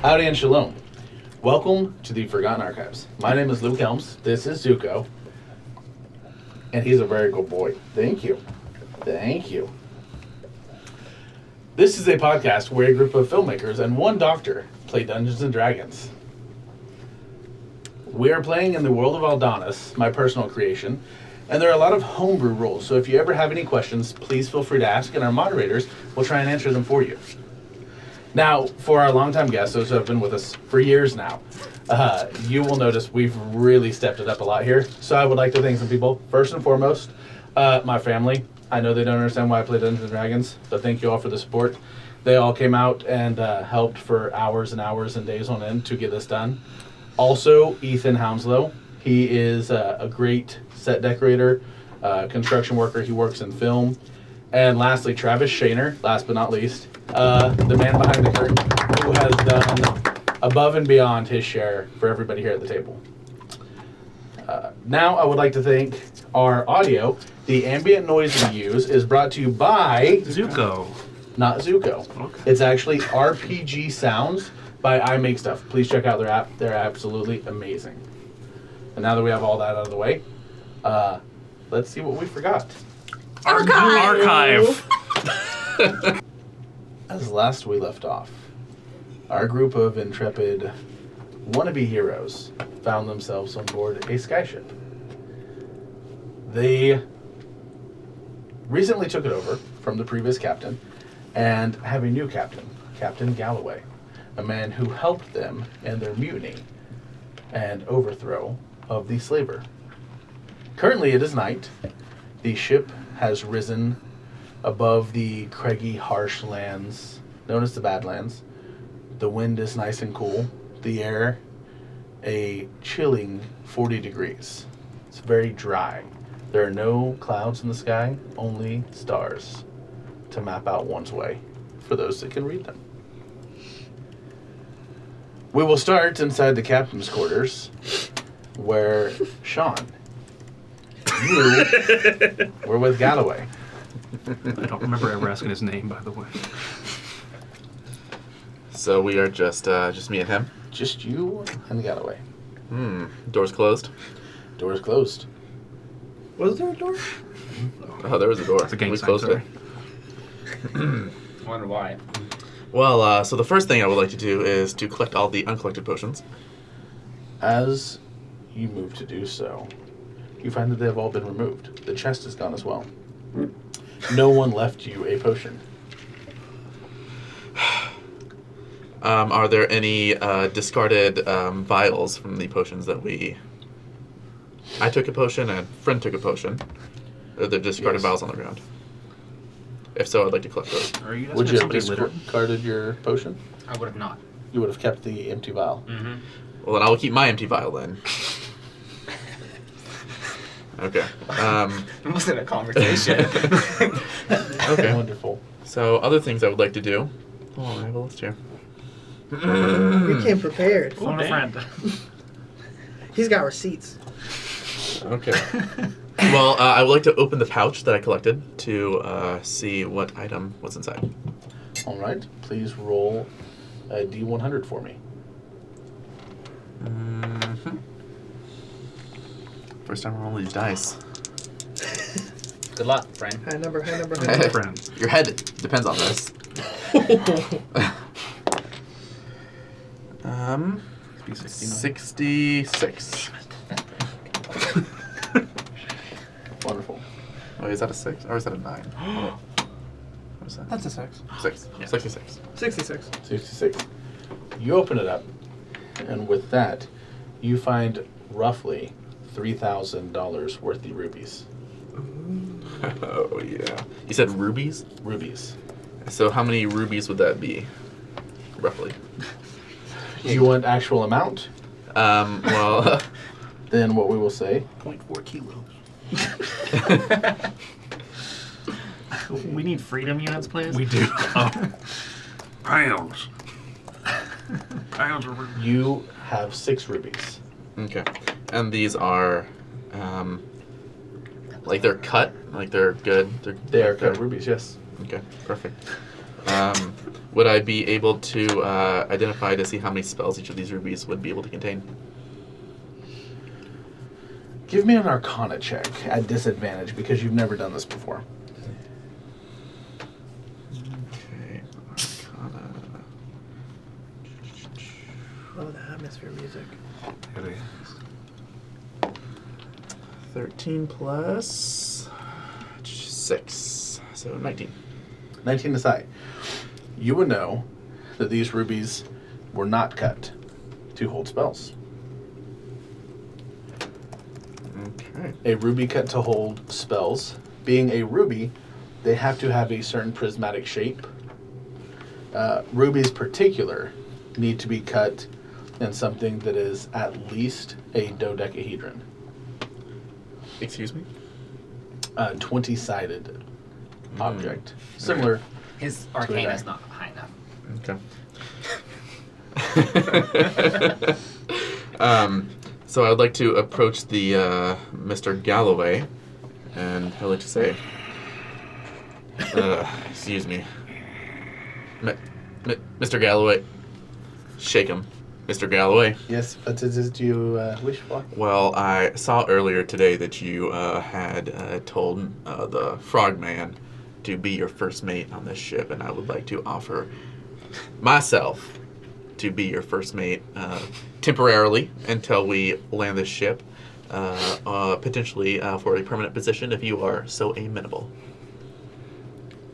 Howdy and shalom. Welcome to the Forgotten Archives. My name is Luke Helms. This is Zuko. And he's a very good boy. Thank you. Thank you. This is a podcast where a group of filmmakers and one doctor play Dungeons & Dragons. We are playing in the world of Aldonis, my personal creation, and there are a lot of homebrew rules, so if you ever have any questions, please feel free to ask, and our moderators will try and answer them for you. Now, for our longtime guests, those who have been with us for years now, you will notice we've really stepped it up a lot here. So I would like to thank some people. First and foremost, my family. I know they don't understand why I play Dungeons & Dragons, but thank you all for the support. They all came out and helped for hours and hours and days on end to get this done. Also, Ethan Hounslow. He is a great set decorator, construction worker. He works in film. And lastly, Travis Shaner, last but not least, the man behind the curtain, who has done above and beyond his share for everybody here at the table. Now I would like to thank our audio. The ambient noise we use is brought to you by... Zuko. Not Zuko. Okay. It's actually RPG Sounds by I Make Stuff. Please check out their app. They're absolutely amazing. And now that we have all that out of the way, let's see what we forgot. Archive. As last we left off, our group of intrepid wannabe heroes found themselves on board a skyship. They recently took it over from the previous captain and have a new captain, Captain Galloway, a man who helped them in their mutiny and overthrow of the slaver. Currently it is night. The ship has risen above the craggy, harsh lands known as the Badlands. The wind is nice and cool. The air, a chilling 40 degrees. It's very dry. There are no clouds in the sky, only stars to map out one's way for those that can read them. We will start inside the captain's quarters, where Sean, you were with Galloway. I don't remember ever asking his name, by the way. So we are just me and him. Just you and Galloway. Doors closed. Doors closed. Was there a door? Oh, there was a door. It's a gang we sign, closed sorry. it. I wonder why. Well, so the first thing I would like to do is to collect all the uncollected potions. As you move to do so, you find that they have all been removed. The chest is gone as well. No one left you a potion. Are there any discarded vials from the potions that we... I took a potion and a friend took a potion. Are there discarded vials on the ground? If so, I'd like to collect those. Are you guys Would you have somebody litter? discarded your potion? I would have not. You would have kept the empty vial. Mm-hmm. Well, then I will keep my empty vial then. Okay. It wasn't a conversation. Okay. Wonderful. So, other things I would like to do. Oh, I have a list here. You came prepared. Phone a friend. He's got receipts. Okay. Well, I would like to open the pouch that I collected to see what item was inside. All right. Please roll a D100 for me. Mm-hmm. First time rolling these dice. Good luck, friend. High number, high number, high Phone a number. friend. Your head depends on this. 66. Wonderful. Wait, is that a 6 or is that a 9? What is that? That's a 6. 6. Yeah. 66. 66. 66. You open it up, and with that, you find roughly $3,000 worth of rubies. Oh, yeah. You said rubies? Rubies. So how many rubies would that be, roughly? Do you want actual amount? Well... Then what we will say, 0.4 kilos. We need freedom units, please. We do. Pounds. Pounds of rubies. you have 6 rubies. Okay. And these are, like they're cut? Like they're good? They are cut rubies, yes. Okay, perfect. Would I be able to identify to see how many spells each of these rubies would be able to contain? Give me an Arcana check at disadvantage because you've never done this before. Okay, Arcana. Oh, the atmosphere music. 13 plus 6, so 19. 19 aside. You would know that these rubies were not cut to hold spells. Okay. A ruby cut to hold spells. Being a ruby, they have to have a certain prismatic shape. Rubies particular need to be cut in something that is at least a dodecahedron. Excuse me? 20-sided object. Similar. His a arcana die. is not high enough. Okay. So I'd like to approach the Mr. Galloway, and I'd like to say, excuse me, Mr. Galloway, shake him, Mr. Galloway. Yes, what is it you wish for? Well, I saw earlier today that you had told the Frogman to be your first mate on this ship, and I would like to offer myself to be your first mate temporarily until we land this ship, potentially for a permanent position if you are so amenable.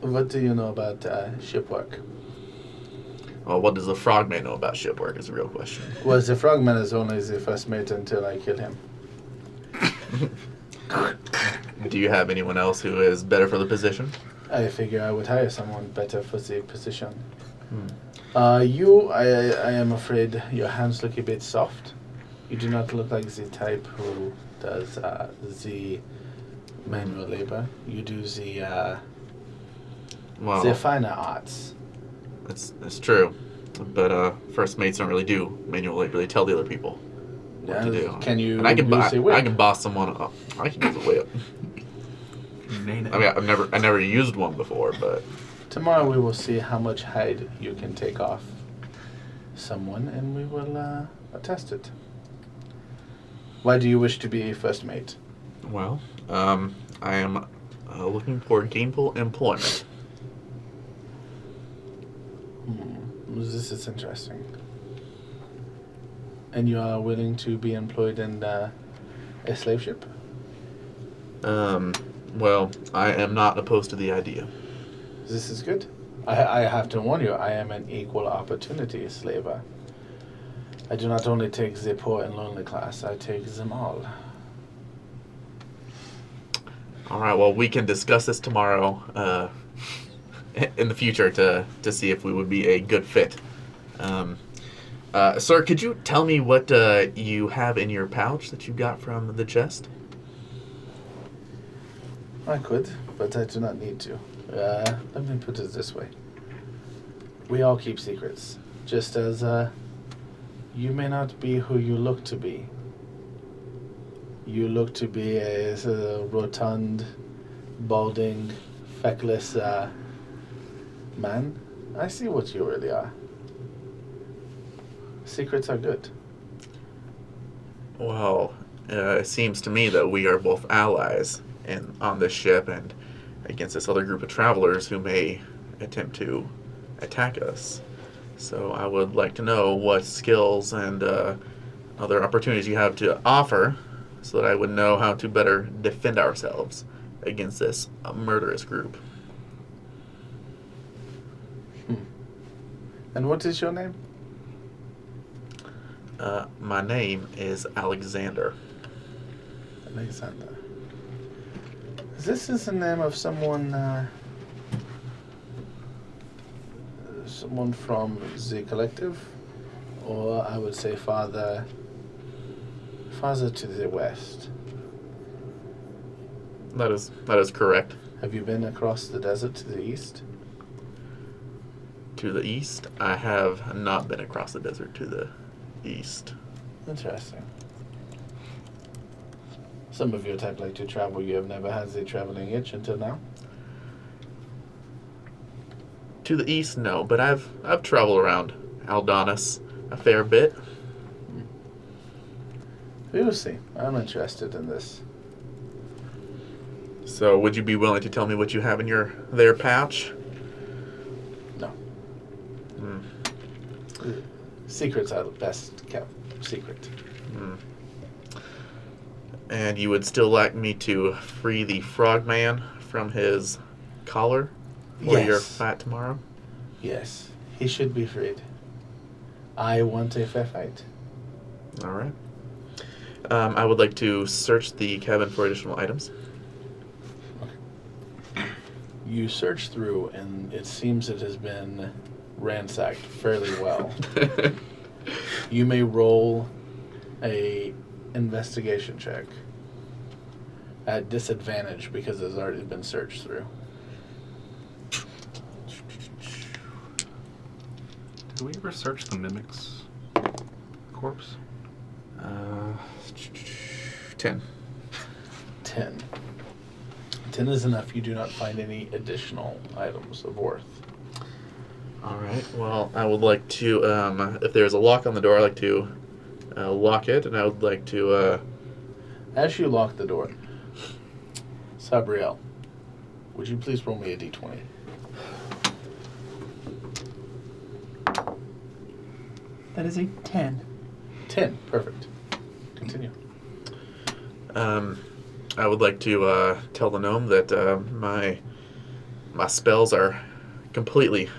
What do you know about ship work? Well, what does the Frogman know about ship work is a real question. Well, the frogman is only the first mate until I kill him. Do you have anyone else who is better for the position? I figure I would hire someone better for the position. Hmm. I am afraid your hands look a bit soft. You do not look like the type who does the manual labor. You do the Well, finer arts. that's true. But first mates don't really do manual labor. They tell the other people what to do. Can you And I can use a whip? I can boss someone up. I can use a whip. I mean, I never used one before, but Tomorrow we will see how much hide you can take off someone, and we will attest it. Why do you wish to be a first mate? well, I am looking for gainful employment. This is interesting. And you are willing to be employed in a slave ship? Well, I am not opposed to the idea. This is good. I have to warn you, I am an equal opportunity slaver. I do not only take the poor and lonely class, I take them all. All right. Well, we can discuss this tomorrow in the future to see if we would be a good fit. Sir, could you tell me what you have in your pouch that you got from the chest? I could, but I do not need to. Let me put it this way. We all keep secrets, just as you may not be who you look to be. You look to be a rotund, balding, feckless man. I see what you really are. Secrets are good. Well, it seems to me that we are both allies on this ship and against this other group of travelers who may attempt to attack us. So I would like to know what skills and other opportunities you have to offer so that I would know how to better defend ourselves against this murderous group. And what is your name? My name is Alexander. Alexander. This is the name of someone from the collective, or I would say farther to the west. That is correct. Have you been across the desert to the east? To the east, I have not been across the desert to the east. Interesting. Some of your type like to travel. You have never had the traveling itch until now? To the east, no, but I've traveled around Aldonis a fair bit. We will see. I'm interested in this. So, would you be willing to tell me what you have in your there pouch? No. Hmm. Secrets are the best kept secret. And you would still like me to free the frogman from his collar for your Yes. fight tomorrow? Yes, he should be freed. I want a fair fight. All right. I would like to search the cabin for additional items. You search through, and it seems it has been ransacked fairly well. You may roll a investigation check at disadvantage because it's already been searched through. Did we ever search the mimic's corpse? 10. 10. 10 is enough. You do not find any additional items of worth. All right. Well, I would like to, if there's a lock on the door, I'd like to lock it, and I would like to. As you lock the door, Sabriel, would you please roll me a d20? That is a 10. 10. Perfect. Continue. I would like to tell the gnome that my spells are completely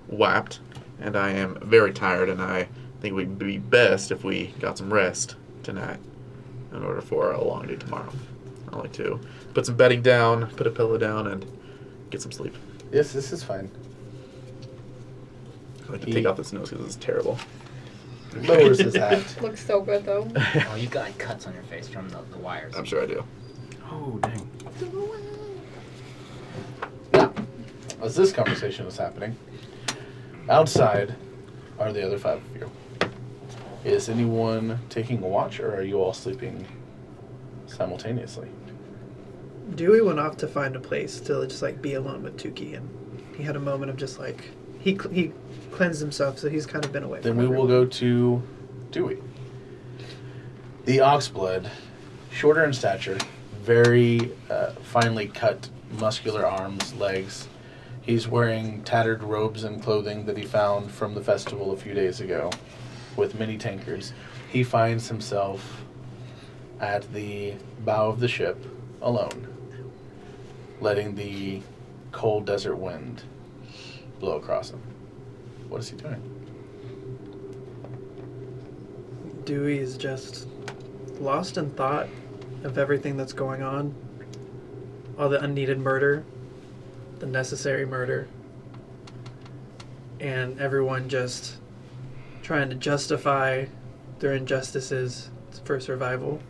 wiped, and I am very tired, and I think it would be best if we got some rest tonight in order for a long day tomorrow. I'd like to put some bedding down, put a pillow down, and get some sleep. Yes, this is fine. I'd like to take off this nose because it's terrible. Lowers his hat. Looks so good though. Oh, you got like, cuts on your face from the wires. I'm sure I do. Oh, dang. Now, as this conversation is happening, outside are the other 5 of you. Is anyone taking a watch, or are you all sleeping simultaneously? Dewey went off to find a place to just like be alone with Tukey, and he had a moment of just like he cleansed himself, so he's kind of been away. Then from we will everyone. go to Dewey. The Oxblood, shorter in stature, very finely cut, muscular arms, legs. He's wearing tattered robes and clothing that he found from the festival a few days ago with many tankards. He finds himself at the bow of the ship alone, letting the cold desert wind blow across him. What is he doing? Dewey is just lost in thought of everything that's going on. All the unneeded murder, the necessary murder, and everyone just trying to justify their injustices for survival,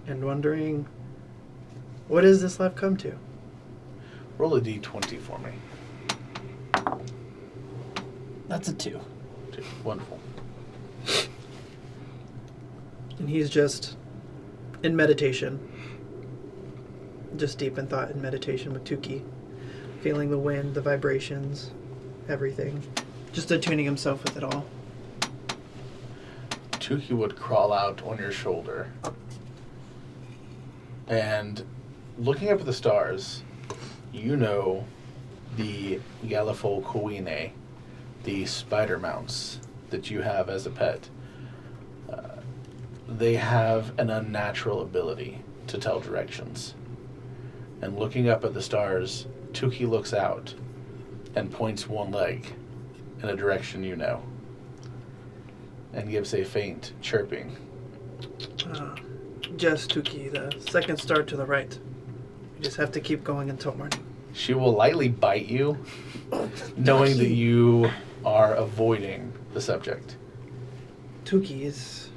and wondering, what does this life come to? Roll a d20 for me. That's a 2. Wonderful. And he's just in meditation. Just deep in thought in meditation with Tukey. Feeling the wind, the vibrations, everything. Just attuning himself with it all. Tukey would crawl out on your shoulder. And looking up at the stars, you know the Galifol Kowine, the spider mounts that you have as a pet. They have an unnatural ability to tell directions. And looking up at the stars, Tukey looks out and points one leg in a direction you know, and gives a faint chirping. Just Tukey, the second star to the right. You just have to keep going until morning. She will lightly bite you, knowing that you are avoiding the subject. Tukey is...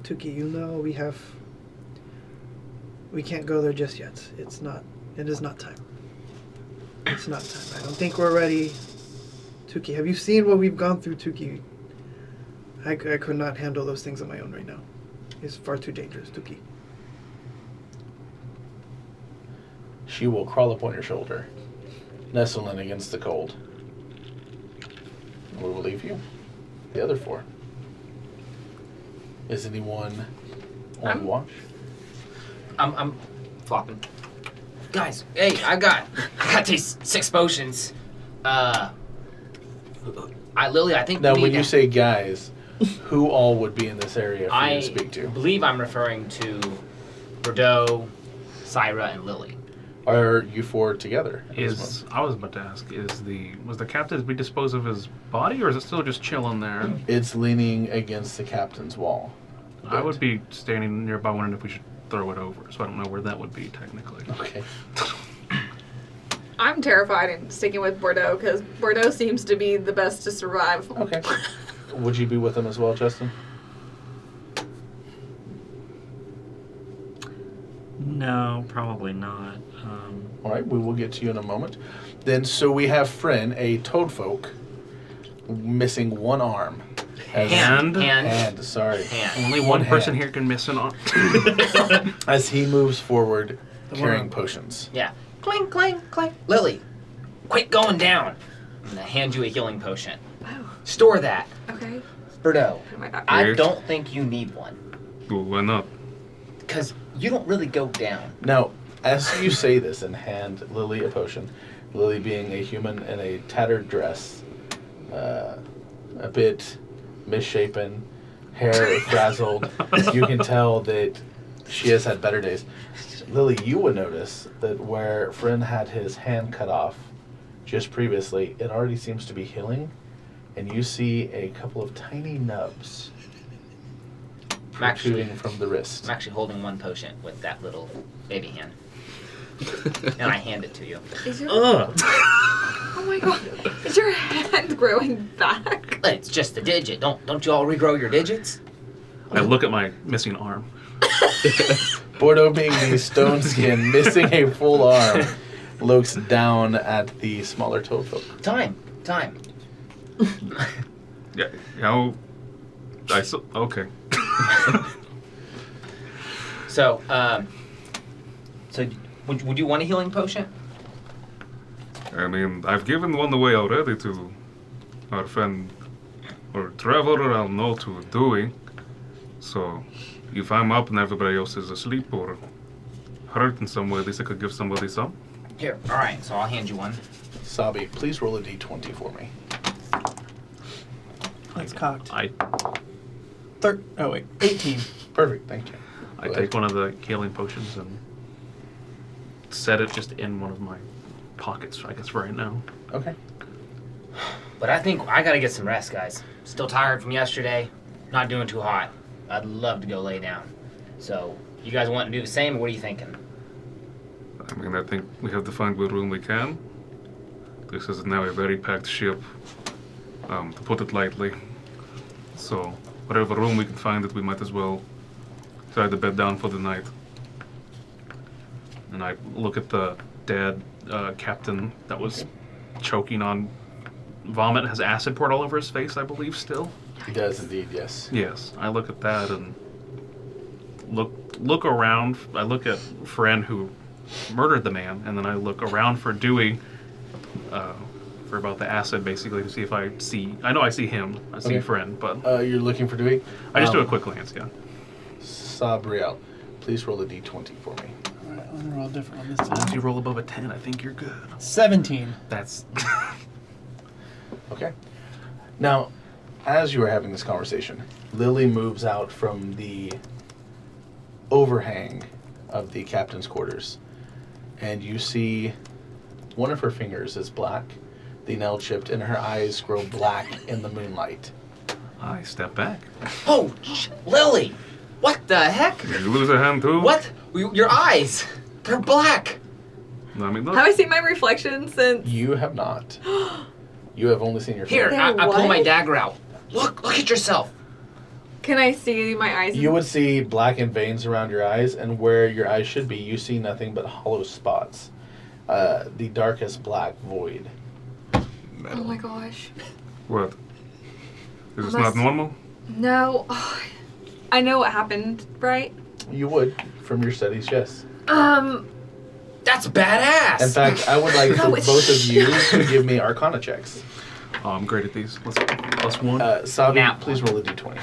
Tukey, you know we can't go there just yet. It is not time. It's not time. I don't think we're ready. Tukey, have you seen what we've gone through, Tukey? I could not handle those things on my own right now. It's far too dangerous, Tukey. She will crawl up on your shoulder nestle in against the cold. We will leave you. The other 4. Is anyone on watch? I'm flopping. Guys, hey, I got these 6 potions. Lily, I think Now, we when need you to- say guys, who all would be in this area for you to speak to? believe I'm referring to Bordeaux, Syra, and Lily. Are you 4 together? at this moment? I was about to ask, was the captain, did we dispose of his body, or is it still just chilling there? It's leaning against the captain's wall. I would be standing nearby wondering if we should throw it over, so I don't know where that would be technically. Okay. I'm terrified and sticking with Bordeaux because Bordeaux seems to be the best to survive. Okay. Would you be with them as well, Justin? No, probably not. All right, we will get to you in a moment. Then, so we have Friend, a toadfolk, missing 1 arm. Hand? Hand, sorry. Hand. Only one person hand. here can miss an arm. As he moves forward, The carrying one- potions. Yeah. Cling, cling, cling. Lily, quit going down. I'm gonna hand you a healing potion. Oh, Store that. okay. Bordeaux, Who am I talking I Weird. don't think you need one. Well, why not? Because you don't really go down. Now, as you say this and hand Lily a potion, Lily being a human in a tattered dress, a bit misshapen, hair frazzled, you can tell that she has had better days. Lily, you would notice that where Friend had his hand cut off just previously, it already seems to be healing, and you see a couple of tiny nubs I'm actually, protruding from the wrist. I'm actually holding 1 potion with that little baby hand. And I hand it to you. Is your Ugh! oh my god, is your hand growing back? It's just a digit. Don't you all regrow your digits? I look at my missing arm. Bordeaux, being the stone skin, missing a full arm, looks down at the smaller toadfolk. Time. Yeah, okay. So, would you want a healing potion? I mean, I've given one away already to our friend or traveler I'll know to Dewey. So, if I'm up and everybody else is asleep or hurt in some way, at least I could give somebody some. Here. All right. So I'll hand you one. Sabi, please roll a d20 for me. It's cocked. I 18. Perfect, thank you. I Go take ahead. one of the healing potions and set it just in one of my pockets, I guess, for right now. Okay. But I think I gotta get some rest, guys. Still tired from yesterday. Not doing too hot. I'd love to go lay down. So, you guys want to do the same, or what are you thinking? I mean, I think we have to find what room we can. This is now a very packed ship, to put it lightly. So, whatever room we can find it, we might as well try to bed down for the night. And I look at the dead captain that was choking on vomit, has acid poured all over his face, I believe, still. He does indeed, yes. Yes, I look at that and look around. I look at Friend who murdered the man, and then I look around for Dewey, for about the acid, basically, to see if I see. I know I see him. I see Okay. Friend, but You're looking for Dewey? I just do a quick glance. Yeah. Sabriel, please roll a d20 for me. Alright, I'm gonna roll different on this Once time. you roll above a 10, I think you're good. 17. That's Okay. Now, as you are having this conversation, Lily moves out from the overhang of the captain's quarters, and you see one of her fingers is black, the nail chipped, and her eyes grow black in the moonlight. I step back. Oh, Lily! What the heck? Did you lose a hand too? What? Your eyes! They're black! I mean, look. Have I seen my reflection since? You have not. You have only seen your Here, finger. I pull what? my dagger out. Look at yourself. Can I see my eyes? You would see blackened veins around your eyes, and where your eyes should be, you see nothing but hollow spots. The darkest black void. Oh my gosh. What? Is this Must- not normal? No. I know what happened, right? You would, from your studies, yes. That's badass. In fact, I would like for No, it's both of you to give me Arcana checks. Oh, I'm great at these. Let's +1. Sabi, Nat please roll a d20.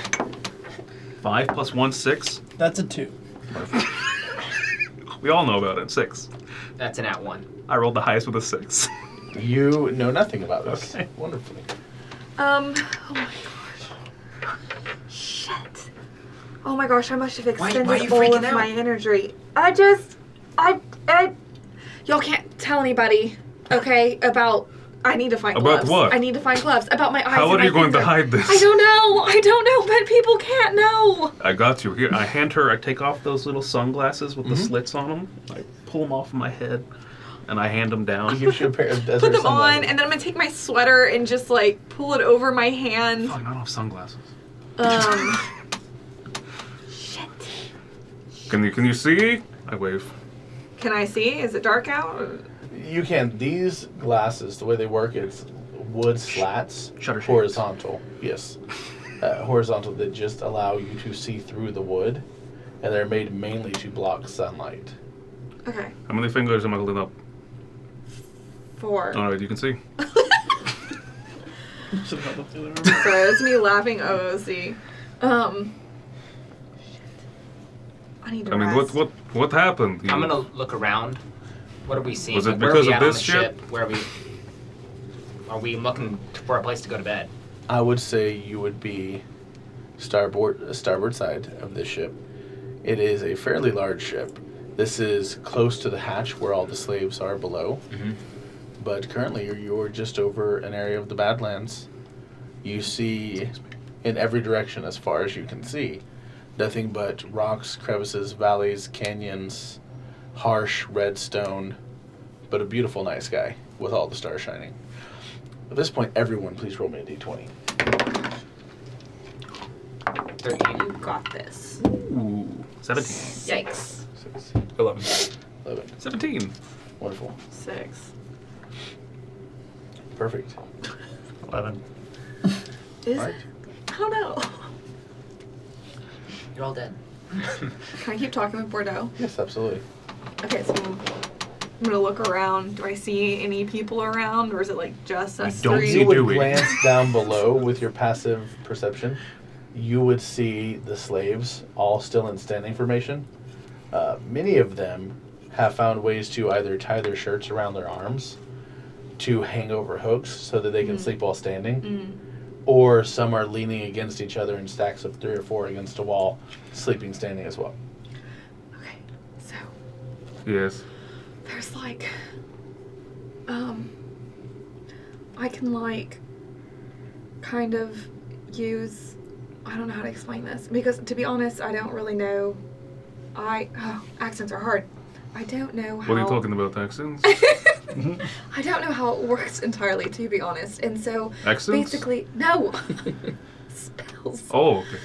5 + 1, 6. That's a 2. We all know about it. 6. That's an @1. I rolled the highest with a 6. You know nothing about this. Okay. Wonderfully. Oh my gosh. Shit. Oh my gosh, I must have extended why are you all freaking of out? my energy. Y'all can't tell anybody, okay, about, I need to find About gloves. what? I need to find gloves. About my eyes How and are my you going to finger. hide this? I don't know, but people can't know. I got you here. I hand her, I take off those little sunglasses with the slits on them. I pull them off my head, and I hand them He down. gives you a pair of desert Put them on, sunglasses. and then I'm gonna take my sweater and just like pull it over my hand. Fuck, I don't have sunglasses. Shit. Can you see? I wave. Can I see? Is it dark out? You can. These glasses, the way they work, it's wood slats, Shutter shades. horizontal. Yes, horizontal that just allow you to see through the wood, and they're made mainly to block sunlight. Okay. How many fingers am I holding up? 4. All right, you can see. Should have held up the other arm. Sorry, that's me laughing OOC. Shit. I need to I mean, rest. what happened? I'm gonna look around. What are we seeing? Was it Like, where because are we of at this on the ship? Where are we looking for a place to go to bed? I would say you would be starboard side of this ship. It is a fairly large ship. This is close to the hatch where all the slaves are below. Mhm. But currently you're just over an area of the Badlands. You see in every direction as far as you can see nothing but rocks, crevices, valleys, canyons, harsh red stone, but a beautiful night sky with all the stars shining. At this point, everyone please roll me a d20. 13. You got this. Ooh, 17. Yikes. 6, 11. 11. 17. Wonderful. 6. Perfect. 11. Is Right. it? I don't know. You're all dead. Can I keep talking with Bordeaux? Yes, absolutely. Okay, so I'm gonna look around. Do I see any people around, or is it like just us don't three? see You would Dewey. glance down below with your passive perception. You would see the slaves all still in standing formation. Many of them have found ways to either tie their shirts around their arms to hang over hooks so that they can sleep while standing. Or some are leaning against each other in stacks of 3 or 4 against a wall, sleeping standing as well. Okay, so Yes. there's like, I can like, kind of use, I don't know how to explain this, because to be honest, I don't really know, accents are hard. I don't know how. What are you talking about, accents? I don't know how it works entirely, to be honest, and so Accents? basically, no. Spells. Oh, okay.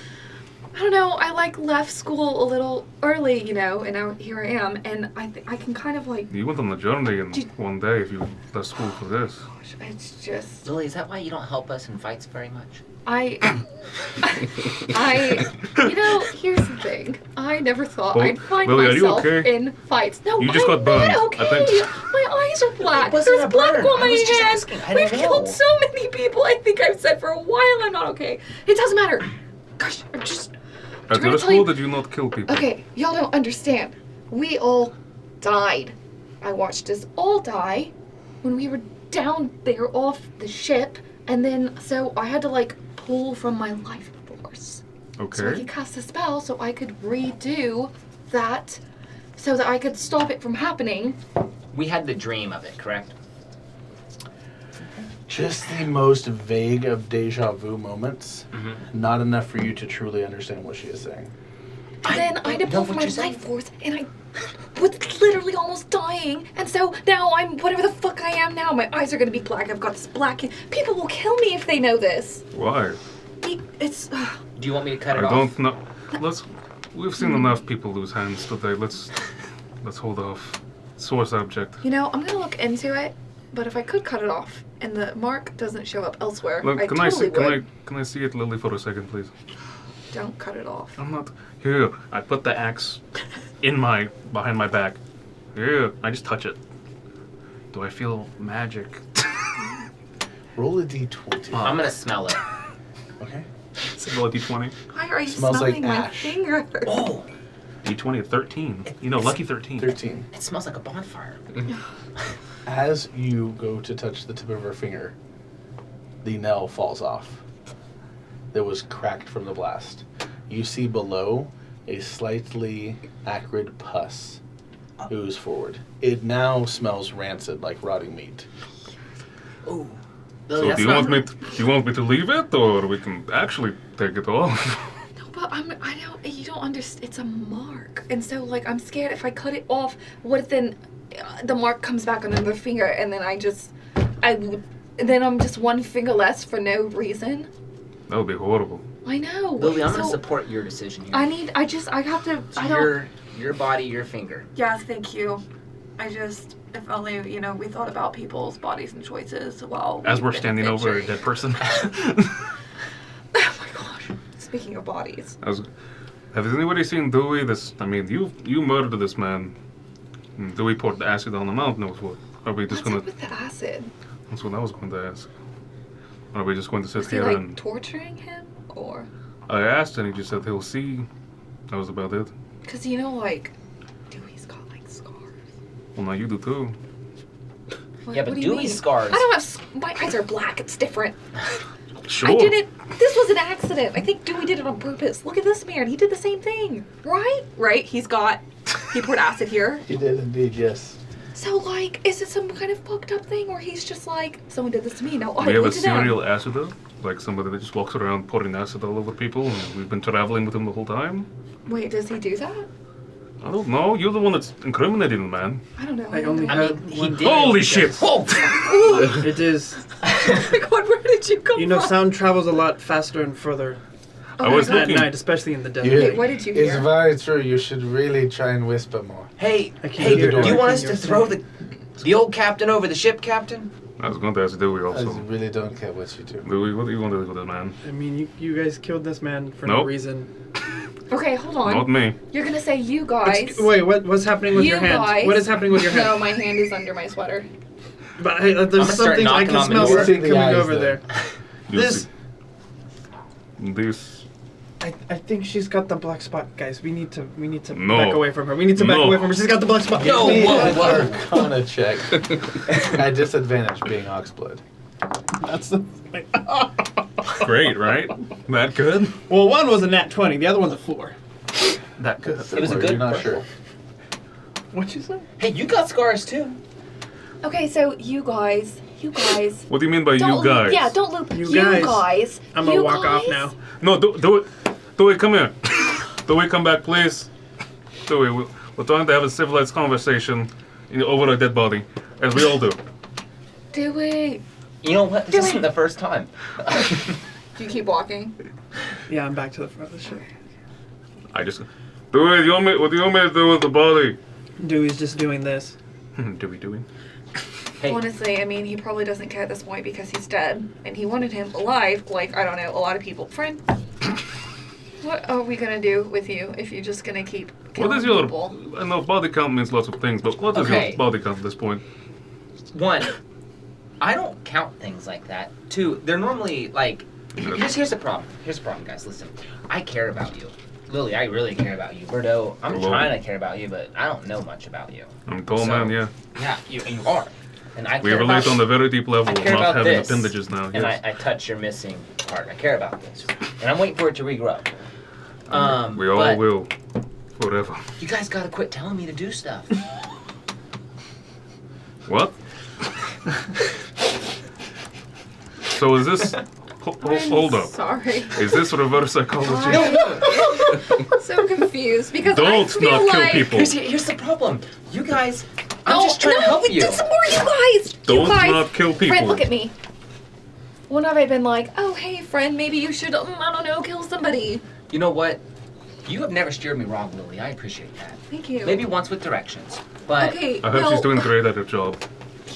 I don't know. I like left school a little early, you know, and now here I am, and I can kind of like. You went on a journey in Did- one day if you left school for this. Gosh, it's just Lily, is that why you don't help us in fights very much? you know, here's the thing. I never thought Well, I'd find Lily, are you myself okay? in fights. No, You just I'm got burned, not okay. I think. My eyes are black. It wasn't There's a blood burn. on my I was just hands. asking. I We've didn't killed know. so many people. I think I've said for a while I'm not okay. It doesn't matter. Gosh, I'm just. At trying your to tell you- school, did you not kill people? Okay, y'all don't understand. We all died. I watched us all die when we were down there off the ship, and then so I had to like pull from my life force so I Okay. could cast a spell so I could redo that so that I could stop it from happening. We had the dream of it, correct? Just the most vague of deja vu moments. Mm-hmm. Not enough for you to truly understand what she is saying. And then I had to know pull from what my you're saying. life force, and I was literally almost dying. And so now I'm whatever the fuck I am now. My eyes are gonna be black. I've got this black. People will kill me if they know this. Why? It's. Do you want me to cut I it off? don't know. We've seen enough people lose hands today. Let's hold off. Sore subject. You know, I'm gonna look into it, but if I could cut it off and the mark doesn't show up elsewhere, Look, I can totally I see? would. Can I see it, Lily, for a second, please? Don't cut it off. I'm not here. I put the axe in behind my back. Yeah. I just touch it. Do I feel magic? Roll a d20. I'm gonna smell it. Okay. Roll a d20. Why are you Smells like smelling my ash. finger? Oh, D20 at 13. You know, lucky 13. 13. it smells like a bonfire. As you go to touch the tip of her finger, the knell falls off. That was cracked from the blast. You see below a slightly acrid pus ooze forward. It now smells rancid, like rotting meat. Ooh. So Lily, that's do you not- want me to leave it, or we can actually take it off? No, but I don't. You don't understand. It's a mark, and so like I'm scared if I cut it off, what if then the mark comes back on another finger, and then then I'm just one finger less for no reason. That would be horrible. I know. Lily, I'm gonna So, support your decision here. I have to. It's I don't. your body, your finger. Yeah, thank you. If only, we thought about people's bodies and choices while As we've we're been standing over a adventuring. dead person. Oh my gosh. Speaking of bodies. Has anybody seen Dewey? You murdered this man. And Dewey poured the acid on the mouth. Knows what? Are we just What's gonna? up with the acid? That's what I was going to ask. Are we just going to sit Was he here like and? torturing him? Or. I asked, and he just said he'll see. That was about it. Because Dewey's got like scars. Well, now you do too. Yeah, but what do you Dewey's mean? scars. I don't have. My eyes are black. It's different. Sure. I didn't. This was an accident. I think Dewey did it on purpose. Look at this man. He did the same thing. Right? Right? He poured acid here. He did indeed, yes. So, is it some kind of fucked up thing, or he's just like, someone did this to me, now I We have do a it to them? serial acido, like somebody that just walks around pouring acid all over people, and we've been traveling with him the whole time. Wait, does he do that? I don't know. You're the one that's incriminating him, man. I don't know. I only know. had he one. did. Holy because- shit! Oh! It is. Oh my god, where did you come from? Sound travels a lot faster and further Oh I my was God. at looking. night, especially in the desert. Wait, what did you It's hear? very true. You should really try and whisper more. Hey, I can't hey, hear do you want us everything to you're throw the old captain over the ship, Captain? I was going to ask Dewey I also. really don't care what you do. Dewey, what do you want to do with that man? I mean, you guys killed this man for no Nope. reason. Okay, hold on. Not me. You're gonna say you guys. Wait, what's happening with You your hand? guys. What is happening with your hand? No, my hand is under my sweater. But hey, I'ma there's start something I knocking can on the smell door. something See the coming eyes over there. there. You This, see- This. I think she's got the black spot, guys. We need to No. back away from her. We need to back No. away from her. She's got the black spot. No, Give me whoa, an whoa. Arcana check. At disadvantage, being oxblood. That's the. Great, right? That good? Well, one was a nat 20. The other one's a 4. That good. It was a Or good You're not purple. sure. What'd you say? Hey, you got scars too. Okay, so you guys. What do you mean by Don't you loop, guys? yeah, don't loop. You You guys. guys. I'm gonna You walk off guys? now. No, Dewey, come here. Dewey, come back, please. Dewey, we're trying to have a civilized conversation over a dead body, as we all do. Dewey. You know what? This Dewey. isn't the first time. Do you keep walking? Yeah, I'm back to the front of the ship. Dewey, what do you want me to do with the body? Dewey's just doing this. Dewey. Hey, Honestly, I mean, he probably doesn't care at this point because he's dead, and he wanted him alive, like, I don't know, a lot of people. Friend, what are we gonna do with you if you're just gonna keep killing What is your... people? I know body count means lots of things, but what is Okay. your body count at this point? one, I don't count things like that. Two, they're normally like. Here's the problem. Here's the problem, guys. Listen, I care about you. Lily, I really care about you. Berto, I'm Hello. trying to care about you, but I don't know much about you. I'm a tall So- man, yeah. Yeah, you are. And I We care relate about, on a very deep level I of care not about having this. appendages now, And yes. I touch your missing part. I care about this. And I'm waiting for it to regrow. We all but will. Forever. You guys gotta quit telling me to do stuff. What? So is this... Hold up. Sorry. Is this reverse psychology? So confused because I Don't feel not kill like... people. Here's the problem. You guys, I'm No, just trying no, to help you. It's more you guys. Don't you guys. not kill people. Friend, look at me. When have I been like, oh, hey, friend, maybe you should, I don't know, kill somebody? You know what? You have never steered me wrong, Lily. I appreciate that. Thank you. Maybe once with directions, but Okay, I hope well, she's doing great at her job.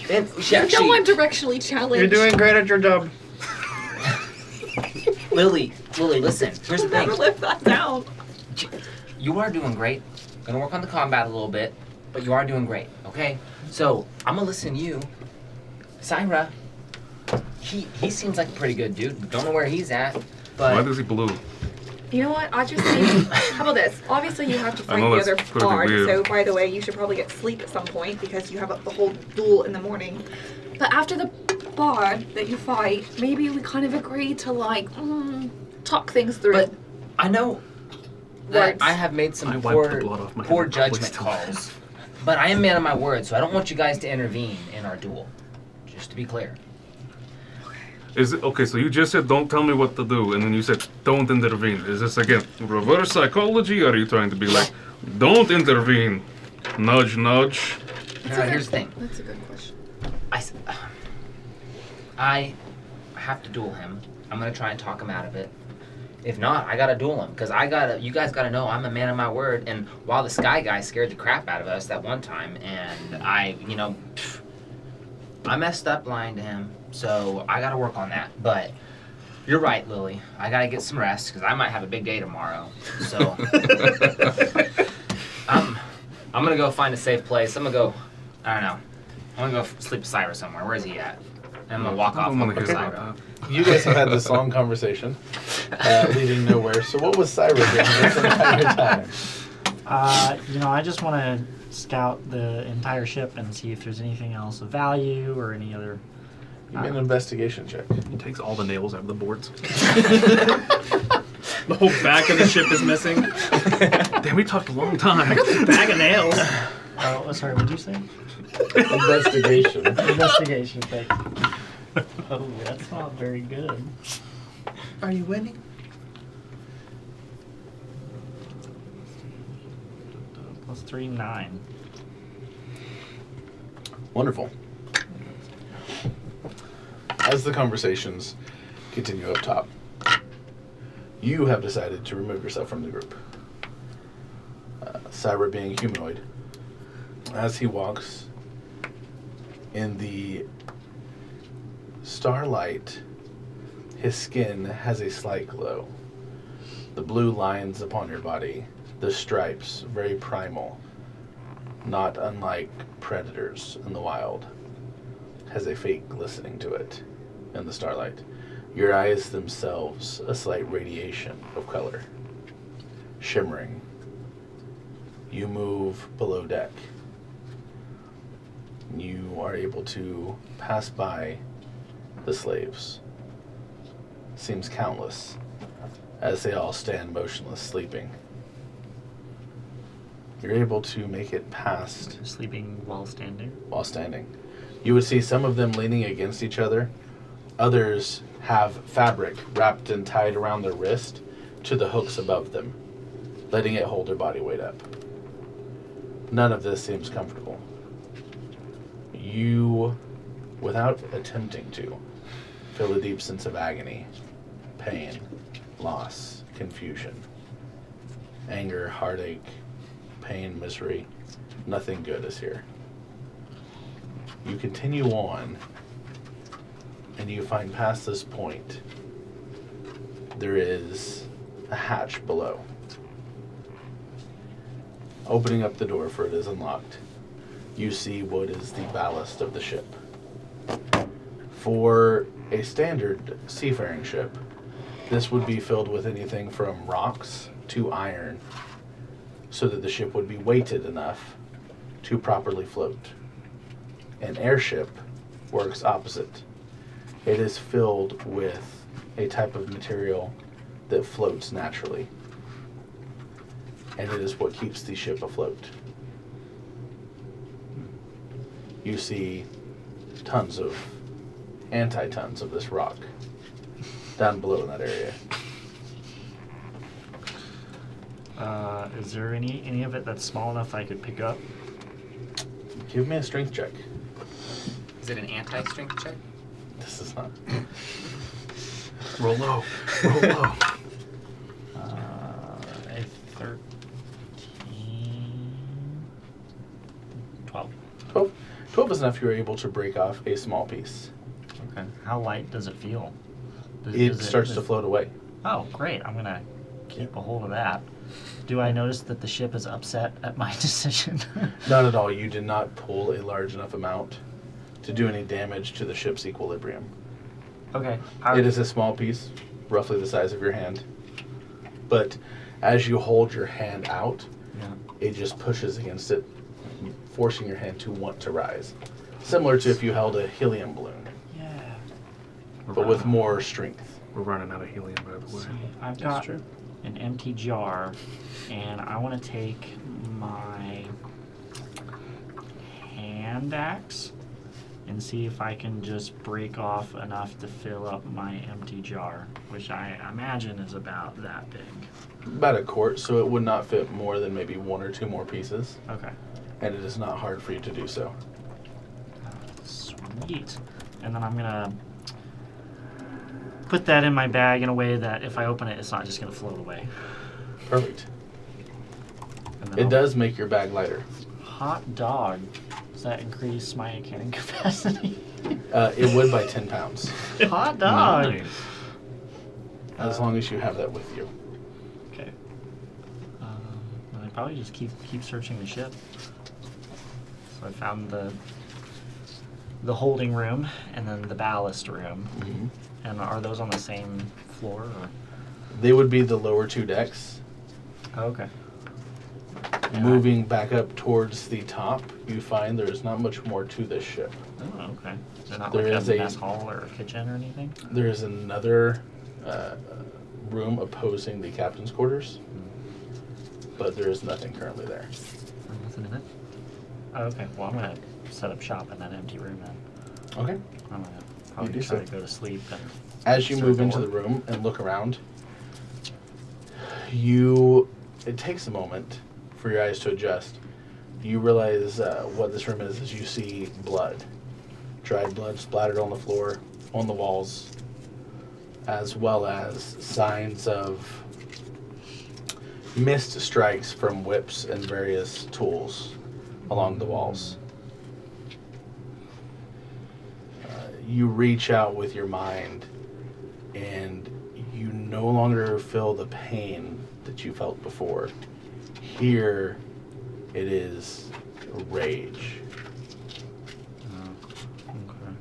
and she You actually, know I'm directionally challenged. You're doing great at your job. Lily, listen. Here's the I'll never thing. live that down. You are doing great. Gonna work on the combat a little bit. but you are doing great, okay? So, I'm gonna listen to you. Syra, he seems like a pretty good dude. Don't know where he's at, Why but... does he blue? You know what? I just think. How about this? Obviously, you have to I fight know the that's other pretty bard. weird. So, by the way, you should probably get sleep at some point because you have the whole duel in the morning. But after the bard that you fight, maybe we kind of agree to like talk things through. But I know that Words. I have made I some wiped the blood off my poor hand. judgment calls, but I am man of my word, so I don't want you guys to intervene in our duel. Just to be clear. Is it okay? So you just said don't tell me what to do, and then you said don't intervene. Is this again reverse psychology? Or are you trying to be like, don't intervene, nudge, nudge? Here's the thing. That's a good question. I have to duel him. I'm gonna try and talk him out of it. If not, I gotta duel him because you guys gotta know I'm a man of my word. And while the Sky Guy scared the crap out of us that one time, and I messed up lying to him, so I gotta work on that. But you're right, Lily. I gotta get some rest because I might have a big day tomorrow. So I'm gonna go find a safe place. I don't know. I'm gonna go sleep with Cyrus somewhere. Where is he at? And I'm gonna walk I off don't want to with hear Cyrus. about that. You guys have had this long conversation, leading nowhere. So what was Syra doing this entire time? I just want to scout the entire ship and see if there's anything else of value or any other. Give me an investigation check. He takes all the nails out of the boards. The whole back of the ship is missing. Damn, we talked a long time. Bag of nails. Oh, sorry, what did you say? Investigation. Investigation, thank you. Oh, that's not very good. Are you winning? +3, 9. Wonderful. As the conversations continue up top, you have decided to remove yourself from the group. Syra being humanoid, as he walks in the starlight, his skin has a slight glow. The blue lines upon your body, the stripes, very primal, not unlike predators in the wild, has a faint glistening to it in the starlight. Your eyes themselves, a slight radiation of color, shimmering. You move below deck. You are able to pass by the slaves. Seems countless, as they all stand motionless, sleeping. You're able to make it past Sleeping while standing. while standing. You would see some of them leaning against each other. Others have fabric wrapped and tied around their wrist to the hooks above them, letting it hold their body weight up. None of this seems comfortable. You, without attempting to, feel a deep sense of agony, pain, loss, confusion, anger, heartache, pain, misery. Nothing good is here. You continue on, and you find past this point, there is a hatch below. Opening up the door, for it is unlocked, you see what is the ballast of the ship. For a standard seafaring ship, this would be filled with anything from rocks to iron, so that the ship would be weighted enough to properly float. An airship works opposite. It is filled with a type of material that floats naturally, and it is what keeps the ship afloat. You see tons of anti-tons of this rock down below in that area. Is there any of it that's small enough I could pick up? Give me a strength check. Is it an anti-strength check? This is not. Roll low. Roll low. A 13. 12. 12. 12 is enough. You're able to break off a small piece. Okay. How light does it feel? It starts to float away. Oh, great. I'm gonna keep a hold of that. Do I notice that the ship is upset at my decision? Not at all. You did not pull a large enough amount to do any damage to the ship's equilibrium. Okay. It is a small piece, roughly the size of your hand. But as you hold your hand out, Yeah. it just pushes against it, forcing your hand to want to rise. Similar to if you held a helium balloon, Yeah. but with more strength. We're running out of helium, by the way. See, I've got an empty jar, and I want to take my hand axe and see if I can just break off enough to fill up my empty jar, which I imagine is about that big. About a quart, so it would not fit more than maybe one or two more pieces, Okay. and it is not hard for you to do so. Sweet. And then I'm gonna put that in my bag in a way that if I open it, it's not just gonna float away. Perfect. And then It I'll- does make your bag lighter. Hot dog. Does that increase my carrying capacity? It would by 10 pounds, Hot dog. Nice. as long as you have that with you. Okay. And I probably just keep searching the ship. So I found the holding room and then the ballast room. Mm-hmm. And are those on the same floor? Or? They would be the lower two decks. Oh, okay. Yeah. Moving back up towards the top, you find there is not much more to this ship. Oh, okay. They're not There like is a a- mess hall or a kitchen or anything? There is another room opposing the captain's quarters, but there is nothing currently there. Nothing in it? Oh, okay. Well, I'm going to set up shop in that empty room then. Okay. I'm going to probably do try so. to go to sleep. And As you start move the into the work. room and look around, it takes a moment for your eyes to adjust. You realize what this room is you see blood. Dried blood splattered on the floor, on the walls, as well as signs of missed strikes from whips and various tools along the walls. You reach out with your mind, and you no longer feel the pain that you felt before. Here, it is rage. Okay.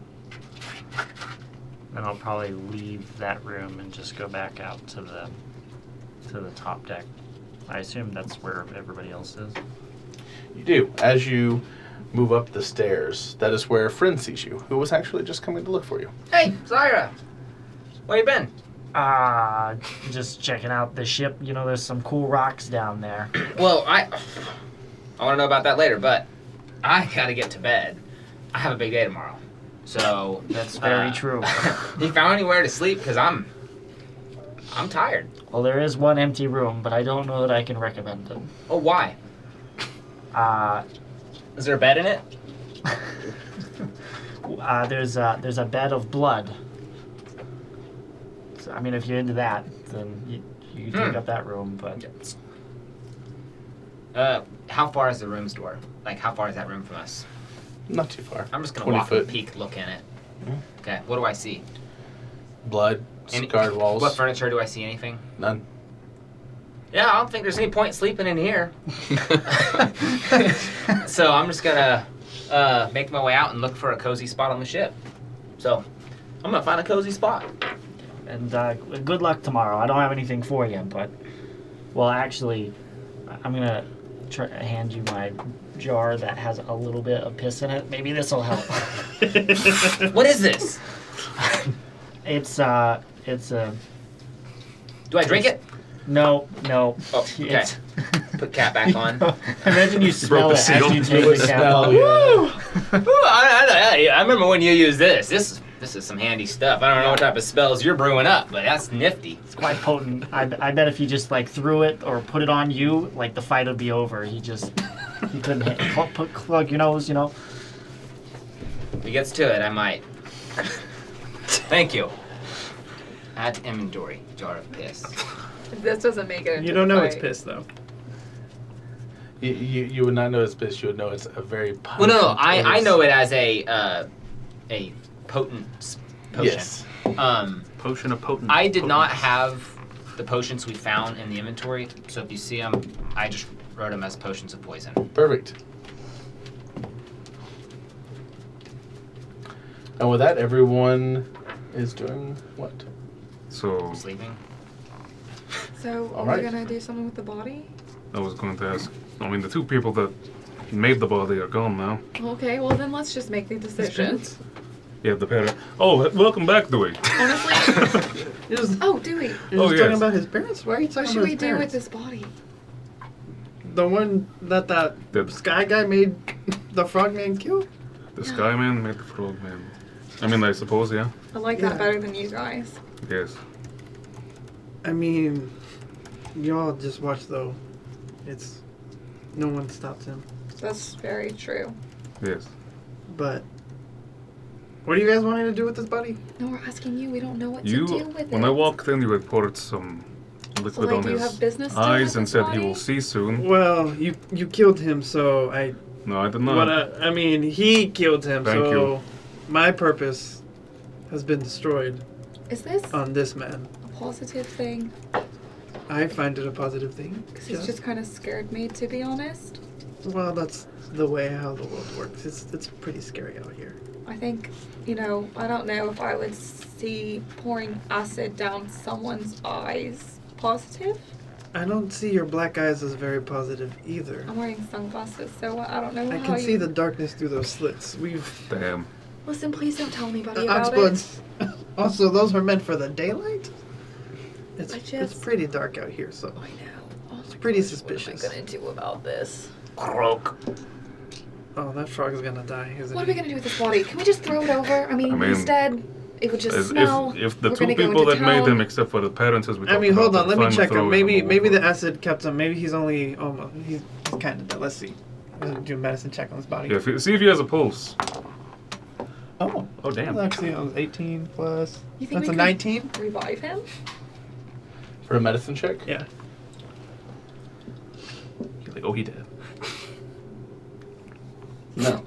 Then I'll probably leave that room and just go back out to the top deck. I assume that's where everybody else is. You do. As you move up the stairs, that is where a friend sees you, who was actually just coming to look for you. Hey, Zyra! Where you been? Just checking out the ship. You know, there's some cool rocks down there. Well, I want to know about that later, but I gotta get to bed. I have a big day tomorrow. So That's very true. You found anywhere to sleep? Because I'm tired. Well, there is one empty room, but I don't know that I can recommend it. Oh, why? Is there a bed in it? There's a bed of blood. So, I mean, if you're into that, then you can take up that room. But How far is the room's door? Like, how far is that room from us? Not too far. I'm just gonna 20 walk foot. and peek, look in it. Yeah. Okay, what do I see? Blood, Any- scarred walls. What furniture do I see? Anything? None. Yeah, I don't think there's any point sleeping in here. So I'm just gonna make my way out and look for a cozy spot on the ship. So I'm gonna find a cozy spot. and good luck tomorrow. I don't have anything for you, but well, actually, I'm gonna hand you my jar that has a little bit of piss in it. Maybe this will help. What is this? It's a. Do I drink it? No. Oh, okay. It's- Put cap back on. Imagine you smell the it as seal. you take the cap Smell, off. yeah. Ooh, I remember when you used this. This is some handy stuff. I don't know what type of spells you're brewing up, but that's nifty. It's quite potent. I bet if you just like threw it or put it on you, like the fight would be over. He couldn't plug your nose, you know. If he gets to it, I might. Thank you. Add to inventory. Jar of piss. This doesn't make it. You don't know it's piss though. You would not know it's piss. You would know it's a very Well, potent. no, I is- know it as a potent potion. Yes. Potion of potent. I did not have the potions we found in the inventory. So if you see them, I just wrote them as potions of poison. Perfect. And with that, everyone is doing what? So Sleeping. So, are Alright. we gonna do something with the body? I was going to ask. I mean, the two people that made the body are gone now. Okay, well then let's just make the decision. Yeah, the parent. Oh, welcome back, Dewey. Honestly, You're just, oh, Dewey, you're Oh, just talking yes. about his parents? Why are you talking what should about we his do with parents? this body? The one that The- sky guy made the frogman kill? The Skyman made the Frogman. I mean, I suppose, yeah. I like Yeah. that better than you guys. Yes. I mean, y'all just watch though. It's no one stops him. That's very true. Yes. But what are you guys wanting to do with this body? No, we're asking you. We don't know what You, to do with when it. I walked in, you had poured some liquid like, on do you his have business still eyes with and this said he body? will see soon. Well, you killed him, so I No, I did not. I mean, he killed him, Thank so you. my purpose has been destroyed Is this on this man. a positive thing? I find it a positive thing. Because it's just kind of scared me, to be honest. Well, that's the way how the world works. It's pretty scary out here. I think, I don't know if I would see pouring acid down someone's eyes positive. I don't see your black eyes as very positive either. I'm wearing sunglasses, so I don't know I how can see you... the darkness through those slits. We've Damn. Listen, please don't tell anybody about it. oxbuds. Also, those are meant for the daylight. It's I it's just- pretty dark out here, so I know. Oh my pretty gosh, suspicious. What am I gonna do about this? Croak. oh, that frog is gonna die, isn't What are he? we gonna do with this body? Can we just throw it over? I mean, I mean, instead, it would just As smell. if the We're two gonna go people into that made town. him, except for the parents, as we I talked mean, about, hold on. are Let me fine with check him. throwing Maybe him maybe over. the acid kept him. Maybe he's only almost. He's kind of dead. Let's see. Do a medicine check on his body. Yeah, see if he has a pulse. Oh, Oh, damn. well, actually, it was 18 plus. You think That's we a could 19. revive him? For a medicine check? Yeah. He's like, oh, he did. No.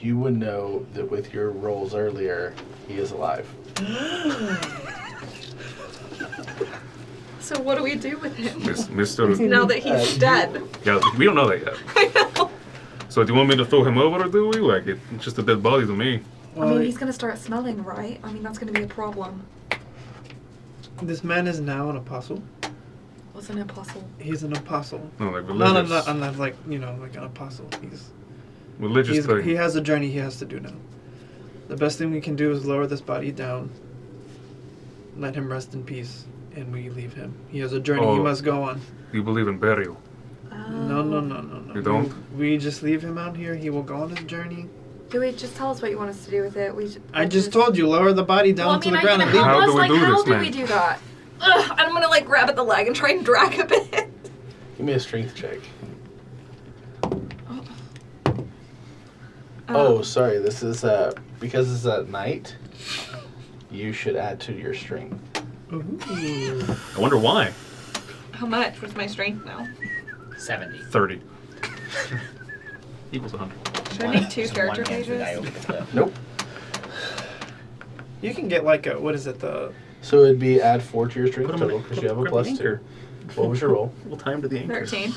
You would know that with your rolls earlier, he is alive. So what do we do with him? Mr. Now that he's dead. Yeah, we don't know that yet. I know. So do you want me to throw him over, or do we? Like, it's just a dead body to me. I mean, he's gonna start smelling, right? I mean, that's gonna be a problem. This man is now an apostle. What's an apostle? He's an apostle. No, like Not religious. like like an apostle. Religious thing. He has a journey he has to do now. The best thing we can do is lower this body down, let him rest in peace, and we leave him. He has a journey he Oh. must go on. You believe in burial. No. You don't? We just leave him out here. He will go on his journey. Do we just tell us what you want us to do with it? I just told you, lower the body down Well, I to mean, the are ground you and gonna leave How help him. us? do we Like, do how this, do man? we do that? Ugh, I'm gonna like grab at the leg and try and drag a bit. Give me a strength check. Oh, sorry. This is because it's at night. You should add to your strength. Ooh. I wonder why. How much? What's my strength now? 70. 30. Equals 100. Should I make two Just character one hand to the guy pages? over the cliff. Nope. You can get like a what is it the So it'd be add 4 to your strength Put 'em in- total because put- you have a put 'em plus in 2. anchor. What was your roll? We'll time to the anchor. 13.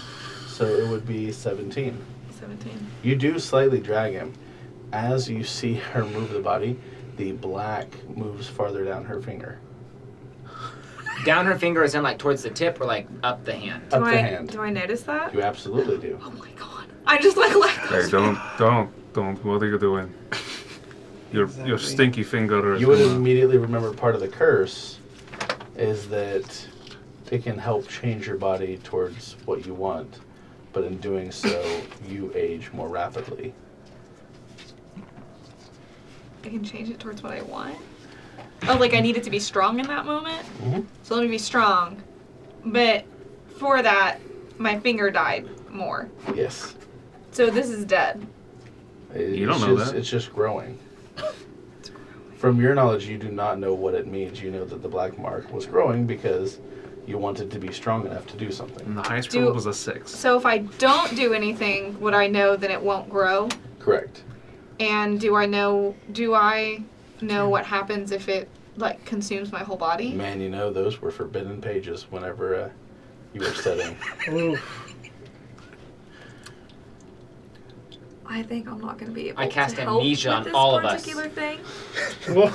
So it would be 17. 17. You do slightly drag him. As you see her move the body, the black moves farther down her finger. Down her finger is in like towards the tip or like up the hand. Up the hand. Do I notice that? You absolutely do. Oh my god. I just like Hey, don't. What are you doing? Your Exactly. stinky finger. Is You would gonna- immediately remember part of the curse is that it can help change your body towards what you want, but in doing so, you age more rapidly. I can change it towards what I want. Oh, like I need it to be strong in that moment? Mhm. So let me be strong. But for that, my finger died more. Yes. So this is dead. You don't It's know just- that. It's just growing. From your knowledge, you do not know what it means. You know that the black mark was growing because you wanted to be strong enough to do something. And the highest Do- roll was a 6. So if I don't do anything, would I know that it won't grow? Correct. And do I know what happens if it like consumes my whole body. Man, you know those were forbidden pages whenever you were studying. Oof. I think I'm not going to be able I cast to help amnesia with on this all of us. particular thing. Well,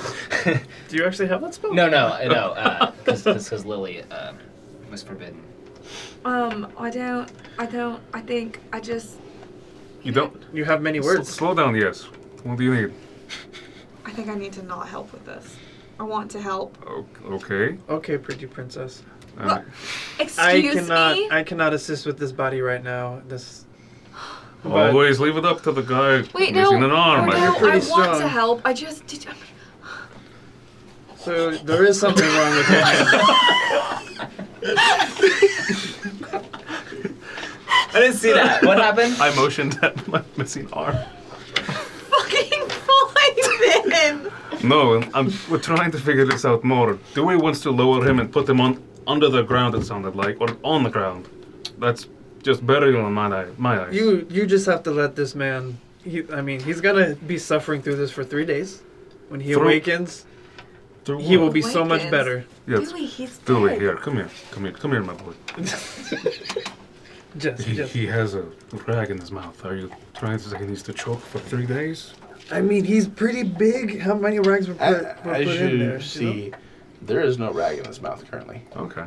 do you actually have that spell? No, because Lily was forbidden. I think I just, You don't. You have many words. Slow down, yes. What do you need? I think I need to not help with this. I want to help. Okay. Okay, pretty princess. What? I Excuse me? I cannot assist with this body right now. But Always leave it up to the guy Wait, missing no. an arm. No, You're I pretty want to strong. help. so there is something wrong with your hand. I didn't see that. What happened? I motioned at my missing arm. Fucking fine then. No, we're trying to figure this out more. Dewey wants to lower him and put him under the ground, it sounded like, or on the ground. That's just burial in my eyes. You just have to let this man. He's gonna be suffering through this for 3 days. When he awakens, Through he will what? be so much Awakens. better. Yes. Dewey, he's Dewey, dead. here, come here, my boy. Just. He has a rag in his mouth. Are you trying to say he needs to choke for 3 days? I mean, he's pretty big. How many rags were put As in you there? see, there is no rag in his mouth currently. Okay.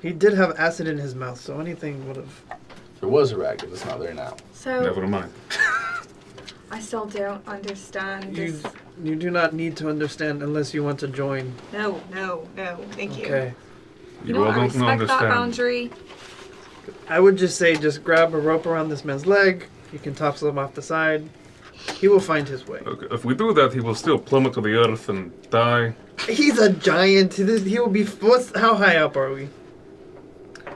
He did have acid in his mouth, so anything would have. There was a rag, but it's not there now. So Never mind. I still don't understand this. You do not need to understand unless you want to join. No, thank you. Okay. You know, all I don't respect that understand. boundary. I would just say just grab a rope around this man's leg. You can topsail him off the side. He will find his way. Okay. If we do that, he will still plummet to the earth and die. He's a giant. He will be. How high up are we?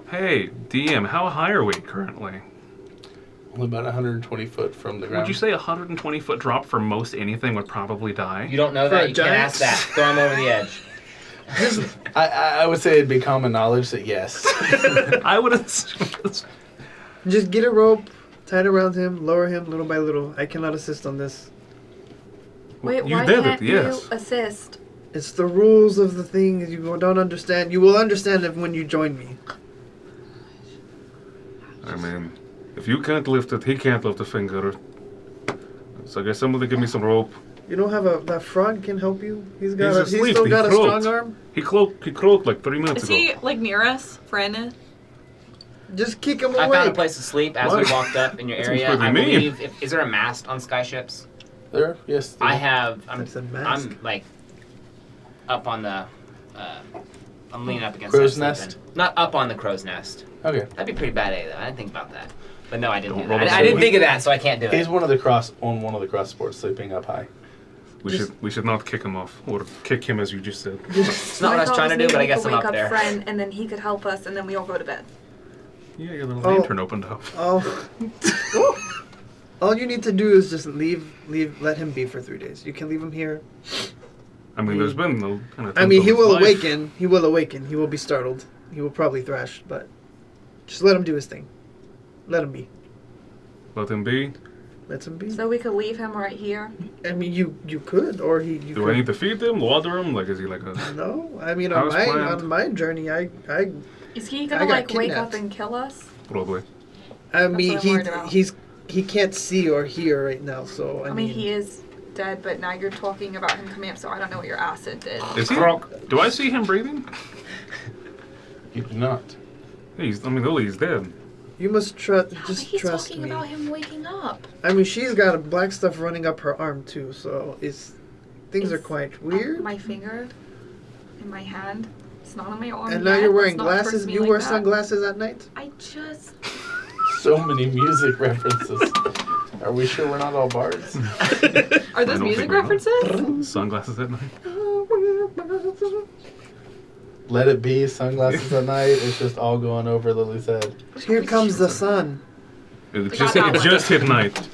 Hey, DM, how high are we currently? Only about 120 foot from the ground. Would you say a 120-foot drop for most anything would probably die? You don't know For that. a You can't giant? ask that. Throw him over the edge. I would say it'd be common knowledge that yes. I would assume that's... Just get a rope, tie it around him, lower him little by little. I cannot assist on this. Wait, You why did can't it, yes. you assist? It's the rules of the thing. You don't understand. You will understand it when you join me. I mean, if you can't lift it, he can't lift a finger. So I guess somebody give me some rope. You don't have that frog can help you. He's asleep. still He got a croaked. strong arm. He croaked like 3 minutes Is ago. he like near us, Fren? Just kick him I away. found a place to sleep as we What? walked up in your That's area. pretty I mean. believe. Is there a mast on skyships? There, yes. there. I have. That's a mast. I'm like up on the. I'm leaning up against Crow's that sleeping. nest? Not up on the crow's nest. Okay. That'd be pretty bad, though. I didn't think about that. But no, I didn't Don't do roll that. the I didn't sleep. think of that, so I can't do He's it. on one of the cross sports, sleeping up high. We should not kick him off or kick him as you just said. It's not what I was trying to do, but I guess I'm up there. Friend, and then he could help us, and then we all go to bed. Yeah, your little Oh. lantern opened up. All you need to do is just let him be for 3 days. You can leave him here. I mean, there's been no kind of. I mean, he will awaken. He will awaken. He will be startled. He will probably thrash, but just let him do his thing. Let him be. Let him be. Let him be. So we could leave him right here. I mean, you could, or you Do could. I need to feed him, water him? Like, is he like a? No, I mean on Houseplant. my journey, I Is he I gonna got like wake kidnapped. up and kill us? Probably. mean what I'm worried about. he can't see or hear right now, so I mean, he is dead, but now you're talking about him coming up, so I don't know what your acid did. Is he? Do I see him breathing? You do not. Lily's dead. You must trust. Yeah, but Just he's trust talking me. about him waking up. I mean, she's got black stuff running up her arm too, so things are It's quite weird. My finger, in my hand. It's not on my arm. And now yet. you're wearing It's not towards glasses. me You like wear that. sunglasses at night? I just. So many music references. Are we sure we're not all bards? Are those don't music think we are. references? Sunglasses at night. Let it be, sunglasses at night. It's just all going over Lily's head. Here comes the sun. It got that one. just hit night.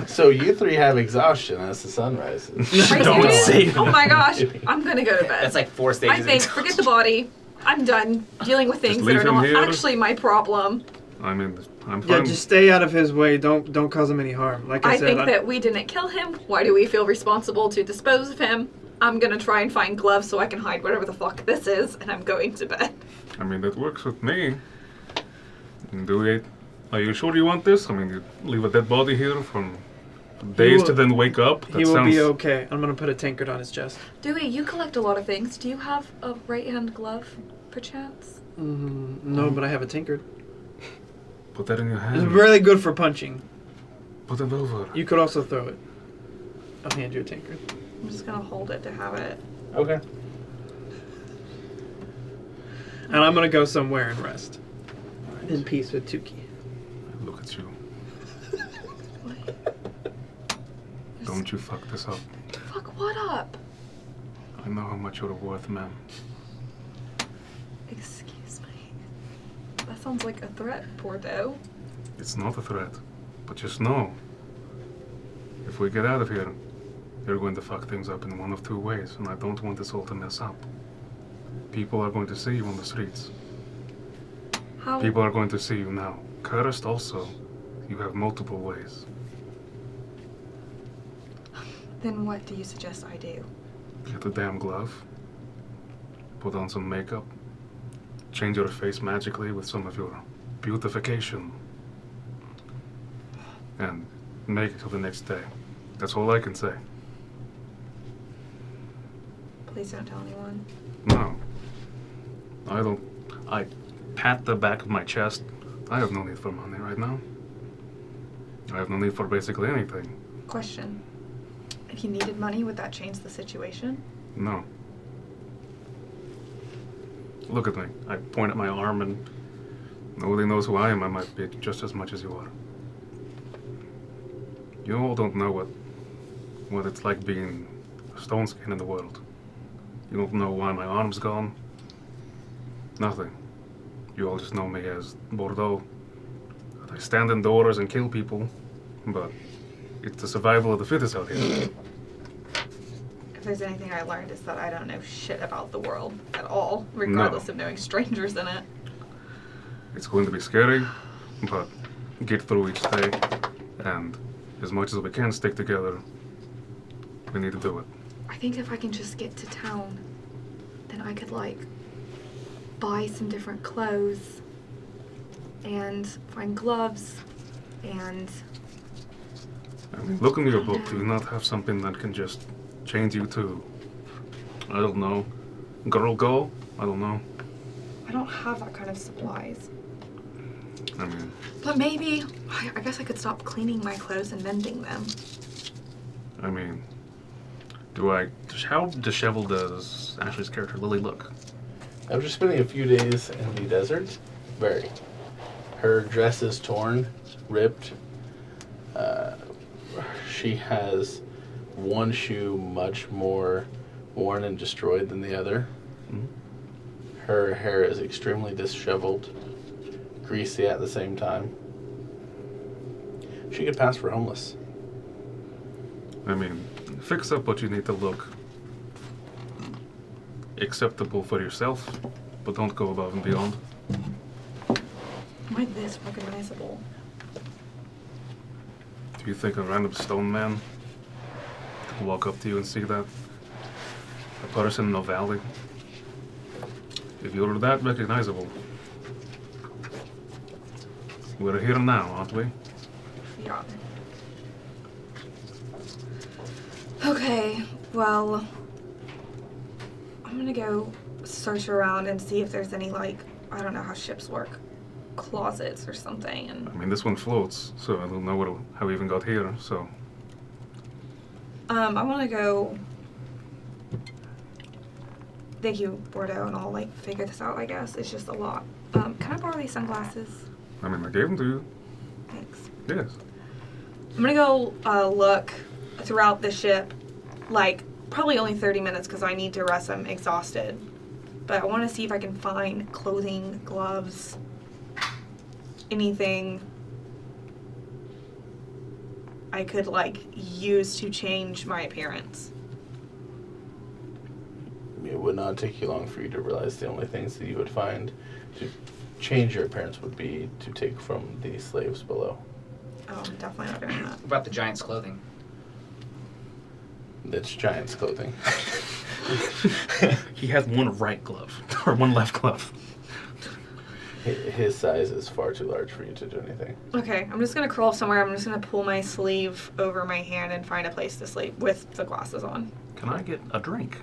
So you three have exhaustion as the sun rises. Are you Don't serious? say that. Oh my gosh, I'm gonna go to bed. That's like 4 stages. I think, forget the body. I'm done dealing with things that leave are him not here. actually my problem. I mean, I'm Yeah, fine. just stay out of his way. Don't cause him any harm. Like I I said, think that we didn't kill him. Why do we feel responsible to dispose of him? I'm gonna try and find gloves so I can hide whatever the fuck this is, and I'm going to bed. I mean, that works with me. Are you sure you want this? I mean, you leave a dead body here from days to then wake up? He will be okay. I'm gonna put a tankard on his chest. Dewey, you collect a lot of things. Do you have a right-hand glove, perchance? No, but I have a tankard. Put that in your It's hand. really good for punching. Put it over. You could also throw it. I'll hand you a tankard. I'm just gonna hold it to have it. Okay. And I'm gonna go somewhere and rest. In peace with Tuki. Look at you. Don't you fuck this up. Fuck what up? I know how much you're worth, man. Excuse me. That sounds like a threat, Bordeaux. It's not a threat. But just know, if we get out of here, you're going to fuck things up in one of two ways, and I don't want this all to mess up. People are going to see you on the streets. How? People are going to see you now. Cursed also, you have multiple ways. Then what do you suggest I do? Get a damn glove. Put on some makeup. Change your face magically with some of your beautification. And make it till the next day. That's all I can say. Please don't tell anyone. No. I pat the back of my chest. I have no need for money right now. I have no need for basically anything. Question. If you needed money, would that change the situation? No. Look at me. I point at my arm and nobody knows who I am. I might be just as much as you are. You all don't know what it's like being a stone skin in the world. You don't know why my arm's gone. Nothing. You all just know me as Bordeaux. I stand indoors and kill people, but it's the survival of the fittest out here. If there's anything I learned, is that I don't know shit about the world at all, regardless of knowing strangers in it. It's going to be scary, but get through each day, and as much as we can stick together, we need to do it. I think if I can just get to town, then I could, like, buy some different clothes and find gloves and... I mean, look into your book. Do you not have something that can just change you to, I don't know, girl go? I don't know. I don't have that kind of supplies. I mean... But maybe, I guess I could stop cleaning my clothes and mending them. I mean, how disheveled does Ashley's character Lily look? After spending a few days in the desert, very. Her dress is torn, ripped. She has one shoe much more worn and destroyed than the other. Mhm. Her hair is extremely disheveled, greasy at the same time. She could pass for homeless. I mean, fix up what you need to look acceptable for yourself, but don't go above and beyond. Am I this recognizable? Do you think a random stone man will walk up to you and see that? A person in a valley? If you're that recognizable, we're here now, aren't we? Yeah. Okay, well, I'm gonna go search around and see if there's any, like, I don't know how ships work, closets or something. And I mean, this one floats, so I don't know how we even got here, so... I want to go. Thank you, Bordeaux, and I'll, like, figure this out, I guess. It's just a lot. Can I borrow these sunglasses? I mean, I gave them to you. Thanks. Yes. I'm gonna go look throughout the ship, like, probably only 30 minutes because I need to rest. I'm exhausted. But I want to see if I can find clothing, gloves, anything I could, like, use to change my appearance. It would not take you long for you to realize the only things that you would find to change your appearance would be to take from the slaves below. Oh, I'm definitely not doing that. What about the giant's clothing? It's Giant's clothing. He has one right glove or one left glove. His size is far too large for you to do anything. Okay, I'm just gonna crawl somewhere. I'm just gonna pull my sleeve over my hand and find a place to sleep with the glasses on. Can I get a drink?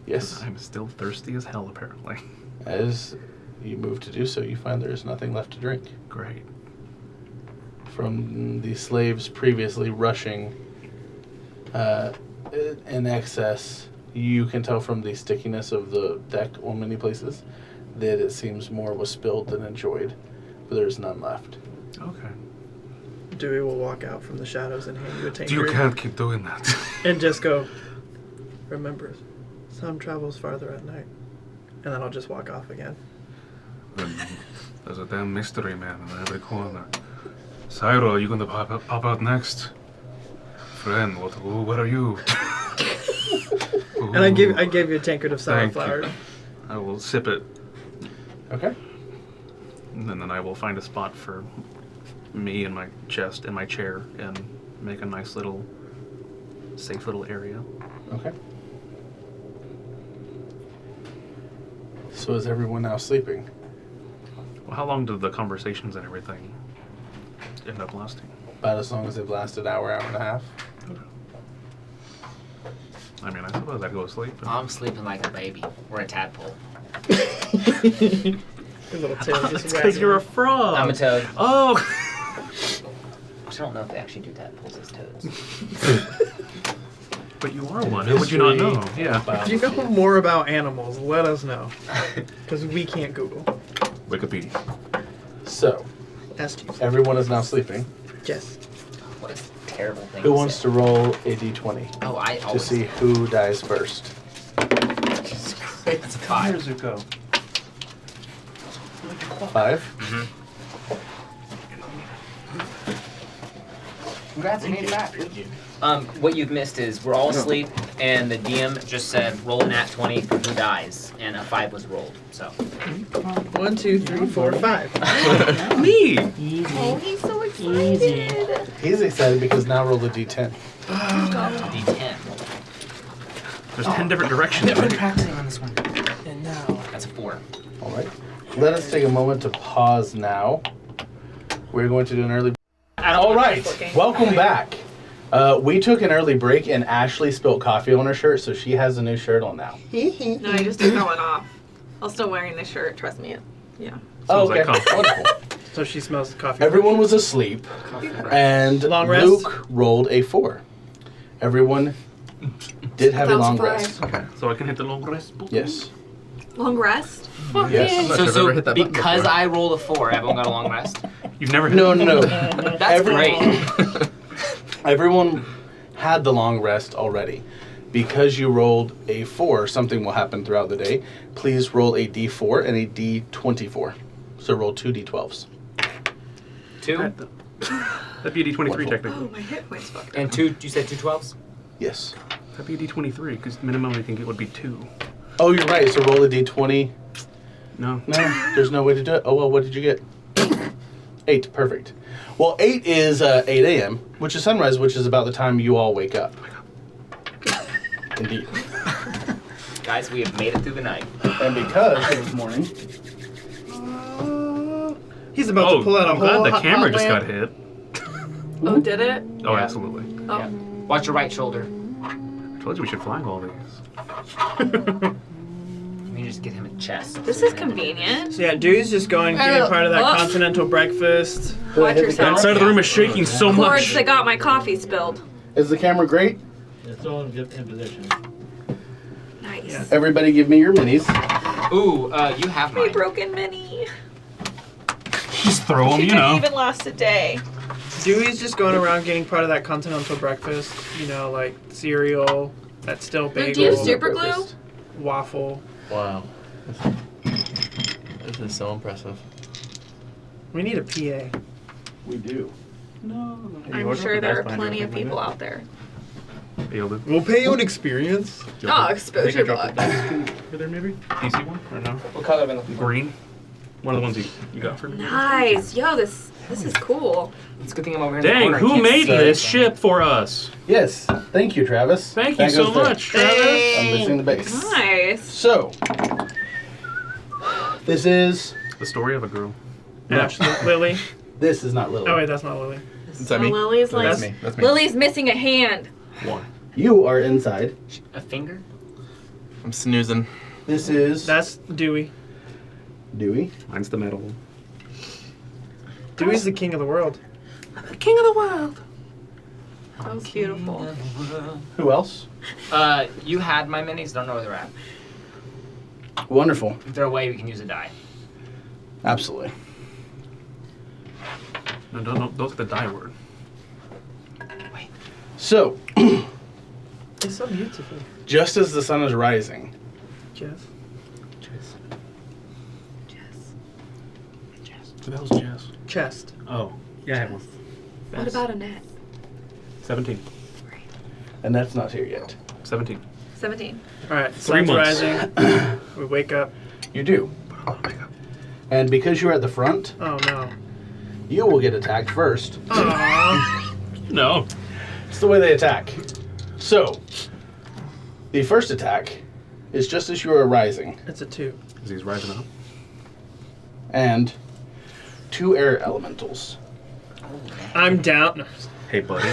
Yes. I'm still thirsty as hell, apparently. As you move to do so, you find there is nothing left to drink. Great. From the slaves previously rushing in excess, you can tell from the stickiness of the deck on many places that it seems more was spilled than enjoyed, but there's none left. Okay. Dewey will walk out from the shadows and hand you a tankard. You can't keep doing that. And just go, remember, some travels farther at night. And then I'll just walk off again. There's a damn mystery man in every corner. Cyro, are you going to pop out next? Friend, what are you? And I gave you a tankard of sour Thank flower. you. I will sip it, Okay. and then I will find a spot for me and my chest and my chair and make a nice little, safe little area. Okay. So is everyone now sleeping? Well, how long did the conversations and everything end up lasting? About as long as they've lasted an hour and a half. I mean, I suppose I'd go to sleep. I'm sleeping like a baby or a tadpole. Your little tail just Because wagging. you're a frog. I'm a toad. Oh. I don't know if they actually do tadpoles as toads. But you are one. How would you not know? Yeah. If you know more about animals, let us know. Because we can't Google. Wikipedia. So, Ask you. everyone is now sleeping. Yes. What a terrible thing. Who to wants say. to roll a d20 Oh, I to always. see who dies first? It's a 5. Zuko. 5? Congrats, you made it back. What you've missed is we're all asleep, and the DM just said roll an at 20 for who dies, and a 5 was rolled. So 1, 2, 3, 4, 5. Me. Easy. Oh, he's so excited. He's excited because now roll a d10. D10. There's 10 different directions. I've been Right? practicing on this one. And now. That's a 4. All right. Let us take a moment to pause now. We're going to do an early. All right. Welcome back. We took an early break, and Ashley spilled coffee on her shirt, so she has a new shirt on now. No, I just took that one off. I'm still wearing this shirt. Trust me. Yeah. Oh, Smells like okay. coffee. Wonderful. So she smells the coffee. Everyone was asleep, and Long rest? Luke rolled a 4. Everyone did have a That's long 5. rest. Okay. So I can hit the long rest. Yes. Long rest. Fuck Yes. yeah. I'm not sure I've ever hit that button because before. I rolled a 4, everyone got a long rest. You've never hit. No. That's great. Everyone had the long rest already. Because you rolled a 4, something will happen throughout the day. Please roll a d4 and a d24. So roll 2 d12s. 2 That'd be a D23 Wonderful. technically. Oh, my hit points fucked up. and 2. You said 2 12s? Yes. That'd be a D23 because minimum I think it would be 2. Oh, you're right. So roll a d20. No. No, there's no way to do it. Oh, well, what did you get? 8. Perfect. Well, 8 is 8 a.m., which is sunrise, which is about the time you all wake up. Indeed. Guys, we have made it through the night. And because it was morning, He's about to pull out a I'm whole glad the hot camera just lamp. got hit. Oh, did it? Oh, Yeah. absolutely. Oh. Yeah. Watch your right shoulder. I told you we should flag all these. We just get him a chest. This is convenient. So yeah, Dewey's just going getting part of that Oh. continental breakfast. Watch That yourself. side of the room is shaking so Cords much. that got my coffee spilled. is the camera great? It's all in good position. Nice. Everybody give me your minis. Ooh, you have My mine. broken mini. Just throw them, She you didn't know. even last a day. Dewey's just going around getting part of that continental breakfast. You know, like cereal, that still bagel, Do you have super glue? waffle. Wow. This is so impressive. We need a PA. We do. I'm sure there are plenty of people out there. Yielded. We'll pay you an experience. Oh, exposure block. Over there, maybe? PC one or no? What color am I looking for? Green. One of the ones you got for me. Nice. Yo, this is cool. It's a good thing I'm over here in the Dang, corner. I who can't made see this anything. ship for us? Yes. Thank you, Travis. Thank That you so goes there. much, Travis. I'm missing the base. Nice. So, this is The story of a girl. Ashley, Lily. this is not Lily. Oh wait, that's not Lily. Is that me? Lily's That's like me. That's me. Lily's missing a hand. One. You are inside. A finger? I'm snoozing. This is That's Dewey. Dewey. Mine's the metal one. Dewey's the king of the world. King of the world. That was beautiful. Who else? You had my minis. Don't know where they're at. Wonderful. If they're away, we can use a die. Absolutely. No, don't look at the die word. So, It's so beautiful. just as the sun is rising, Jess. Who the hell's Jess? Chest. Oh, yeah, I have one. What about a net? 17. and that's not here yet. 17. 17. All right, 3 sun's months. rising. We wake up. You do. And because you're at the front, Oh no. you will get attacked first. Aww. No. It's the way they attack. So, the first attack is just as you are rising, It's a 2. Is he's rising up? and 2 air elementals. I'm down. Hey, buddy.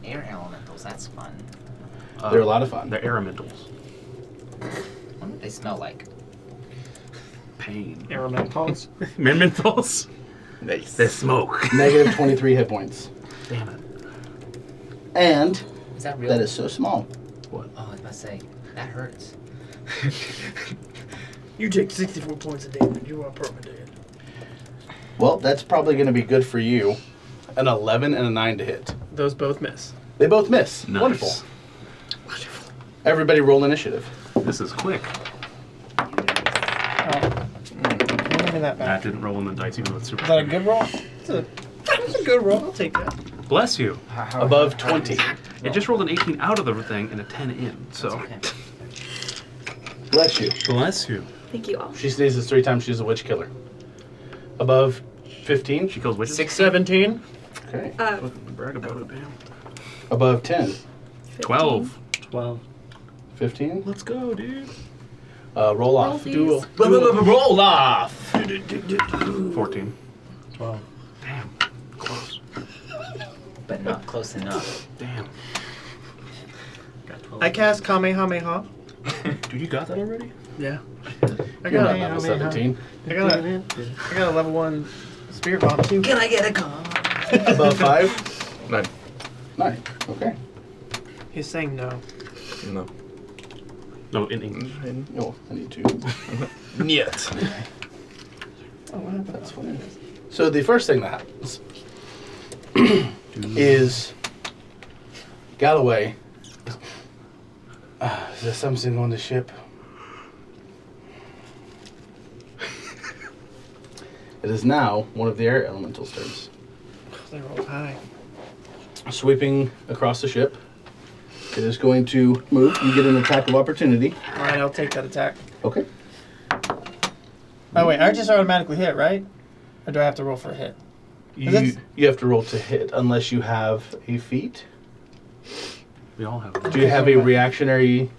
Air elementals. That's fun. They're a lot of fun. They're elementals. What do they smell like? Pain. Elementals. Mentals? Nice. They smoke. Negative 23 hit points. Damn it. And Is that real? that is so small. What? Oh, I was about to say that hurts. You take 64 points of damage. You are permanent. Well, that's probably going to be good for you. An 11 and a 9 to hit. Those both miss. They both miss. Nice. Wonderful. Everybody roll initiative. This is quick. Give me that That back. didn't roll in the dice, even though it's super. Is that a good roll? It's a good roll. I'll take that. Bless you. Above 20. It just rolled an 18 out of the thing and a 10 in, so. Okay. Bless you. Bless you. Thank you all. She sneezes 3 times, she's a witch killer. Above 15. She kills witches. 17. Okay. Brag about it, damn. Above 10. 12. 12. 15. Let's go, dude. Roll off. Duel. Roll off. 14. 12. Damn. Close. But not close enough. Damn. Got 12. I cast Kamehameha. Dude, you got that already? Yeah. I You're got not a, level 17. I got a level 1 spirit bomb too. Can I get a call? Above 5. 9. 9. Okay. He's saying no. No. No, in English. Oh, I need to. Niet. Oh, what happened? That's funny. So the first thing that happens is Galloway. Is there something on the ship? It is now one of the air elementals' turns. They rolled high. Sweeping across the ship. It is going to move. You get an attack of opportunity. All right, I'll take that attack. Okay. Oh wait, I just automatically hit, right? Or do I have to roll for a hit? You have to roll to hit unless you have a feat. We all have them. Do you have a reactionary?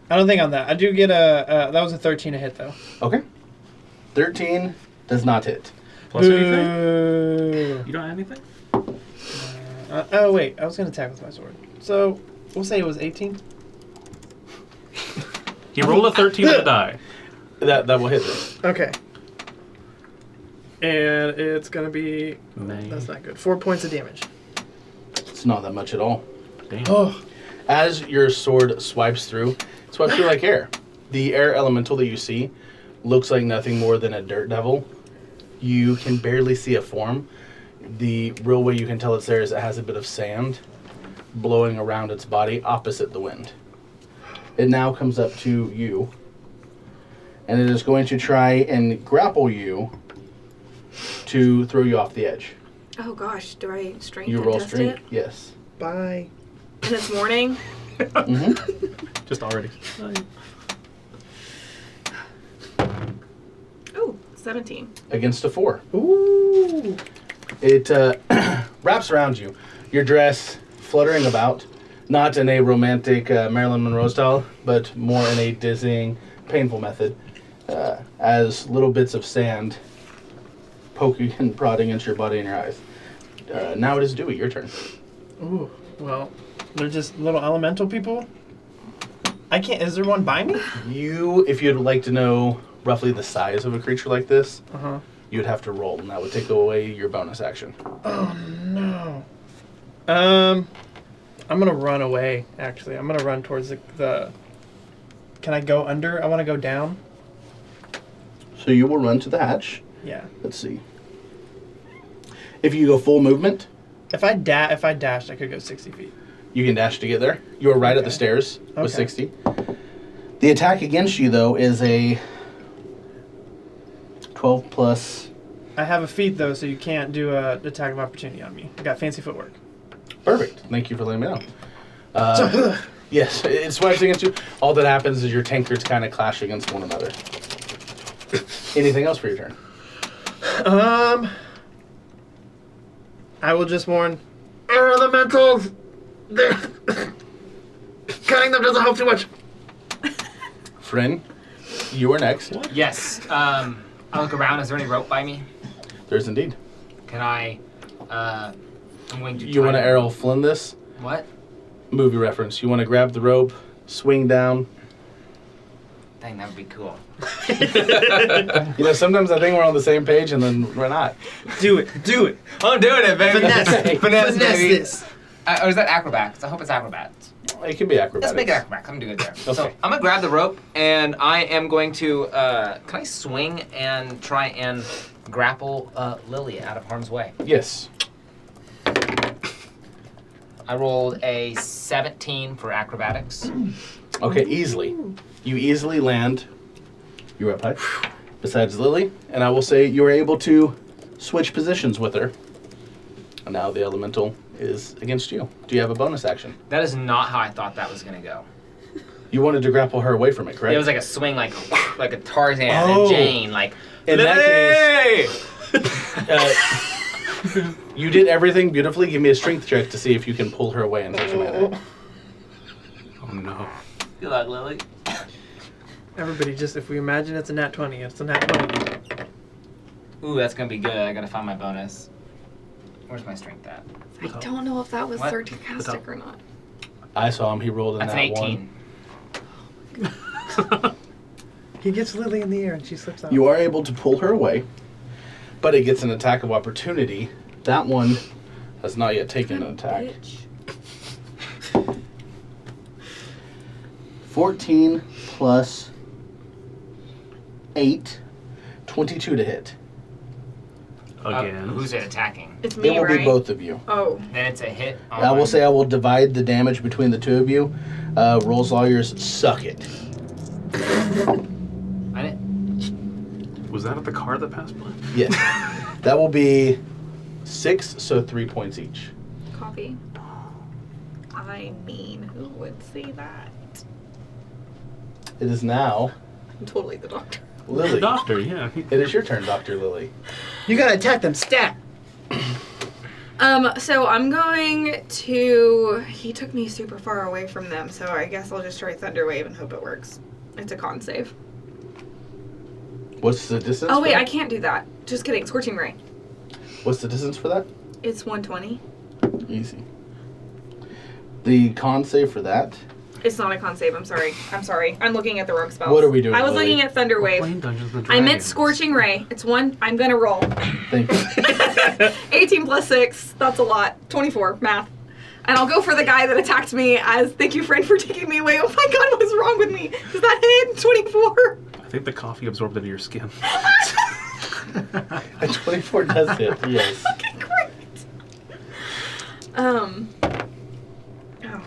I don't think on that. I do get a. That was a 13 to hit though. Okay. 13 does not hit. Plus anything? Boo. You don't have anything? Oh wait, I was gonna attack with my sword. So we'll say it was 18. He rolled a 13 on the die. That will hit them. Okay. And it's gonna be. May. That's not good. 4 points of damage. It's not that much at all. Damn. Oh. As your sword swipes through like air. The air elemental that you see looks like nothing more than a dirt devil. You can barely see a form. The real way you can tell it's there is it has a bit of sand blowing around its body opposite the wind. It now comes up to you, and it is going to try and grapple you to throw you off the edge. Oh gosh, do I strength You and roll test strength? it? Yes. Bye. And it's morning. Mm-hmm. Just already. 17. Against a 4. Ooh. It wraps around you. Your dress fluttering about, not in a romantic Marilyn Monroe style, but more in a dizzying, painful method, as little bits of sand poking and prodding into your body and your eyes. Now it is Dewey, your turn. Ooh. Well, they're just little elemental people. I can't. Is there one by me? If you'd like to know roughly the size of a creature like this, you'd have to roll, and that would take away your bonus action. Oh no. I'm gonna run away. Actually, I'm gonna run towards the. Can I go under? I want to go down. So you will run to the hatch. Yeah. Let's see. If you go full movement, If I dashed, I could go 60 feet. you can dash to get there. You are right at the stairs with 60. The attack against you, though, is a 12 plus. I have a feat though, so you can't do an attack of opportunity on me. I got fancy footwork. Perfect. Thank you for letting me know. Yes, it swipes against you. All that happens is your tankards kind of clash against one another. Anything else for your turn? I will just warn. Elementals! They're cutting them doesn't help too much. Friend, you are next. Yes. I look around. Is there any rope by me? There's indeed. Can I? I'm going to. You want to Errol Flynn this? What? Movie reference. You want to grab the rope, swing down. Dang, that would be cool. You know, sometimes I think we're on the same page and then we're not. Do it. I'm doing it, baby. Finesse baby. this. Or is that acrobats? I hope it's acrobats. It can be acrobatics. Let's make it acrobats. I'm doing it there. Okay. So I'm gonna grab the rope and I am going to. Can I swing and try and grapple Lily out of harm's way? Yes. I rolled a 17 for acrobatics. Okay, easily. You easily land. You're up high. Besides Lily, and I will say you are able to switch positions with her. And now the elemental is against you. Do you have a bonus action? That is not how I thought that was gonna go. You wanted to grapple her away from it, correct? It was like a swing, like a Tarzan Oh. and Jane, like. In that Lily! You did everything beautifully. Give me a strength check to see if you can pull her away in such a manner. Oh no. Good luck, Lily. Everybody, just if we imagine it's a nat 20, it's a nat 20. Ooh, that's gonna be good. I gotta find my bonus. Where's my strength at? I don't know if that was What? sarcastic or not. I saw him. He rolled in That's that an 18. one. He gets Lily in the air and she slips out. You are able to pull her away, but it gets an attack of opportunity. That one has not yet taken an attack. Bitch. 14 plus 8, 22 to hit. Again. Who's it attacking? It's me, It will right? be both of you. Oh. Then it's a hit. I will say I will divide the damage between the two of you. Rolls lawyers, suck it. I didn't. Was that at the car that passed by? Yes. That will be 6, so 3 points each. Coffee. I mean, who would say that? It is now I'm totally the doctor. The Lily. doctor, yeah. It is your turn, Dr. Lily. You gotta attack them, stat! So I'm going to. He took me super far away from them, so I guess I'll just try Thunder Wave and hope it works. It's a con save. What's the distance? Oh wait, for I that? can't do that. Just kidding. Scorching Ray. What's the distance for that? It's 120. Easy. The con save for that. It's not a con save. I'm sorry. I'm looking at the wrong spells. What are we doing, I was Lily? looking at Thunder Wave. Playing Dungeons and I meant Dragons. Scorching Ray. It's one. I'm gonna roll. Thank you. 18 plus 6. That's a lot. 24. Math. And I'll go for the guy that attacked me as thank you, friend, for taking me away. Oh my god, what is wrong with me? Does that hit? 24? I think the coffee absorbed into your skin. A 24 does hit, yes. Okay, great.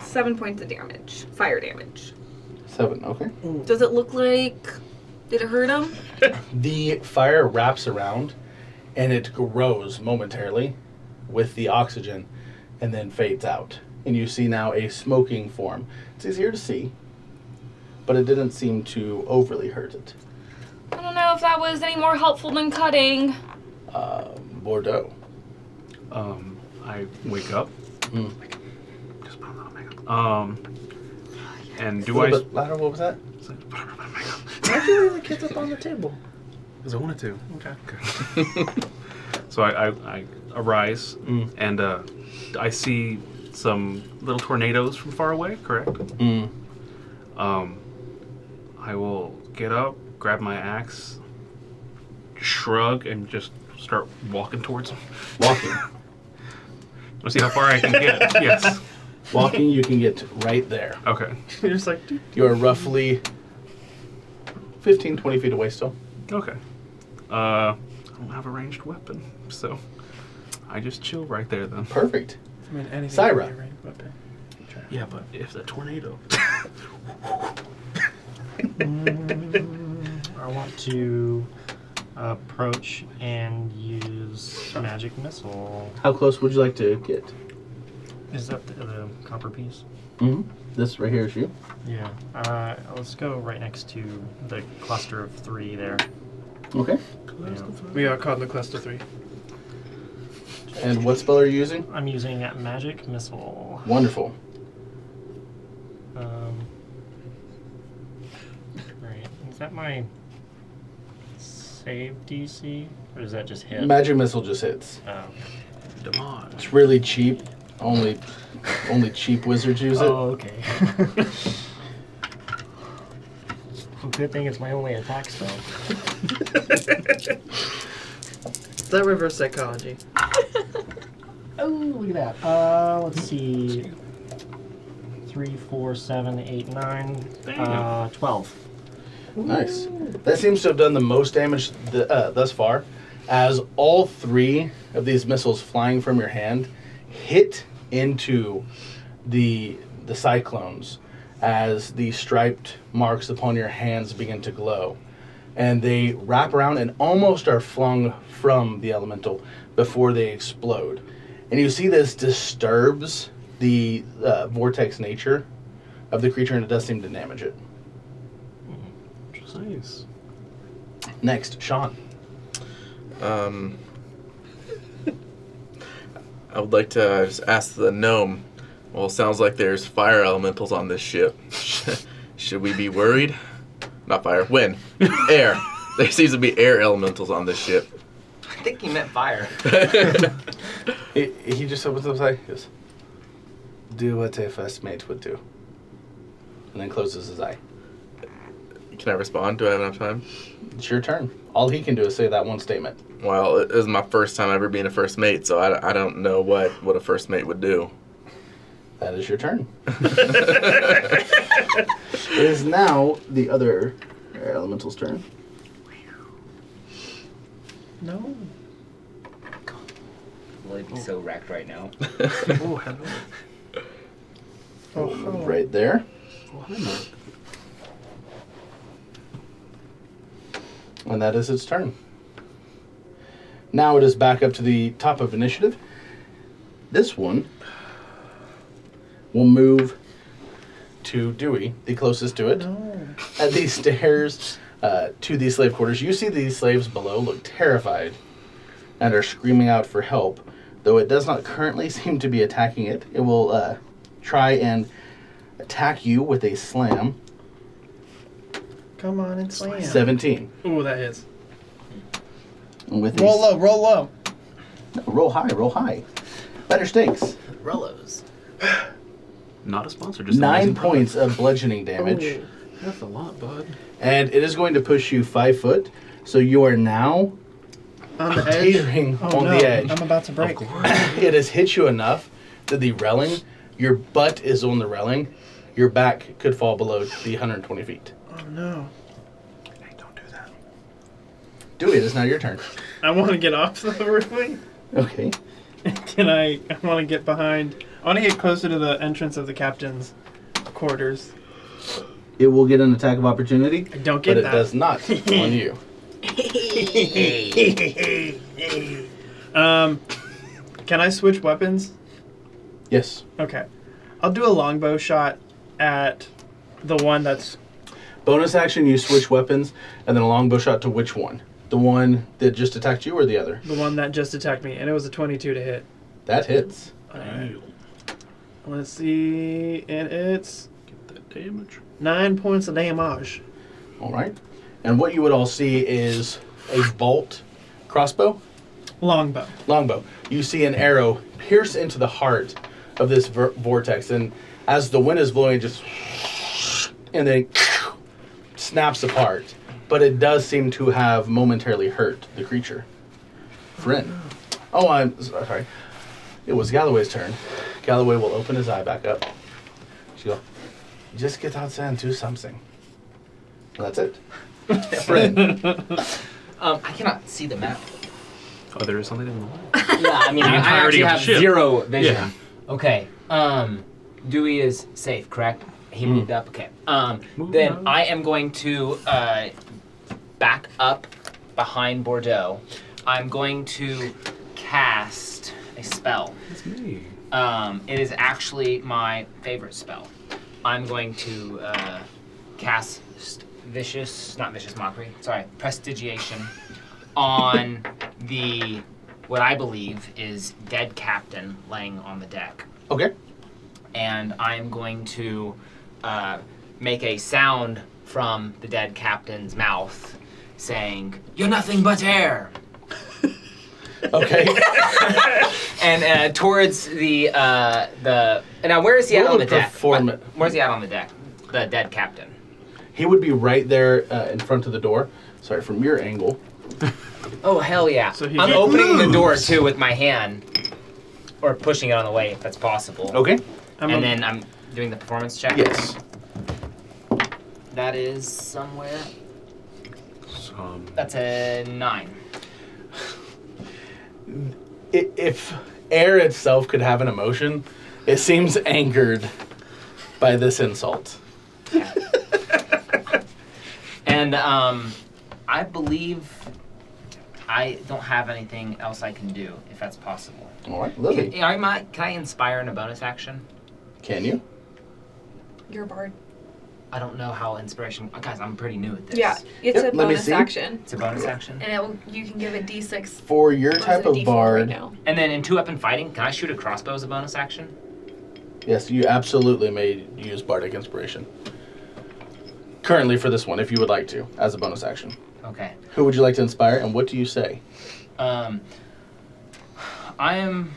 7 points of damage. Fire damage. 7, okay. Does it look like... Did it hurt him? The fire wraps around and it grows momentarily with the oxygen and then fades out. And you see now a smoking form. It's easier to see, but it didn't seem to overly hurt it. I don't know. know if that was any more helpful than cutting. Bordeaux. I wake up. Mm. Just put a little makeup. And do A I? little bit louder, what was that? Why'd you leave the kids up on the table? Because I wanted to. Okay. So I arise Mm. and I see some little tornadoes from far away. Correct. Mm. I will get up, grab my axe, shrug, and just start walking towards them. Walking. Let's see how far I can get. Yes. Walking, you can get right there. Okay. You're just like, You are roughly 15, 20 feet away still. Okay. I don't have a ranged weapon, so I just chill right there then. Perfect. I mean, anything. Syra. can be a ranged weapon. Try. Yeah, but if the tornado. I want to approach and use magic missile. How close would you like to get? Is that the copper piece? Mm-hmm. This right here is you. Yeah. Let's go right next to the cluster of 3 there. Okay. Yeah. We are caught in the cluster 3. And what spell are you using? I'm using magic missile. Wonderful. Right. Is that my save DC? Or does that just hit? Magic missile just hits. Oh. Damage. It's really cheap. Only cheap wizards use it. Oh, okay. Well, good thing it's my only attack spell. Is that reverse psychology? Oh, look at that. Let's see. 3, 4, 7, 8, 9, 12. Nice. That seems to have done the most damage thus far, as all 3 of these missiles flying from your hand hit into the cyclones as the striped marks upon your hands begin to glow. And they wrap around and almost are flung from the elemental before they explode. And you see this disturbs the vortex nature of the creature, and it does seem to damage it. Nice. Next, Sean. I would like to just ask the gnome. Well, it sounds like there's fire elementals on this ship. Should we be worried? Not fire. Wind. Air. There seems to be air elementals on this ship. I think he meant fire. He just opens up his eye. He goes, "Do what a first mate would do," and then closes his eye. Can I respond? Do I have enough time? It's your turn. All he can do is say that one statement. Well, it is my first time ever being a first mate, so I don't know what a first mate would do. That is your turn. It is now the other air elemental's turn. No. Will he be so wrecked right now? Oh, hello. Oh, Right there. Oh, hi, Mark. And that is its turn. Now it is back up to the top of initiative. This one will move to Dewey, the closest to it, No. at the stairs to the slave quarters. You see these slaves below look terrified and are screaming out for help, though it does not currently seem to be attacking it. It will try and attack you with a slam. Come on and slam. 17. Ooh, that hits. And with Roll low, roll low. No, roll high, roll high. Better stakes. Rollos. Not a sponsor, just 9 amazing points of bludgeoning damage. Ooh. product. That's a lot, bud. And it is going to push you 5 foot. So you are now On the edge. teetering Oh, on no. the edge. I'm about to break. It has hit you enough that the railing, your butt is on the railing, your back could fall below the 120 feet. Oh no. Hey, don't do that. Dewey, it is now your turn. I want to get off the railing. Okay. Can I want to get behind. I want to get closer to the entrance of the captain's quarters. It will get an attack of opportunity, I don't but get it that. does not on you. Can I switch weapons? Yes. Okay. I'll do a longbow shot at the one that's Bonus action, you switch weapons, and then a longbow shot to which one? The one that just attacked you or the other? The one that just attacked me, and it was a 22 to hit. That hits. Alright. Let's see, and it's Get that damage. 9 points of damage. All right. And what you would all see is a bolt crossbow, Longbow. longbow. You see an arrow pierce into the heart of this vortex, and as the wind is blowing, it just and then snaps apart. But it does seem to have momentarily hurt the creature. Friend. Oh, I'm sorry. It was Galloway's turn. Galloway will open his eye back up. She'll go, just get outside and do something. And that's it. Friend. I cannot see the map. Oh, there is something in the way. Yeah, I mean, The I entirety actually of the have ship. 0 vision. Yeah. Okay. Dewey is safe, correct? He moved up. Okay. Moved Then up. I am going to back up behind Bordeaux. I'm going to cast a spell. It's me. It is actually my favorite spell. I'm going to cast not vicious mockery. Sorry, prestigiation on the what I believe is dead captain laying on the deck, Okay. and I'm going to make a sound from the dead captain's mouth, saying, "You're nothing but air." Okay. And towards the now where is he at Roll on a the deck? performa- Where's he at on the deck? The dead captain. He would be right there in front of the door. Sorry, from your angle. Oh hell yeah! So he I'm just opening the door moves. too with my hand, or pushing it on the way if that's possible. Okay. And then I'm doing the performance check. Yes. That is somewhere. Some. That's a 9. If air itself could have an emotion, it seems angered by this insult. And I believe I don't have anything else I can do if that's possible. All right, Lily. Can I inspire in a bonus action? Can you? You're a bard. I don't know how inspiration. Guys, I'm pretty new at this. Yeah, it's Yep, a let me bonus see. action, It's a bonus action. and you can give a d6. For your or is type it a of d4 bard, right now? And then in 2-weapon fighting, can I shoot a crossbow as a bonus action? yes, you absolutely may use bardic inspiration. Currently for this one, if you would like to, as a bonus action. Okay. Who would you like to inspire, and what do you say? I am.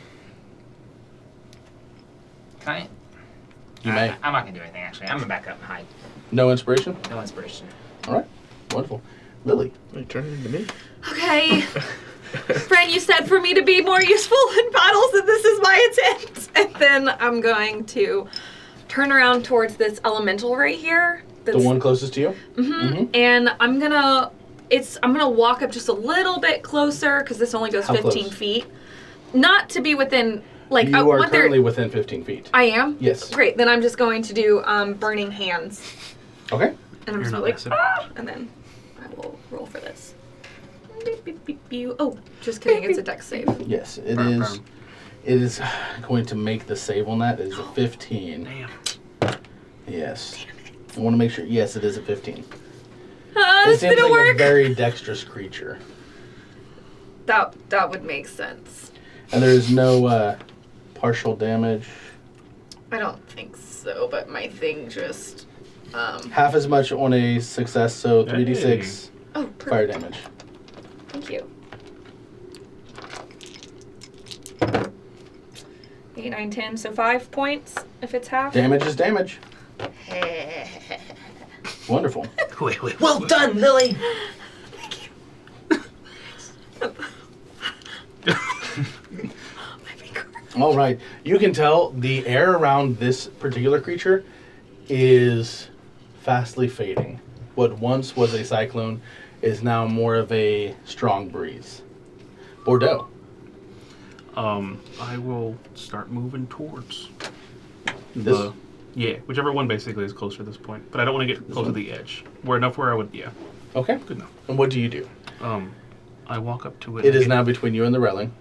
Can I? You may. I'm not gonna do anything actually. I'm gonna back up and hide. No inspiration? No inspiration. All right, wonderful. Lily. You turn it into me. Okay. Friend, you said for me to be more useful in battles, and this is my attempt. And then I'm going to turn around towards this elemental right here. The one closest to you? And I'm gonna walk up just a little bit closer because this only goes How 15 close? feet. Not to be within like You are what they're- currently within 15 feet. I am. Yes. Great. Then I'm just going to do burning hands, Okay. and I'm You're just not like, missing. and then I will roll for this. Beep, beep, beep, beep. Oh, just kidding. It's a dex save. Yes, it is. It is going to make the save on that. It is a 15. Damn. Yes. I want to make sure. Yes, it is a 15. It This seems didn't like work. a very dexterous creature. That would make sense. And there is no partial damage. I don't think so, but my thing just. Half as much on a success, so 3d6 Oh, fire perfect. damage. Thank you. 8, 9, 10, so 5 points if it's half. Damage is damage. Wonderful. Wait. Well done, Lily. All right. You can tell the air around this particular creature is fastly fading. What once was a cyclone is now more of a strong breeze. Bordeaux. I will start moving towards This? the yeah, whichever one basically is closer at this point. But I don't want to get close to the edge. Where enough where I would Okay. good enough. And what do you do? I walk up to it. It and is get- now between you and the railing.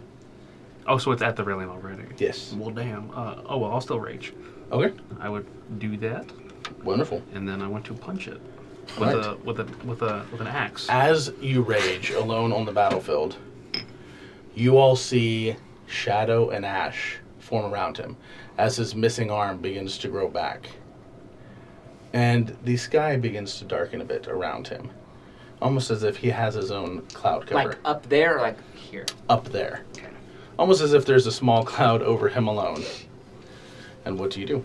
Oh, so it's at the railing already. Yes. Well, damn. Oh well, I'll still rage. Okay. I would do that, Wonderful. and then I want to punch it. with Right. with an axe. As you rage alone on the battlefield, you all see shadow and ash form around him as his missing arm begins to grow back. And the sky begins to darken a bit around him, almost as if he has his own cloud cover. Like up there, or like here. Up there. Almost as if there's a small cloud over him alone. And what do?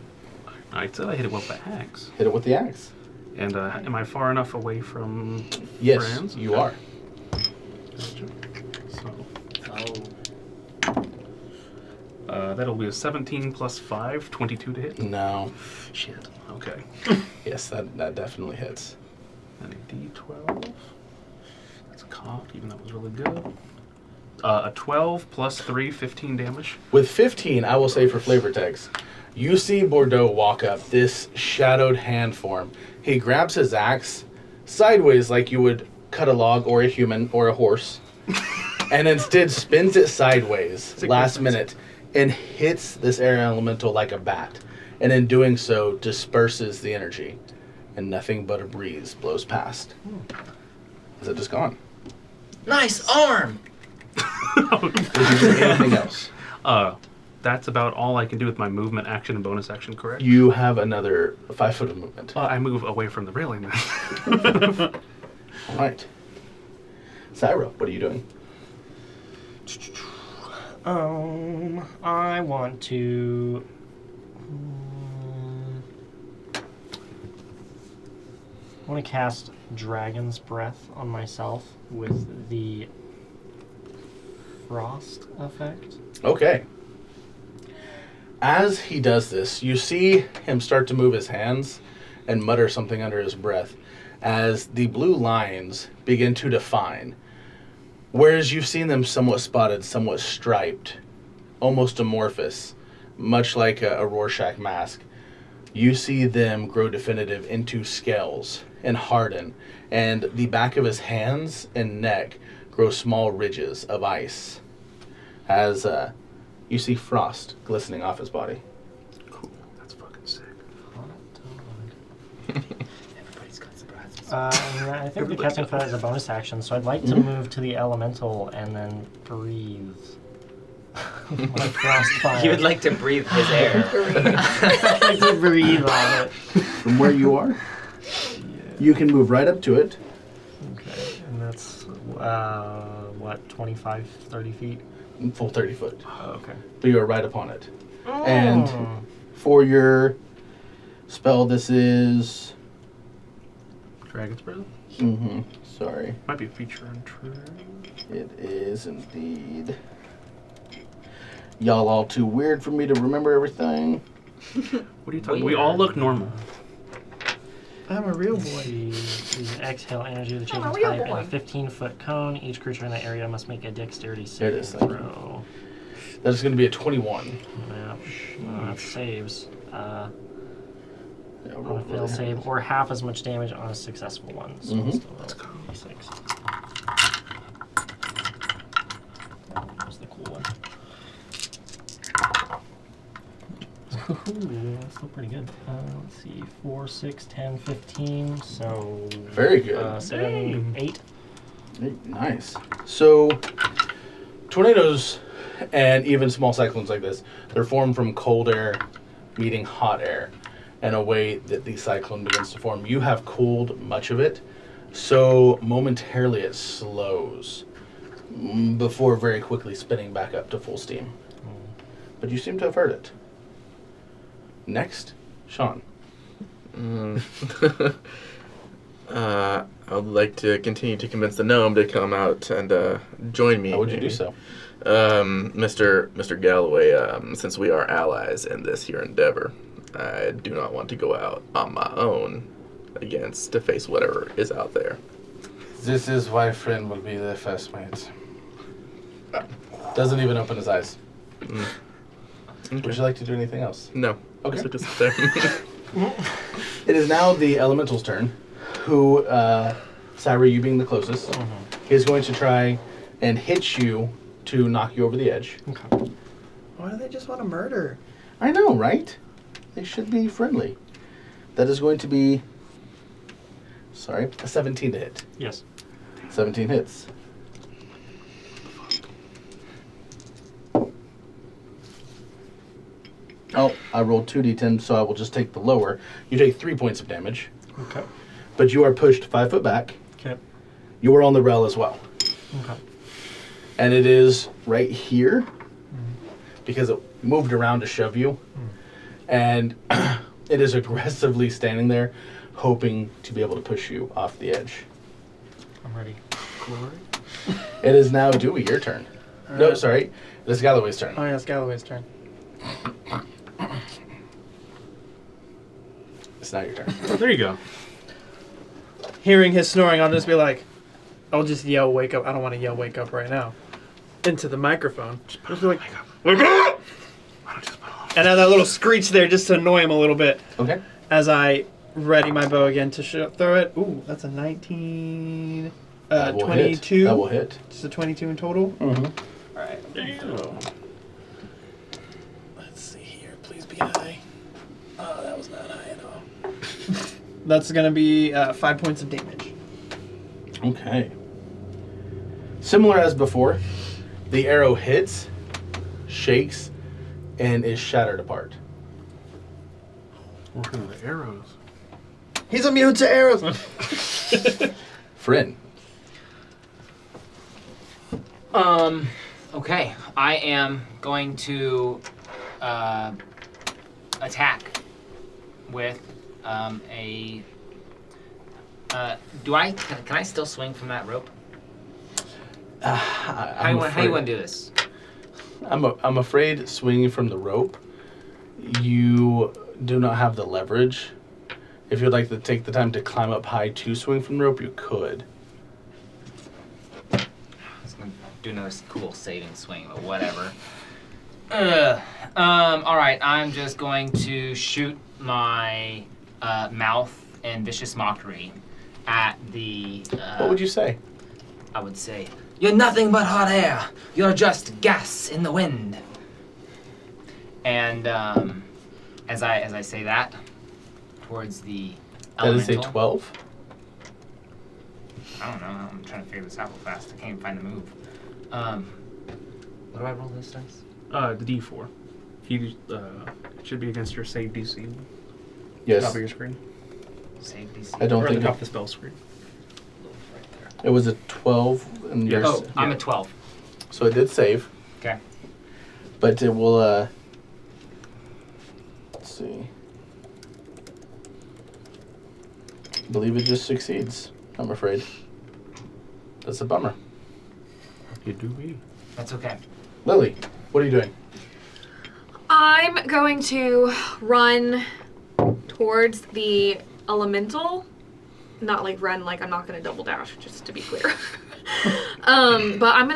I said I hit it with the axe. Hit it with the axe. And am I far enough away from Yes, friends? you are. Gotcha. So Oh. that'll be a 17 plus 5, 22 to hit. No. Shit. Okay. Yes, that definitely hits. And a D12. That's cocked, even though it was really good. A 12 plus 3, 15 damage. With 15, I will say for flavor text, you see Bordeaux walk up, this shadowed hand form. He grabs his axe sideways like you would cut a log or a human or a horse, and instead spins it sideways last minute and hits this air elemental like a bat. And in doing so, disperses the energy, and nothing but a breeze blows past. Is it just gone? Nice arm. Is there anything else? That's about all I can do with my movement, action, and bonus action, correct? You have another 5 foot of movement. I move away from the railing then. All right. Syra, what are you doing? I want to. I want to cast Dragon's Breath on myself with the frost effect. Okay. As he does this, you see him start to move his hands and mutter something under his breath as the blue lines begin to define. Whereas you've seen them somewhat spotted, somewhat striped, almost amorphous, much like a Rorschach mask, you see them grow definitive into scales and harden, and the back of his hands and neck grow small ridges of ice as you see frost glistening off his body. Cool. That's fucking sick. Everybody's got surprises. I think the casting for that is a bonus action, so I'd like to move to the elemental and then breathe. My frost fire. You would like to breathe his air. I'd like to breathe on it. From where you are, you can move right up to it. Okay, and that's, 25, 30 feet? Full 30 foot. Okay. But you are right upon it. And for your spell, this is... Dragon's Breath? Sorry. Might be a feature on True. It is indeed. Y'all all too weird for me to remember everything. What are you talking? We all look normal. I'm a real boy. Use exhale energy of the I'm a changing real type in a boy. 15-foot cone. Each creature in that area must make a dexterity There it saving is, thank you. throw. That is going to be a 21. Yeah, that saves. Yeah, On roll a fail really save, high. or half as much damage on a successful one. So Mhm. let's go. D6. That was the cool one. Ooh, that's still pretty good. Let's see, 4, 6, 10, 15. So Very good. 7, 8. Nice. So, tornadoes and even small cyclones like this, they're formed from cold air meeting hot air and a way that the cyclone begins to form. You have cooled much of it, so momentarily it slows before very quickly spinning back up to full steam. But you seem to have heard it. Next, Sean. I would like to continue to convince the gnome to come out and join me. How would you do so? Mr. Galloway, since we are allies in this here endeavor, I do not want to go out on my own to face whatever is out there. This is why friend will be the first mate. Doesn't even open his eyes. Would you like to do anything else? No. Okay. So just sit there. It is now the elemental's turn, who, Syra, you being the closest, is going to try and hit you to knock you over the edge. Okay. Why do they just want to murder? I know, right? They should be friendly. That is going to be Sorry, a 17 to hit. Yes. 17 hits. Oh, I rolled 2d10, so I will just take the lower. You take 3 points of damage, Okay. but you are pushed 5 foot back. Okay. You are on the rail as well. Okay. And it is right here because it moved around to shove you. And it is aggressively standing there, hoping to be able to push you off the edge. I'm ready. Glory. It is now Dewey, your turn. No, sorry. It is Galloway's turn. Oh, yeah, it's Galloway's turn. It's now your turn. There you go. Hearing his snoring, I'll just be like, I'll just yell, wake up. I don't want to yell, wake up right now. Into the microphone. Just be like, wake up! And have that little screech there just to annoy him a little bit. Okay. As I ready my bow again to throw it. Ooh, that's a 19. That will 22. Hit. That will hit. Just a 22 in total. Mm-hmm. Alright. Let's see here. Please be high. Oh, that was not high at all. That's going to be 5 points of damage. Okay. Similar as before, the arrow hits, shakes, and is shattered apart. Working with the arrows. He's immune to arrows. Friend. Okay. I am going to attack with a. Can I still swing from that rope? How do you want to do this? I'm afraid swinging from the rope, you do not have the leverage. If you'd like to take the time to climb up high to swing from the rope, you could. I was gonna do another cool saving swing, but whatever. All right. I'm just going to shoot my mouth in vicious mockery at the. What would you say? I would say, "You're nothing but hot air. You're just gas in the wind." And as I say that, towards the That is elemental. a 12. I don't know. I'm trying to figure this out real fast. I can't even find the move. What do I roll this dice? The D4. He should be against your save DC. Yes. Top of your screen. Save DC. I don't Or at think the top it, of the spell screen. Right it was a 12 and Yeah. yours. there. Oh, I'm a 12. So it did save, Okay. but it will. Let's see. I believe it just succeeds. I'm afraid. That's a bummer. You do me. That's okay. Lily, what are you doing? I'm going to run towards the elemental. Not like run, like I'm not gonna double dash, just to be clear. But I'm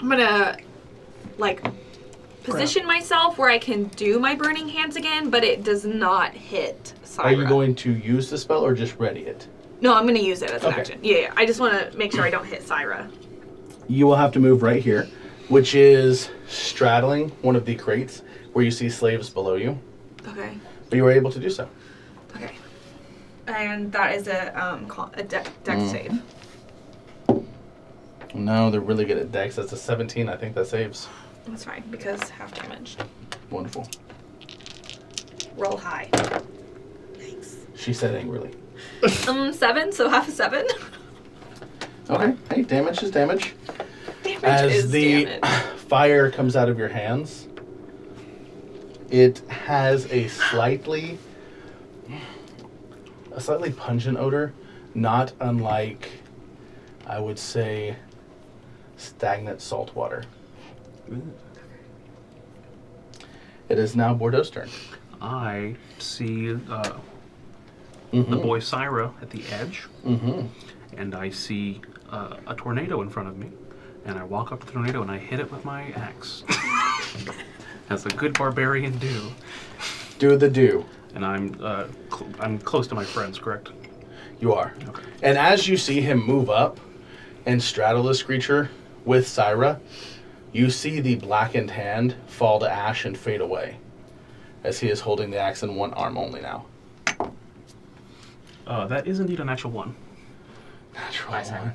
gonna like position myself where I can do my burning hands again, but it does not hit Syra. Are you going to use the spell or just ready it? No, I'm gonna use it as an Okay. action. Yeah, I just want to make sure I don't hit Syra. You will have to move right here, which is straddling one of the crates where you see slaves below you. Okay. But you were able to do so. Okay. And that is a dex save. No, they're really good at dex. That's a 17. I think that saves. That's fine because half damage. Wonderful. Roll high. Thanks. She said angrily. 7, so half a 7. Okay. Hey, damage is damage. Damage As is the damage. fire comes out of your hands, it has a slightly pungent odor, not unlike, I would say, stagnant salt water. It is now Bordeaux's turn. I see the Mhm. boy Syra at the edge, Mm-hmm. and I see a tornado in front of me. And I walk up to the tornado and I hit it with my axe. As a good barbarian do. Do the do. And I'm close to my friends, correct? You are. Okay. And as you see him move up and straddle this creature with Syra, you see the blackened hand fall to ash and fade away, as he is holding the axe in one arm only now. That is indeed a natural 1. Natural Nice, one.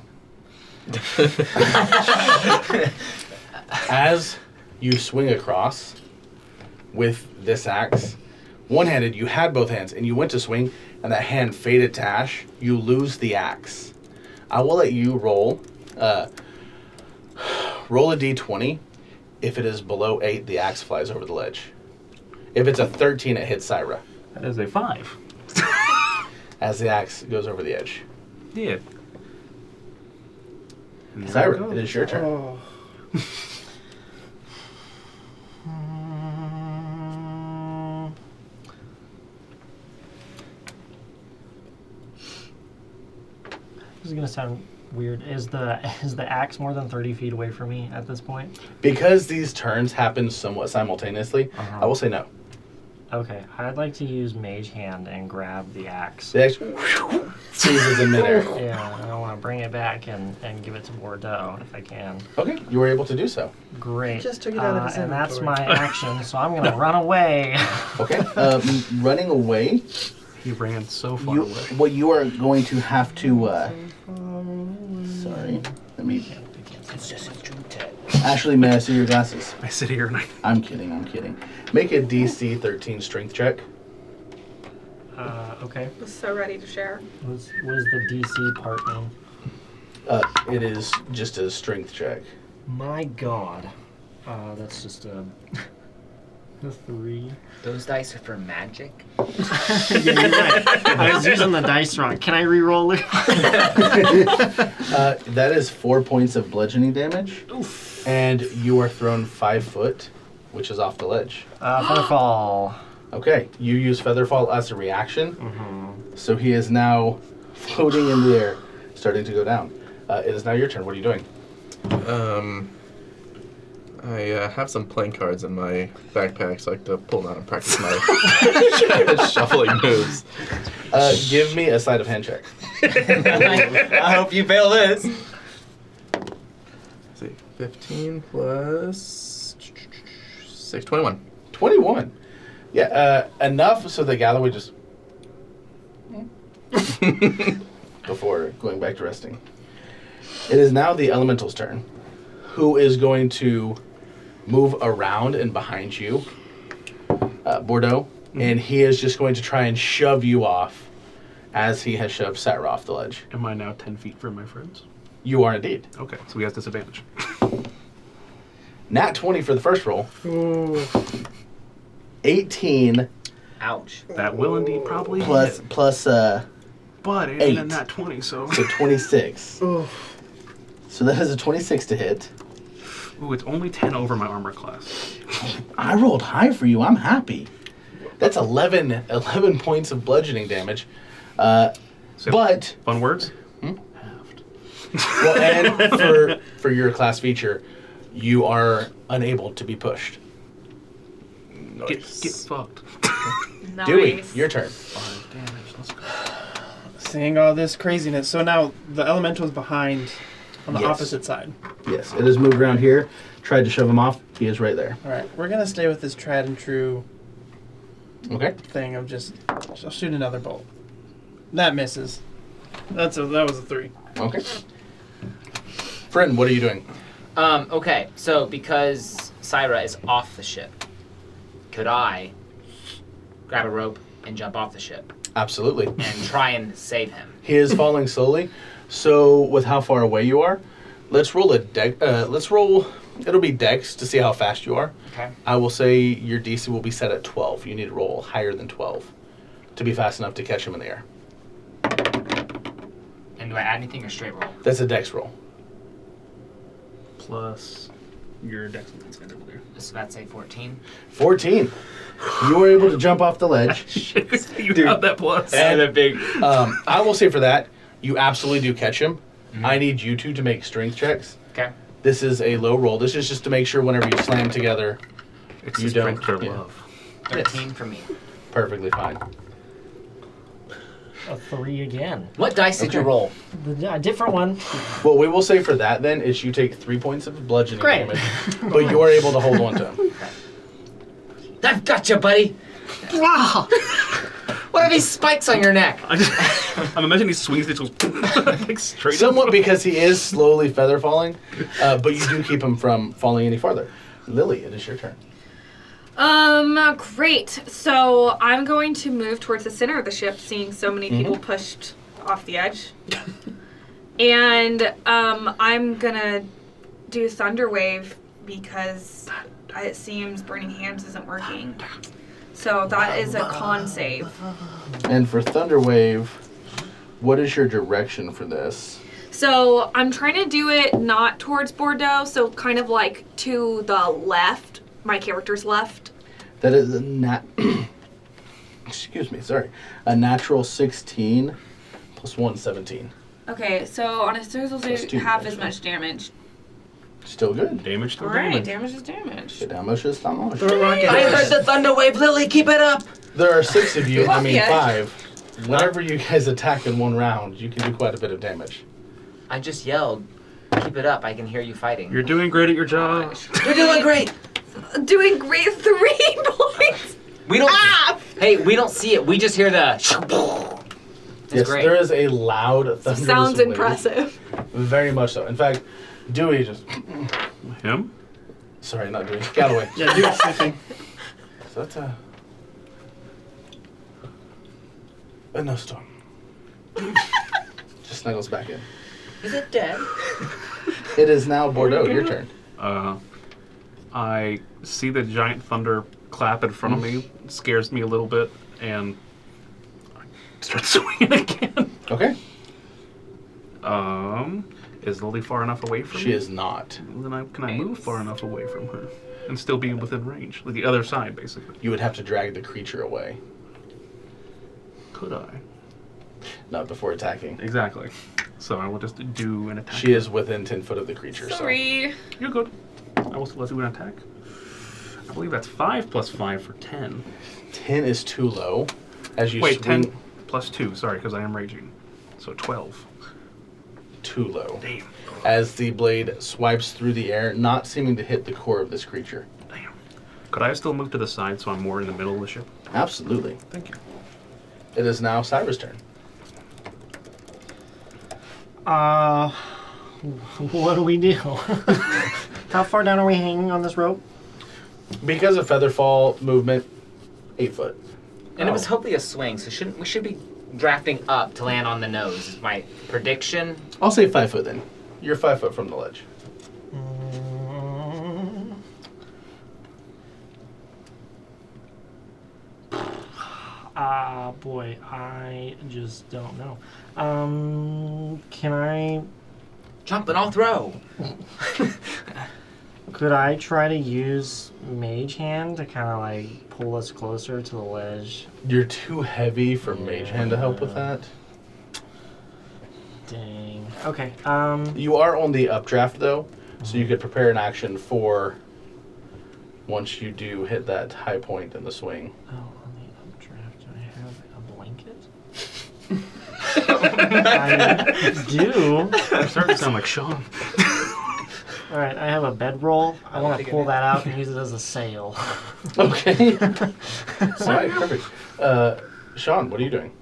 As you swing across with this axe, one-handed, you had both hands, and you went to swing, and that hand faded to ash. You lose the axe. I will let you roll. Roll a d20. If it is below 8, the axe flies over the ledge. If it's a 13, it hits Syra. That is a 5. As the axe goes over the edge. Yeah. And there Syra, goes. it is your turn. Oh. This is gonna sound weird. Is the axe more than 30 feet away from me at this point? Because these turns happen somewhat simultaneously, I will say no. Okay, I'd like to use Mage Hand and grab the axe. The axe freezes in midair. Yeah, I want to bring it back and give it to Bordeaux if I can. Okay, you were able to do so. Great. Just took it out of his and that's inventory. my action, so I'm gonna run away. Okay, running away. He ran so far You, away. what you are going to have to. Sorry, let me. It's just a true tech. Ashley, may I see your glasses? I sit here and I'm kidding. I'm kidding. Make a DC 13 strength check. Okay. Was so ready to share. What does the DC part mean? It is just a strength check. My God. That's just a 3. Those dice are for magic. Yeah, you're right. I was using the dice wrong. Can I re-roll it? That is 4 points of bludgeoning damage. Oof. And you are thrown 5 foot, which is off the ledge. Featherfall. Okay, you use Featherfall as a reaction. Mm-hmm. So he is now floating in the air, starting to go down. It is now your turn. What are you doing? I have some playing cards in my backpack, so I like to pull them out and practice my shuffling moves. Give me a sleight of hand check. I hope you fail this. Let's see, 15 plus 6, 21. 21. Yeah, enough so that Galloway just... before going back to resting. It is now the Elemental's turn, who is going to move around and behind you, Bordeaux, and he is just going to try and shove you off as he has shoved Sarah off the ledge. Am I now 10 feet from my friends? You are indeed. Okay, so he has disadvantage. Nat 20 for the first roll. Ooh. 18 Ouch. That will indeed probably plus hit. But it 8. ain't a nat 20, so... So 26. Ooh. So that is a 26 to hit. Ooh, it's only 10 over my armor class. I rolled high for you. I'm happy. That's 11 points of bludgeoning damage. So, But, fun words? well, and for your class feature, you are unable to be pushed. Get fucked. Nice. Dewey, your turn. 5 damage, let's go. Seeing all this craziness. So now the elemental is behind on the Yes. opposite side. Yes, it has moved around here. Tried to shove him off. He is right there. All right, we're gonna stay with this tried and true Okay. thing of just I'll shoot another bolt. That misses. That was a 3. Okay. Friend, what are you doing? Okay, so because Syra is off the ship, could I grab a rope and jump off the ship Absolutely. and try and save him? He is falling slowly. So with how far away you are, let's roll a deck. It'll be dex to see how fast you are. Okay. I will say your DC will be set at 12. You need to roll higher than 12 to be fast enough to catch him in the air. And do I add anything or straight roll? That's a dex roll. Plus your dex on that side over there. So that's a 14. 14. You were able to jump off the ledge. You have that plus. And a big. I will say for that, you absolutely do catch him. I need you two to make strength checks. Okay. This is a low roll. This is just to make sure whenever you slam together, It's you just don't. pure Yeah. love. 13 for me. Perfectly fine. A 3 again. What dice did you Okay. roll? A different one. What we will say for that then is you take 3 points of bludgeoning Great. damage, but you are able to hold on to him. I've got you, buddy. Wow. What are these spikes on your neck? I'm imagining he swings it, just goes like straight. Somewhat because he is slowly feather falling, but you do keep him from falling any farther. Lily, it is your turn. Great. So I'm going to move towards the center of the ship, seeing so many people pushed off the edge. And I'm gonna do Thunder Wave because it seems Burning Hands isn't working. So that is a con save. And for Thunder Wave, what is your direction for this? So I'm trying to do it not towards Bordeaux, so kind of like to the left, my character's left. That is a excuse me, sorry. A natural 16 plus 1, 17. Okay, so on a social Plus save, two, half as actually. much damage. Still good. Damage to Alright, damage. damage is damage. The damage is damage. Throw a rocket. I heard the thunder wave, Lily. Keep it up. There are 6 of you, I Love mean ya. 5. Whenever you guys attack in one round, you can do quite a bit of damage. I just yelled, keep it up. I can hear you fighting. You're doing great at your job. You're doing great. Doing great 3 points! We don't. Ah! Hey, we don't see it. We just hear the. It's Yes, great. there is a loud thunderous Sounds wave. impressive. Very much so. In fact, Dewey just... Him? Sorry, not Dewey. Galloway. Yeah, do the same thing. So that's a no storm. Just snuggles back in. Is it dead? It is now Bordeaux, your turn. I see the giant thunder clap in front of me. It scares me a little bit, and I start swinging again. Okay. Is Lily far enough away from me? She is not. Then can I move far enough away from her and still be within range? Like the other side, basically. You would have to drag the creature away. Could I? Not before attacking. Exactly. So I will just do an attack. She is within 10 foot of the creature, Sorry. You're good. I will still do an attack. I believe that's 5 plus 5 for 10. so 10 is too low. As you Wait, swing 10 plus 2. Sorry, because I am raging. So 12. too low. Damn. As the blade swipes through the air, not seeming to hit the core of this creature. Damn. Could I still move to the side so I'm more in the middle of the ship? Absolutely. Thank you. It is now Cyber's turn. What do we do? How far down are we hanging on this rope? Because of Featherfall movement, 8 foot. And it was hopefully a swing, so we should be drafting up to land on the nose. Is my prediction. I'll say 5 foot then. You're 5 foot from the ledge. Boy, I just don't know. Can I? Jump and I'll throw. Could I try to use Mage Hand to kind of like pull us closer to the ledge? You're too heavy for Mage Hand to help with that. Dang. Okay. You are on the updraft though, so you could prepare an action for once you do hit that high point in the swing. Oh, on the updraft, do I have a blanket? I do. You're starting to sound like Sean. All right, I have a bedroll. I want to pull that out and use it as a sail. Okay. Alright, perfect. Sean, what are you doing?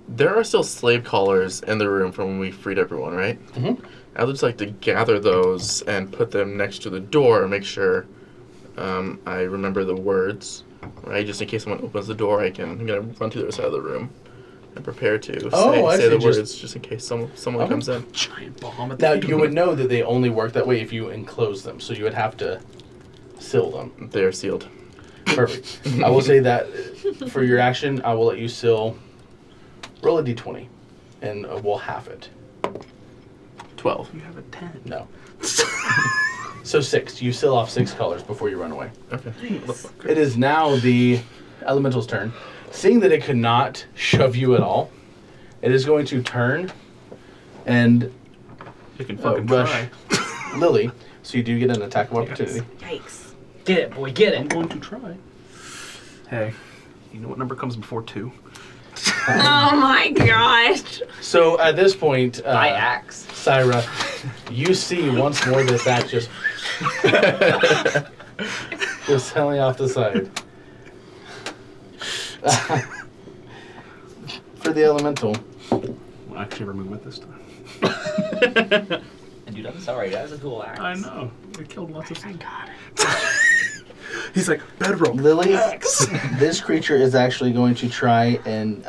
There are still slave collars in the room from when we freed everyone, right? Mhm. I would just like to gather those and put them next to the door and make sure I remember the words, right? Just in case someone opens the door, I'm gonna run to the other side of the room and prepare to I say see, the just- words just in case someone comes in. Giant bomb at the Now feet of you me. would know that they only work that way if you enclose them, so you would have to seal them. They are sealed. Perfect. I will say that for your action, I will let you seal. Roll a d20, and we'll half it. 12. You have a 10. No. So 6. You seal off 6 colors before you run away. Okay. It is now the elemental's turn. Seeing that it could not shove you at all, it is going to turn and You can fucking rush try. Lily. So you do get an attack of opportunity. Yikes. Get it, boy, get I'm it. going to try. Hey, you know what number comes before 2? Oh my gosh. So at this point, By axe. Syra, you see once more this axe just sailing off the side. For the elemental. I'll actually remove it this time. And dude, I'm sorry. That was a cool axe. I know. We killed lots of things. He's like, bedroll. Lily, this creature is actually going to try and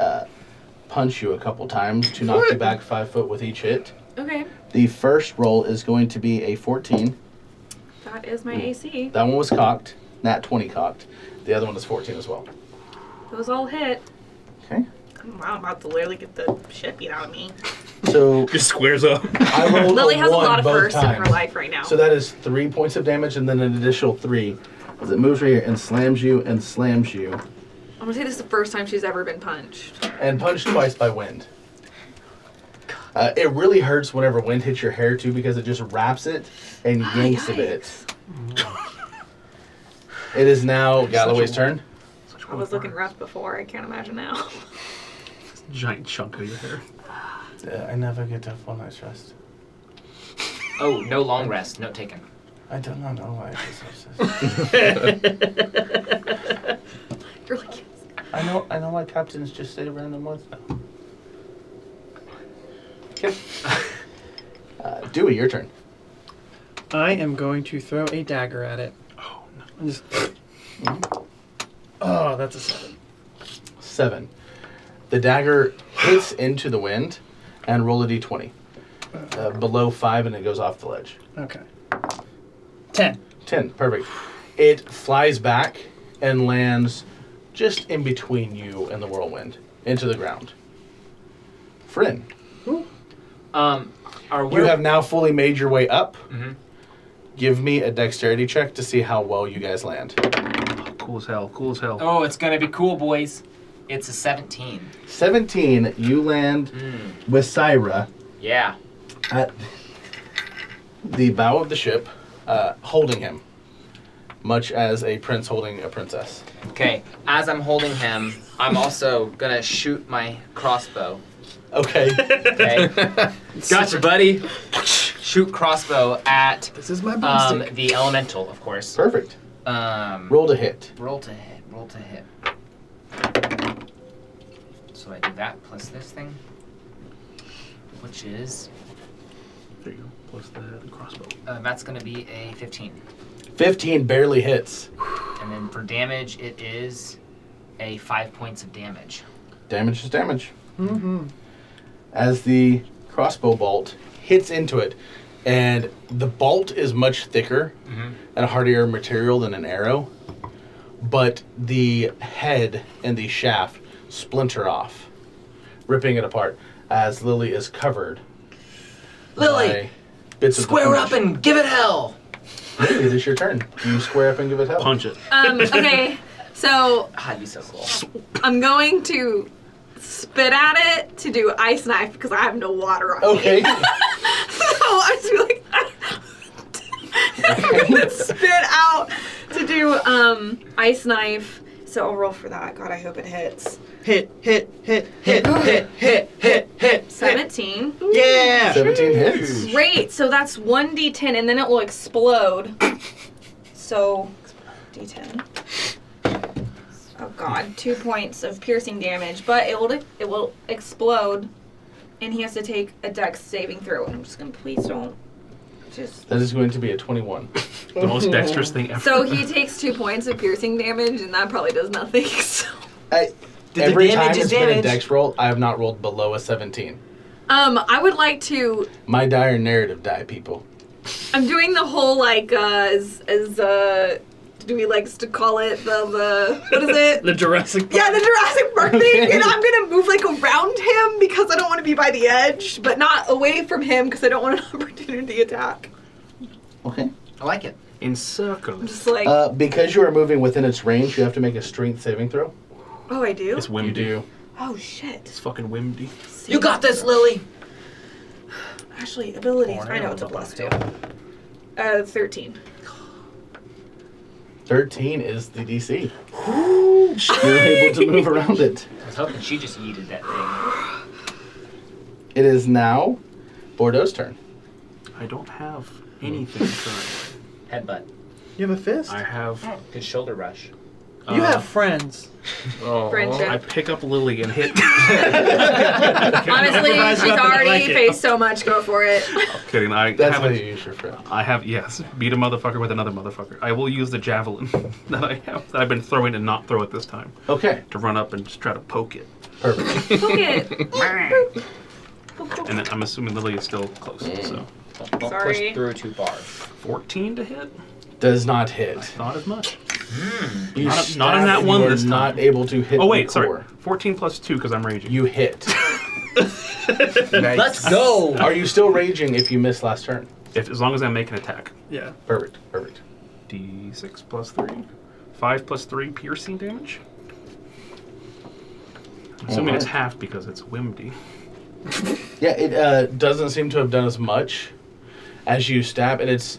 punch you a couple times to knock you back 5 foot with each hit. Okay. The first roll is going to be a 14. That is my AC. That one was cocked. Nat 20 cocked. The other one is 14 as well. Those all hit. Okay. Wow, I'm about to literally get the shit beat out of me. So Just squares up. I rolled Lily has a 1 lot of both firsts in her times. life right now. So that is 3 points of damage and then an additional 3 as it moves right here and slams you and slams you. I'm gonna say this is the first time she's ever been punched. And punched twice by wind. It really hurts whenever wind hits your hair too because it just wraps it and yanks a bit. It is now Galloway's turn. I was looking rough before. I can't imagine now. Giant chunk of your hair. I never get a full night's rest. Oh, no long rest. Note taken. I do not know why it is obsessed. You're like, I know why captains just say random words now. Okay. Dewey, your turn. I am going to throw a dagger at it. Oh, no. I'm just... Oh, that's a 7. 7. The dagger hits into the wind and roll a d20. Below 5 and it goes off the ledge. Okay. 10. 10, perfect. It flies back and lands just in between you and the whirlwind into the ground. Fryn, you have now fully made your way up. Mm-hmm. Give me a dexterity check to see how well you guys land. Cool as hell. Cool as hell. Oh, it's gonna be cool, boys. It's a 17. 17, you land with Syra Yeah. at the bow of the ship, holding him, much as a prince holding a princess. Okay. As I'm holding him, I'm also gonna shoot my crossbow. Okay. Okay. Gotcha, buddy. Shoot crossbow at This is my boomstick. the elemental, of course. Perfect. Roll Roll to hit. Roll to hit. Roll to hit. So I do that plus this thing, which is There you go. Plus the head and crossbow. that's gonna be a 15. 15 barely hits. And then for damage, it is a 5 points of damage. Damage is damage. Mm-hmm. As the crossbow bolt hits into it, and the bolt is much thicker and a hardier material than an arrow, but the head and the shaft splinter off, ripping it apart as Lily is covered. Lily, by bits of the square up flesh. and give it hell. Lily, it is your turn. Do you square up and give it hell? Punch it. okay, so Ah, that'd be so cool. I'm going to spit at it to do ice knife because I have no water on Okay. me. So I just be like, spit out to do ice knife. So I'll roll for that. God, I hope it hits. Hit. 17. Yeah! 17 hits. Great. So that's 1d10, and then it will explode. So, d10. Oh God, 2 points of piercing damage, but it will explode, and he has to take a dex saving throw. And I'm just gonna please don't. Just. That is going to be a 21. The most dexterous thing ever. So he takes 2 points of piercing damage, and that probably does nothing. So. Every time damage is it's been a damage. dex roll, I have not rolled below a 17. I would like to. My dire narrative die, people. I'm doing the whole like do we likes to call it the what is it? The Jurassic Park. Yeah, the Jurassic Park thing, and I'm gonna move like around him because I don't want to be by the edge, but not away from him because I don't want an opportunity attack. Okay. I like it. In I'm circles. just like, Because you are moving within its range, you have to make a strength saving throw. oh, I do. It's You Wimdy. do. Oh shit. It's fucking Wimdy. You got this, Lily. Actually, abilities. Corner, I know it's a we'll plus go 2. 13. 13 is the DC. You're able to move around it. I was hoping she just yeeted that thing. It is now Bordeaux's turn. I don't have anything currently. Headbutt. You have a fist? I have. Good shoulder rush. You have friends. Oh. I Friendship. pick up Lily and hit. Honestly, Improvised she's weapon, I already like it. faced so much. Go for it. Kidding. I That's have how a- you use your friend. I have, yes, beat a motherfucker with another motherfucker. I will use the javelin that I have, that I've been throwing and not throw it this time, Okay, to run up and just try to poke it. perfect. Poke it. And then I'm assuming Lily is still close, so. Don't Sorry. push through too far. 14 to hit? Does not hit. Not as much. You Not stab in that and one you are this time. not able to hit Oh, wait, the sorry. core. 14 plus 2 because I'm raging. You hit. Let's go. Are you still raging if you missed last turn? As long as I make an attack. Yeah. Perfect, perfect. D6 plus 3. 5 plus 3 piercing damage. I'm assuming it's half because it's Wimdy. Yeah, it doesn't seem to have done as much as you stab, and it's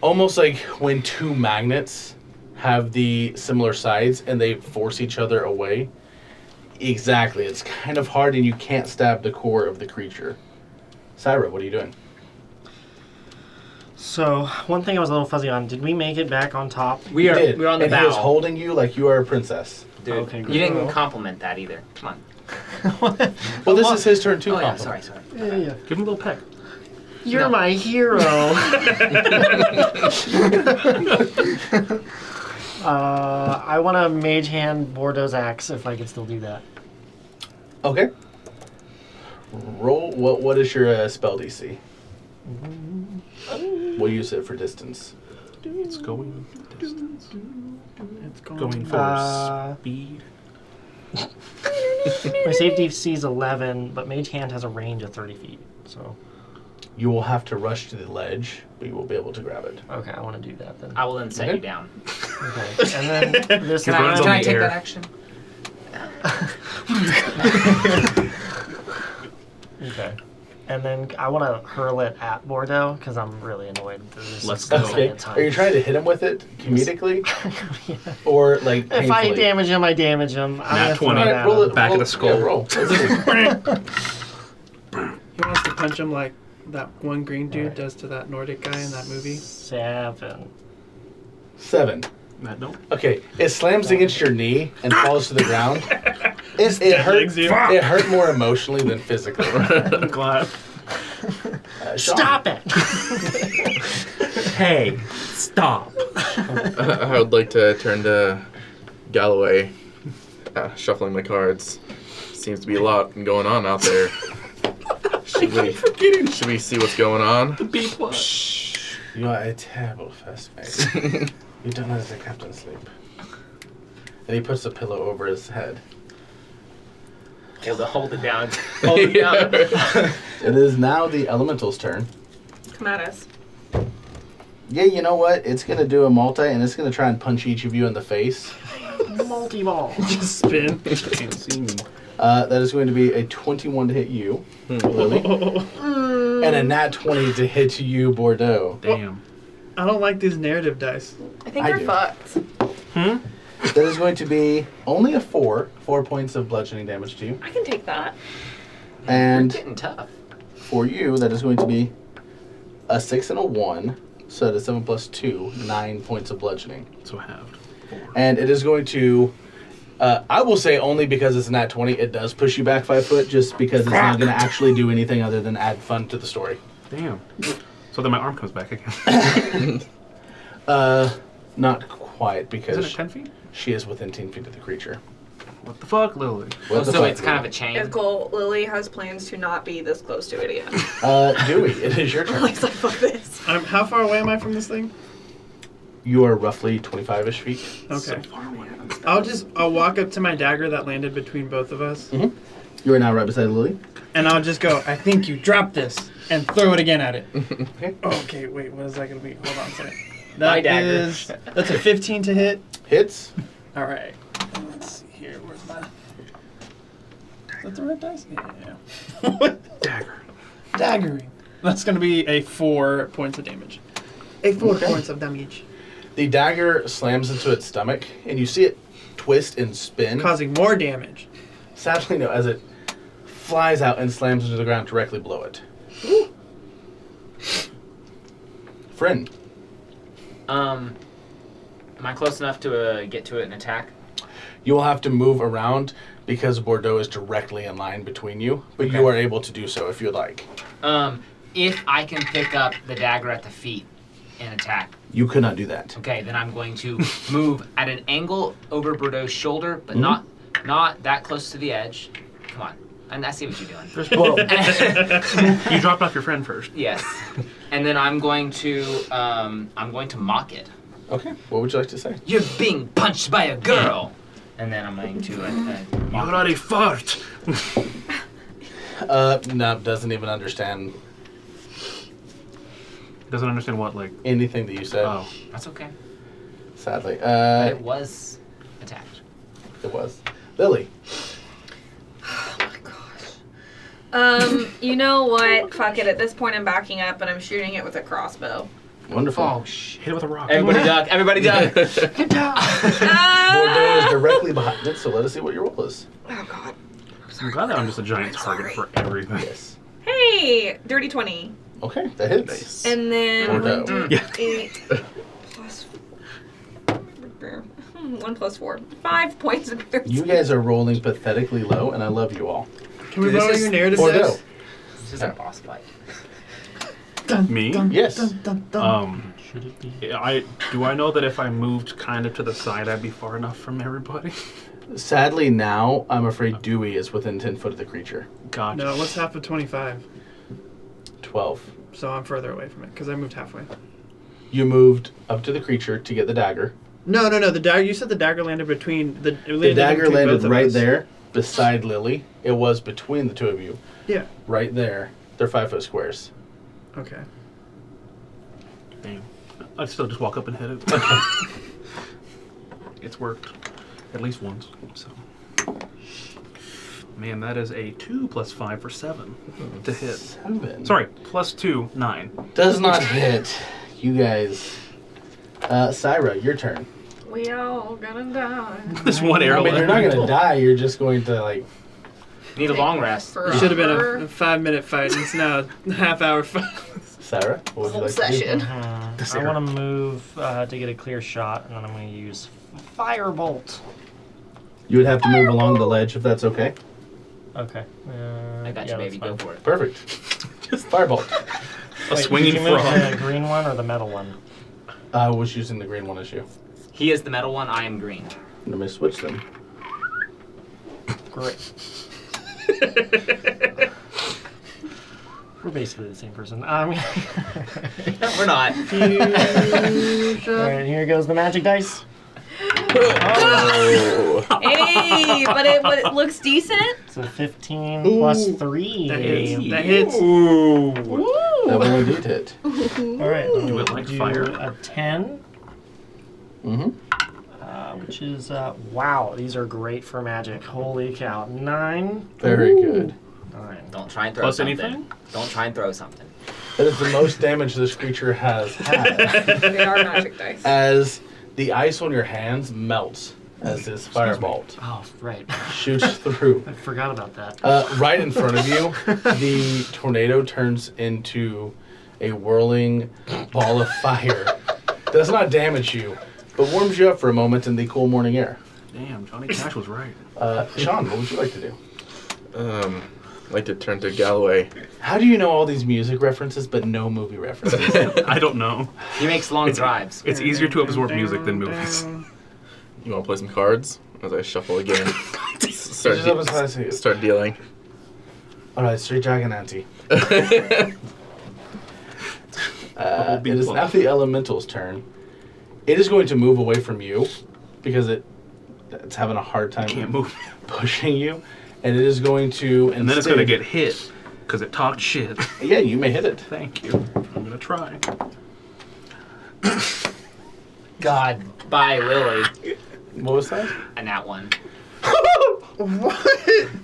almost like when two magnets have the similar sides and they force each other away. Exactly. It's kind of hard, and you can't stab the core of the creature. Syra, what are you doing? So, one thing I was a little fuzzy on, did we make it back on top? You did, we're on the and he was bow. holding you like you are a princess. Dude, Okay, you good. didn't compliment that either. Come on. Well, this is his turn too. Oh yeah, compliment. sorry. Yeah. Give him a little peck. You're No. my hero. I want to mage hand Bordeaux's axe if I can still do that. Okay. Roll. What is your spell DC? We'll use it for distance. It's going distance. It's Going for speed. My save DC is 11, but mage hand has a range of 30 feet. So, You will have to rush to the ledge, but you will be able to grab it. okay, I want to do that then. I will then set Okay. you down. Okay. And then this Your time, runs Can on I the take air. that action? okay. And then I want to hurl it at Bordeaux because I'm really annoyed. That this Let's is go. the Okay. second time. Are you trying to hit him with it comedically, or like If I painfully? damage him, I damage him. I'm Nat gonna throw 20. it Alright, at roll him. it. Back of roll, the skull. Yeah, roll. He wants to punch him like that one green dude does to that Nordic guy in that movie. 7. 7. No. Okay, it slams against your knee and falls to the ground. It hurt. legs you. It hurt more emotionally than physically. I'm glad. Sean. Stop it! Hey, stop. I would like to turn to Galloway, shuffling my cards. Seems to be a lot going on out there. Should we see what's going on? B plus. Shh. You are a terrible first mate. You don't know the captain sleep. And he puts a pillow over his head. Able to hold it down. Hold it down. It is now the elemental's turn. Come at us. Yeah, you know what? It's gonna do a multi, and it's gonna try and punch each of you in the face. Multi-ball. Just spin. Can't see me. That is going to be a 21 to hit you, Lily, and a nat 20 to hit you, Bordeaux. Damn. I don't like these narrative dice. I think I we're do. fucked. That is going to be only a 4 points of bludgeoning damage to you, I can take that. We're and getting tough. for you, that is going to be a 6 and a 1, so that's 7 plus 2, 9 points of bludgeoning. So halved. And it is going to, I will say only because it's a nat 20, it does push you back 5 foot, just because it's not going to actually do anything other than add fun to the story. Damn. So then my arm comes back again. Not quite, because Isn't it 10 feet? she is within 10 feet of the creature. What the fuck, Lily? What the So fuck, it's kind of a It's chain. cool. Lily has plans to not be this close to it again. Dewey, it is your turn. Lily's like, fuck this. How far away am I from this thing? You are roughly 25-ish feet. Okay. I'll walk up to my dagger that landed between both of us, You are now right beside Lily. and I'll just go, I think you dropped this, and throw it again at it. Okay. Okay, wait, what is that going to be? Hold on a second. My That dagger. that's a 15 to hit. Hits. All right. Let's see here. Where's my... Is that the right dice? Yeah. Dagger. Daggering. That's going to be a 4 points of damage. 4 points of damage. The dagger slams into its stomach, and you see it twist and spin. Causing more damage. Sadly, no, as it flies out and slams into the ground directly below it. Friend. Am I close enough to get to it and attack? You will have to move around because Bordeaux is directly in line between you, but you are able to do so if you'd like. If I can pick up the dagger at the feet and attack. You could not do that. Okay, then I'm going to move at an angle over Bordeaux's shoulder, but not that close to the edge. Come on. I see what you're doing. You dropped off your friend first. Yes. And then I'm going to mock it. Okay. What would you like to say? You're being punched by a girl. And then I'm going to mock it. Bloody fart. No, doesn't even understand Doesn't understand what, like. anything that you said. Oh. That's okay. Sadly. But it was attacked. It was. Lily. Oh my gosh. You know what? Fuck it. At this point, I'm backing up and I'm shooting it with a crossbow. Wonderful. Oh, shit. Hit it with a rock. Everybody duck. Everybody duck. Bordeaux is directly behind it, so let us see what your roll is. Oh god. I'm glad that I'm just a giant target for everything. Yes. Hey, dirty 20. Okay, that hits. And then Bordeaux. 8 plus 1 plus 4. 5 points of piercing. You guys are rolling pathetically low, and I love you all. Can we This borrow is your narrative Bordeaux. dice? This is a boss fight. Me? Yes. Should it be? Do I know that if I moved kind of to the side, I'd be far enough from everybody? Sadly, now I'm afraid Dewey is within 10 foot of the creature. Gotcha. No, what's half of 25? 12. So I'm further away from it because I moved halfway. You moved up to the creature to get the dagger. No. The dagger. You said the dagger landed between the. The dagger landed both of right us. there beside Lily. It was between the two of you. Yeah. Right there. They're 5 foot squares. Okay. Damn. I'd still just walk up and hit it. It's worked. At least once. So. Man, that is a 2 plus 5 for 7 to hit. 7. Sorry, plus 2, 9. Does not hit. You guys. Syra, your turn. We all gonna die. This one arrow. I mean, you're not going to die. You're just going to, like... Need a long rest. It should have been a 5-minute fight. And it's now a half-hour fight. Syra, what would you Whole like to do? session. I want to move to get a clear shot, and then I'm going to use Firebolt. You would have to move along the ledge if that's okay. Okay. I got you, baby. Go for it. Perfect. Just firebolt. A swinging did you move frog. the green one or the metal one? I was using the green one as you. He is the metal one. I am green. Let me switch them. Great. We're basically the same person. We're not. Alright, here goes the magic dice. Oh. Hey, but it looks decent. It's a 15 plus 3. That hits. That hits. That will indeed hit. Alright, Do it like do fire. a 10. Mm-hmm. Which is, wow, these are great for magic. Holy cow. 9. Very good. 9. Don't try and throw Plus something. anything? Don't try and throw something. That is the most damage this creature has had. They are magic dice. As the ice on your hands melts as this firebolt Oh, right. shoots through. I forgot about that. Right in front of you, the tornado turns into a whirling ball of fire. Does not damage you, but warms you up for a moment in the cool morning air. Damn, Johnny Cash was right. Sean, what would you like to do? I'd like to turn to Galloway. How do you know all these music references but no movie references? I don't know. He makes long drives. It's easier to absorb music than movies. You want to play some cards as I shuffle again? start, Just up as high as you. start dealing. All right, Street Dragon Auntie. Old It is beat now the elemental's turn. It is going to move away from you because it's having a hard time Can't move. pushing you, and it is going to And then it's going to get hit because it talked shit. Yeah, you may hit it. Thank you. I'm going to try. God, bye, Lily. What was that? And that one. What?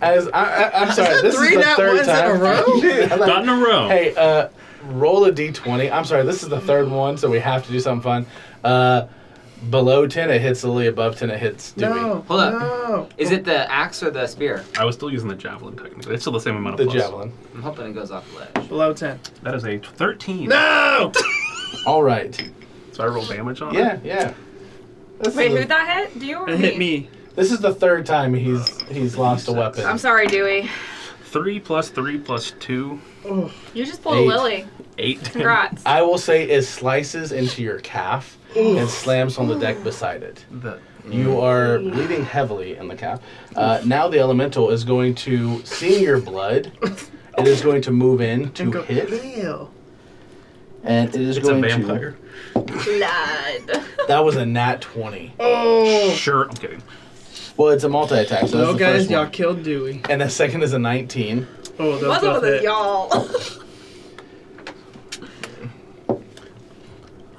As I'm sorry, this is Three the nat third ones in a time. row? I'm like, Got in a row. hey, roll a d20. I'm sorry, this is the third one, so we have to do something fun. Below 10, it hits Lily. Above 10, it hits Dewey. No. Hold up. No. Is it the axe or the spear? I was still using the javelin technically. It's still the same amount of The plus. javelin. I'm hoping it goes off the ledge. Below 10. That is a 13. No! All right. So I roll damage on it? Yeah, yeah. Wait, who'd that hit? Do you or It hit me. This is the third time he's lost a weapon. I'm sorry, Dewey. 3 plus 3 plus 2. You just pulled 8. a Lily. 8. Congrats. I will say it slices into your calf and slams on the deck beside it. You are bleeding heavily in the calf. Now the elemental is going to, seeing your blood, it is going to move in to hit. Ew. And it is It's a going vampire. Blood. That was a nat 20. Oh. Sure, I'm kidding. Well, it's a multi-attack, so No, that's the guys, first y'all one. killed Dewey. And the second is a 19. Oh, those What's both up with hit. y'all?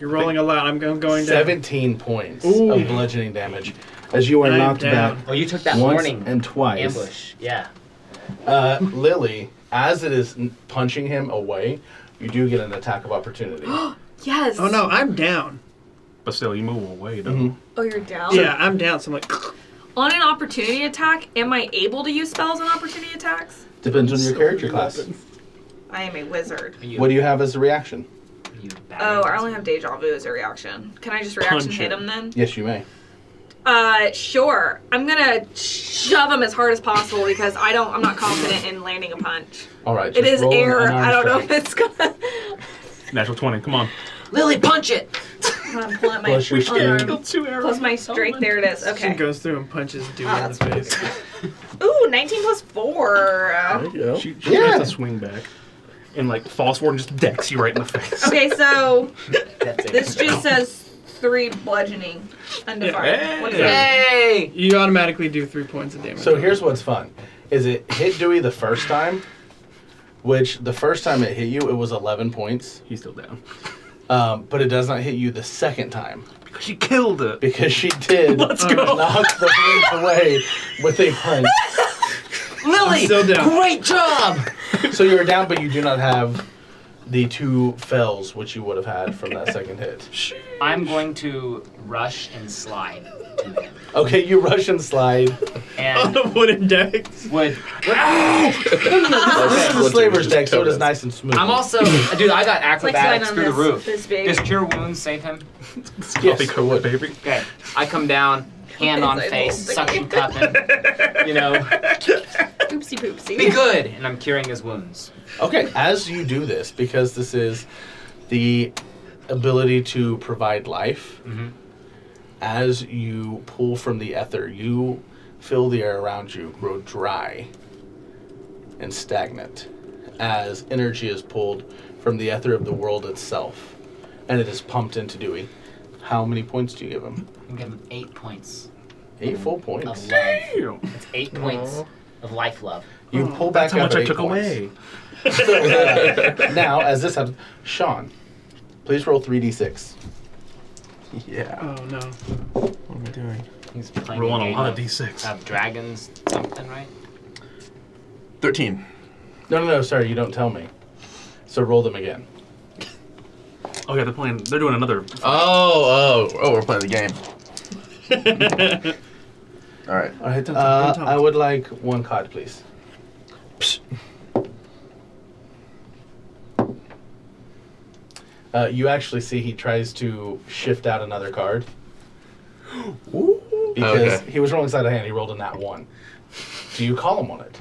You're rolling a lot. I'm going down. 17 points Ooh. of bludgeoning damage as you are I am knocked down. back Oh, you took that once warning and twice. ambush. Yeah. Lily, as it is punching him away, you do get an attack of opportunity. Yes. Oh no, I'm down. But still, you move away, though. Mhm. Oh, you're down? Yeah, I'm down. So I'm like, On an opportunity attack, am I able to use spells on opportunity attacks? Depends on your character class. I am a wizard. What do you have as a reaction? Oh, I only have deja vu as a reaction. Can I just reaction Punch hit it. him then? Yes, you may. Sure. I'm gonna shove him as hard as possible because I'm not confident in landing a punch. All right. It just is roll an air. unarmed I don't know strike. if it's gonna. Natural 20, come on. Lily, punch it! I'm pulling up my Plus your unarmed. strength. Plus my strength. There it is. she Okay. goes through and punches Dewey Ah, in the face. Ooh, 19 plus 4. There you go. She Yeah. tries to swing back and, like, falls forward and just decks you right in the face. Okay, so That's it. this just says 3 bludgeoning undefined. Yeah. What is that? Hey! You automatically do 3 points of damage. So here's what's fun: is it hit Dewey the first time, which the first time it hit you, it was 11 points, He's still down. but it does not hit you the second time Because she killed it. because she did Let's go. knock the wind away with a punch. Lily! still down. Great job! So you're down, but you do not have the 2 fells which you would have had from that second hit. I'm going to rush and slide to him. Okay, you rush and slide. And On a wooden deck. would This is a slaver's deck, so it is nice and smooth. I'm also dude, I got It's like sliding acrobatics on through the roof. this big. Does cure wounds save him? Yes, Coffee coat, baby. Okay. I come down, hand on It's face, like suction cupping. You know, Oopsie poopsie. be good, and I'm curing his wounds. Okay, as you do this, because this is the ability to provide life, Mhm. as you pull from the ether, you feel the air around you grow dry and stagnant as energy is pulled from the ether of the world itself, and it is pumped into Dewey. How many points do you give him? I'm giving him 8 points 8 full of points. love. Damn. It's 8 points of life love. You pull back That's how up much I 8 took points. away. Now, as this happens, Sean, please roll 3d6. Yeah. Oh no. What am I doing? He's playing Rolling a game lot of of D6. dragons something, right? 13. No, sorry, you don't tell me. So roll them again. Oh, yeah, they're doing another. Oh, we're playing the game. All right. All right, Don't talk. I would like 1 card, please. You actually see he tries to shift out another card. Because Okay. he was rolling side of hand, he rolled a nat 1. Do you call him on it?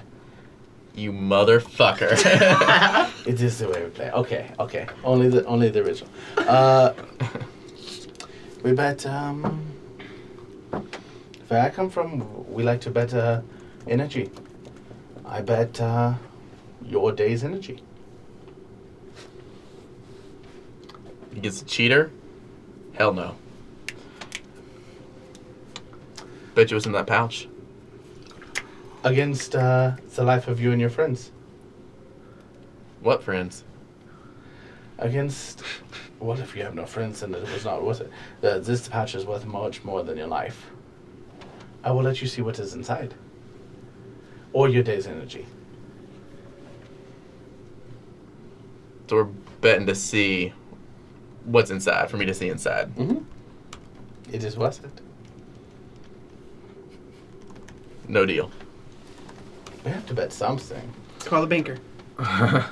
You motherfucker. It is the way we play. Okay. Only the original. We bet, where I come from, we like to bet energy. I bet your day's energy. He gets a cheater? Hell no. Bet you was in that pouch. Against the life of you and your friends. What friends? Against... What if you have no friends and it was not worth it? This pouch is worth much more than your life. I will let you see what is inside. Or your day's energy. So we're betting to see what's inside, for me to see inside. Mm-hmm. It is worth it. No deal. We have to bet something. Call the banker. Come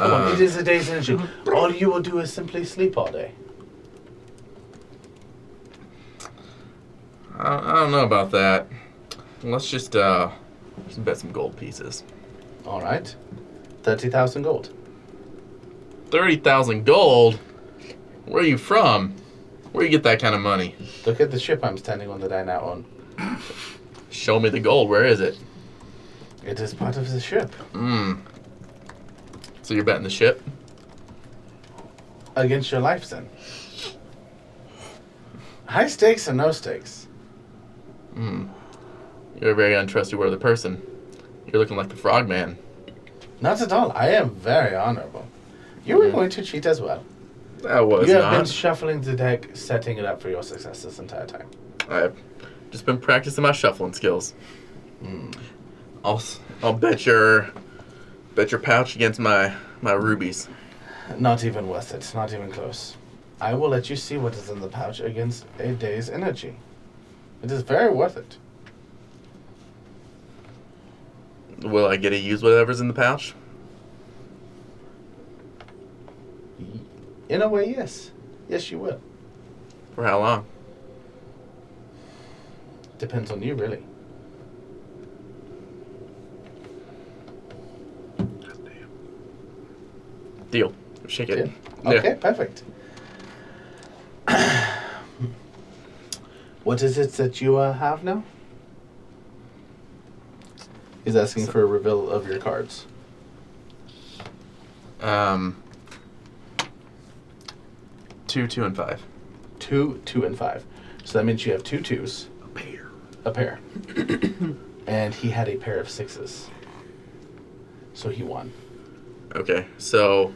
on, it is a day's energy. All you will do is simply sleep all day. I don't know about that. Let's just bet some gold pieces. All right. 30,000 gold. 30,000 gold? Where are you from? Where you get that kind of money? Look at the ship I'm standing on that I now own. Show me the gold. Where is it? It is part of the ship. So you're betting the ship? Against your life, then. High stakes and no stakes. You're a very untrustworthy person. You're looking like the frogman. Not at all. I am very honorable. You were going to cheat as well. I was You have been not. shuffling the deck, setting it up for your success this entire time. I've just been practicing my shuffling skills. I'll bet your pouch against my rubies. Not even worth it. Not even close. I will let you see what is in the pouch against a day's energy. It is very worth it. Will I get to use whatever's in the pouch? In a way, yes. Yes, you will. For how long? Depends on you, really. Deal. Shake it. Yeah. Okay, perfect. What is it that you have now? He's asking for a reveal of your cards. 2, 2, and 5. 2, 2, and 5. So that means you have 2 2s. A pair. And he had a pair of 6s. So he won. Okay, so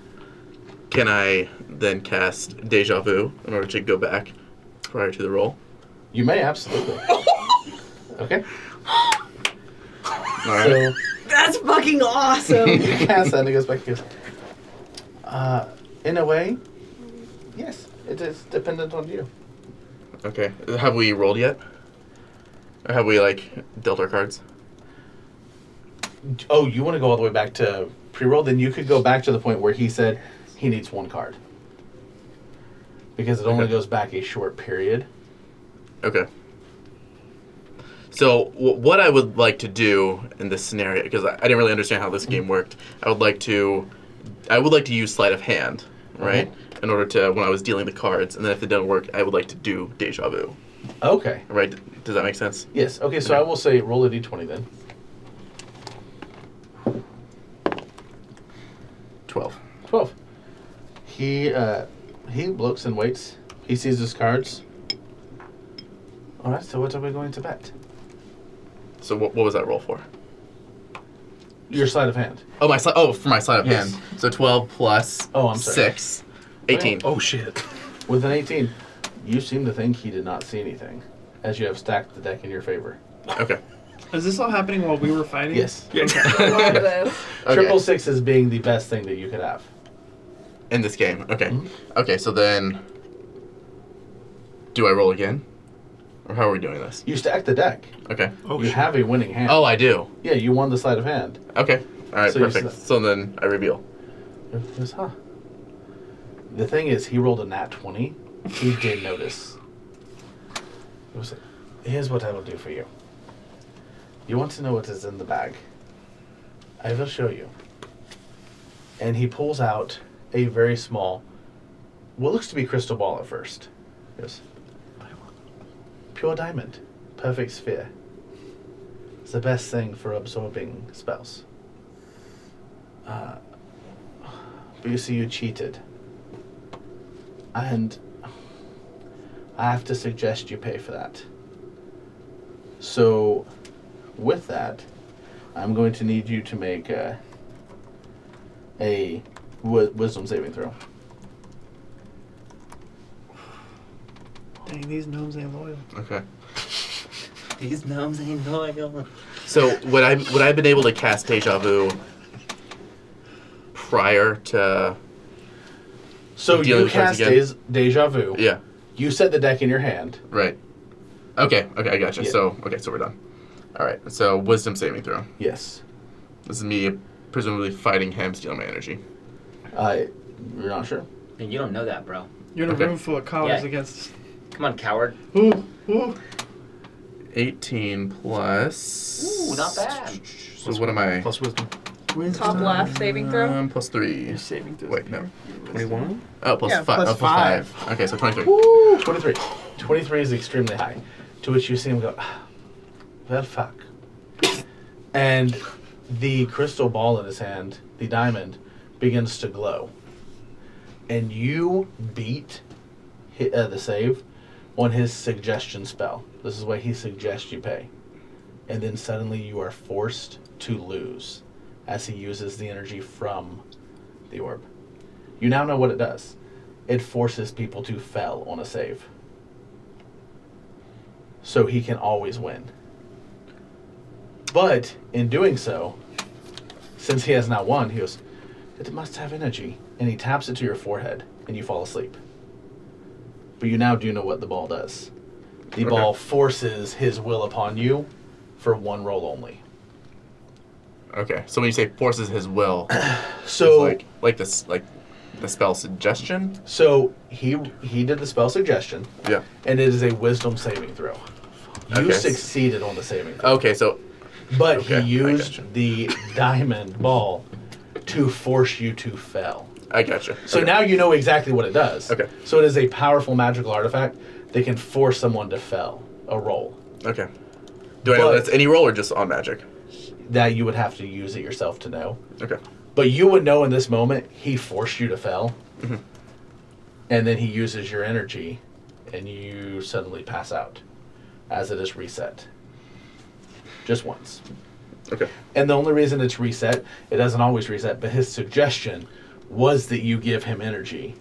can I then cast Deja Vu in order to go back prior to the roll? You may, absolutely. Okay. All right. So That's fucking awesome. you cast that and it goes back and goes, in a way, yes, it is dependent on you. Okay. Have we rolled yet? Or have we, dealt our cards? Oh, you want to go all the way back to pre-roll? Then you could go back to the point where he said he needs 1 card. Because it only goes back a short period. Okay. So what I would like to do in this scenario, because I didn't really understand how this game worked, I would like to use sleight of hand, right? In order to, when I was dealing the cards, and then if it doesn't work, I would like to do Deja Vu. Okay. Right? Does that make sense? Yes. Okay, so I will say roll a d20 then. 12. 12. He looks and waits. He sees his cards. All right, so what are we going to bet? So what was that roll for? Your sleight of hand. Oh, for my sleight of Yes. hand. So 12 plus Oh, I'm sorry. 6, 18. Oh shit. With an 18, you seem to think he did not see anything, as you have stacked the deck in your favor. Okay. Is this all happening while we were fighting? Yes. I love this. Okay. Triple sixes being the best thing that you could have. In this game. Okay. Mhm. Okay, so then do I roll again? Or how are we doing this? You stack the deck. Okay. You have a winning hand. Oh, I do. Yeah, you won the sleight of hand. Okay. All right, So you perfect. s- So then I reveal. It goes, huh. The thing is, he rolled a nat 20. He did notice. It was like, here's what I will do for you. You want to know what is in the bag? I will show you. And he pulls out a very small, what looks to be crystal ball at first. He goes, pure diamond, perfect sphere. It's the best thing for absorbing spells. But you see, you cheated. And I have to suggest you pay for that. So, with that, I'm going to need you to make a wisdom saving throw. Dang, these gnomes ain't loyal. Okay. These gnomes ain't loyal. So would I have been able to cast Deja Vu prior to So dealing you with cards cast again? Deja Vu. Yeah. You set the deck in your hand. Right. Okay, I gotcha. Yeah. So we're done. Alright, so wisdom saving throw. Yes. This is me presumably fighting him, stealing my energy. You're not sure? And you don't know that, bro. You're in a Okay. room full of collards Yeah. against. Come on, coward. Ooh, ooh. 18 plus. Ooh, not bad. So what am I? Plus wisdom. Top left saving throw. Plus 3. You're saving throws. Wait, no. 21? Oh, plus Yeah, 5. plus Oh, plus 5. Okay, so 23. Woo! 23. 23 is extremely high. To which you see him go, well, fuck. And the crystal ball in his hand, the diamond, begins to glow. And you beat the save on his suggestion spell. This is why he suggests you pay. And then suddenly you are forced to lose as he uses the energy from the orb. You now know what it does. It forces people to fail on a save. So he can always win. But in doing so, since he has now won, he goes, it must have energy. And he taps it to your forehead and you fall asleep. But you now do know what the ball does. The ball forces his will upon you for one roll only. Okay, so when you say forces his will, So it's like this, like the spell suggestion. So he did the spell suggestion, Yeah. and it is a wisdom saving throw. You Okay. succeeded on the saving throw, Okay, so but okay, he I used gotcha. the diamond ball to force you to fail. I gotcha. So Okay. now you know exactly what it does. Okay. So it is a powerful magical artifact that can force someone to fail a roll. Okay. Do I know But- that's any roll or just on magic? That you would have to use it yourself to know. Okay. But you would know in this moment he forced you to fail, Mhm. and then he uses your energy, and you suddenly pass out, as it is reset. Just once. Okay. And the only reason it's reset, it doesn't always reset, but his suggestion was that you give him energy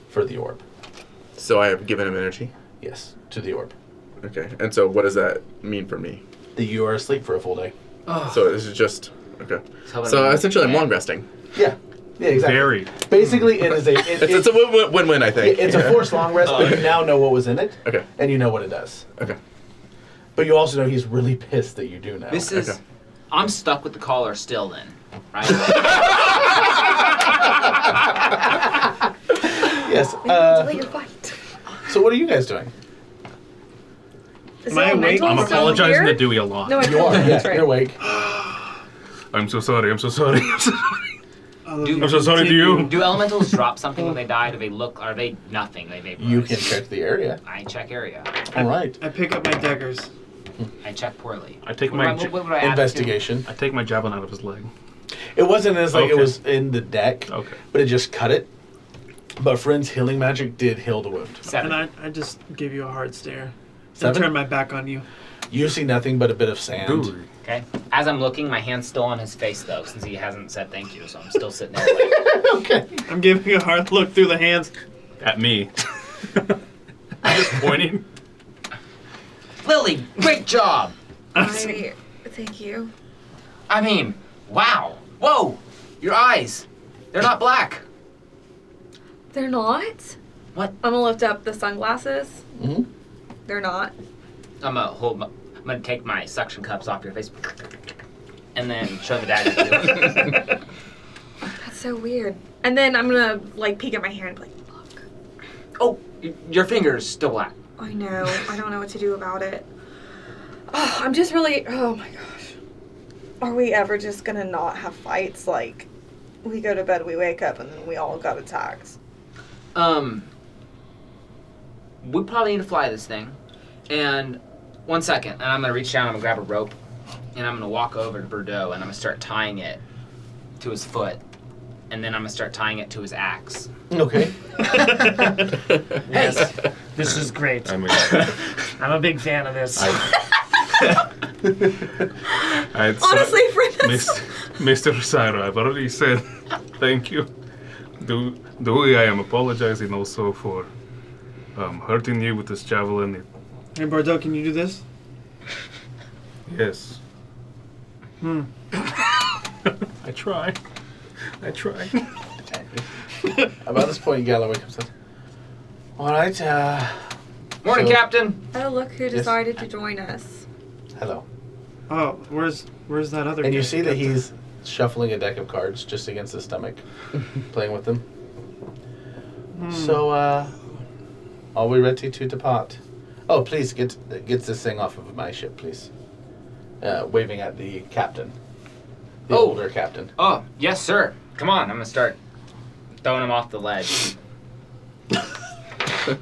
for the orb. So I have given him energy. Yes, to the orb. Okay. And so what does that mean for me? That you are asleep for a full day. So this is just okay. Tell So them- essentially, I'm long resting. Yeah. Yeah, exactly. Very. Basically, it is It's a win-win, I think. it's a forced long rest, but you now know what was in it, Okay. and you know what it does. Okay. But you also know he's really pissed that you do know. This is. Okay. I'm stuck with the collar still then, right? Yes. Until your fight. So what are you guys doing? Is Am I awake? elemental I'm still apologizing here? to Dewey a lot. No, I You are. can't. Yeah, That's right. you're awake. I'm so sorry. I'm so sorry. I'm so sorry. Do- I'm so sorry to you. Do elementals drop something when they die? Do they look? Are they nothing? They vaporize. You can check the area. I check area. All right. I pick up my daggers. I check poorly. I take What my would I- what would I add to? Investigation. I take my javelin out of his leg. It wasn't as like it Okay. was in the deck, Okay. but it just cut it. But Friend's healing magic did heal the wound. 7. And I just give you a hard stare. And 7? turn my back on you. You see nothing but a bit of sand. Dewey. Okay. As I'm looking, my hand's still on his face though, since he hasn't said thank you. So I'm still sitting there like, Okay. I'm giving a hard look through the hands. At me. I'm just pointing. Lily, great job. Thank you. I mean, wow. Whoa, your eyes. They're not black. They're not? What? I'm gonna lift up the sunglasses. Mhm. They're not. I'm gonna take my suction cups off your face, and then show the dagger to you. That's so weird. And then I'm gonna like peek at my hair and be like, look. Oh, your finger's still black. I know. I don't know what to do about it. Oh, I'm just really. Oh my gosh. Are we ever just gonna not have fights? Like, we go to bed, we wake up, and then we all got attacked. We probably need to fly this thing. And 1 second, and I'm gonna reach down, I'm gonna grab a rope, and I'm gonna walk over to Bordeaux, and I'm gonna start tying it to his foot, and then I'm gonna start tying it to his axe. Okay. Yes. This is great. I mean, I'm a big fan of this. Honestly, friend, that's Mr. Siro, I've already said thank you. Dewey, I am apologizing also for hurting you with this javelin. Hey, Bordeaux, can you do this? Yes. I try. About this point, Galloway comes in. All right. Morning, So- Captain. oh, look who decided to join us. Hello. Oh, where's that other? And you guy? see that he's shuffling a deck of cards just against his stomach, playing with them. So, are we ready to depart? Oh, please get this thing off of my ship, please. Waving at the captain. The Oh. older captain. Oh, yes, sir. Come on, I'm gonna start throwing him off the ledge. I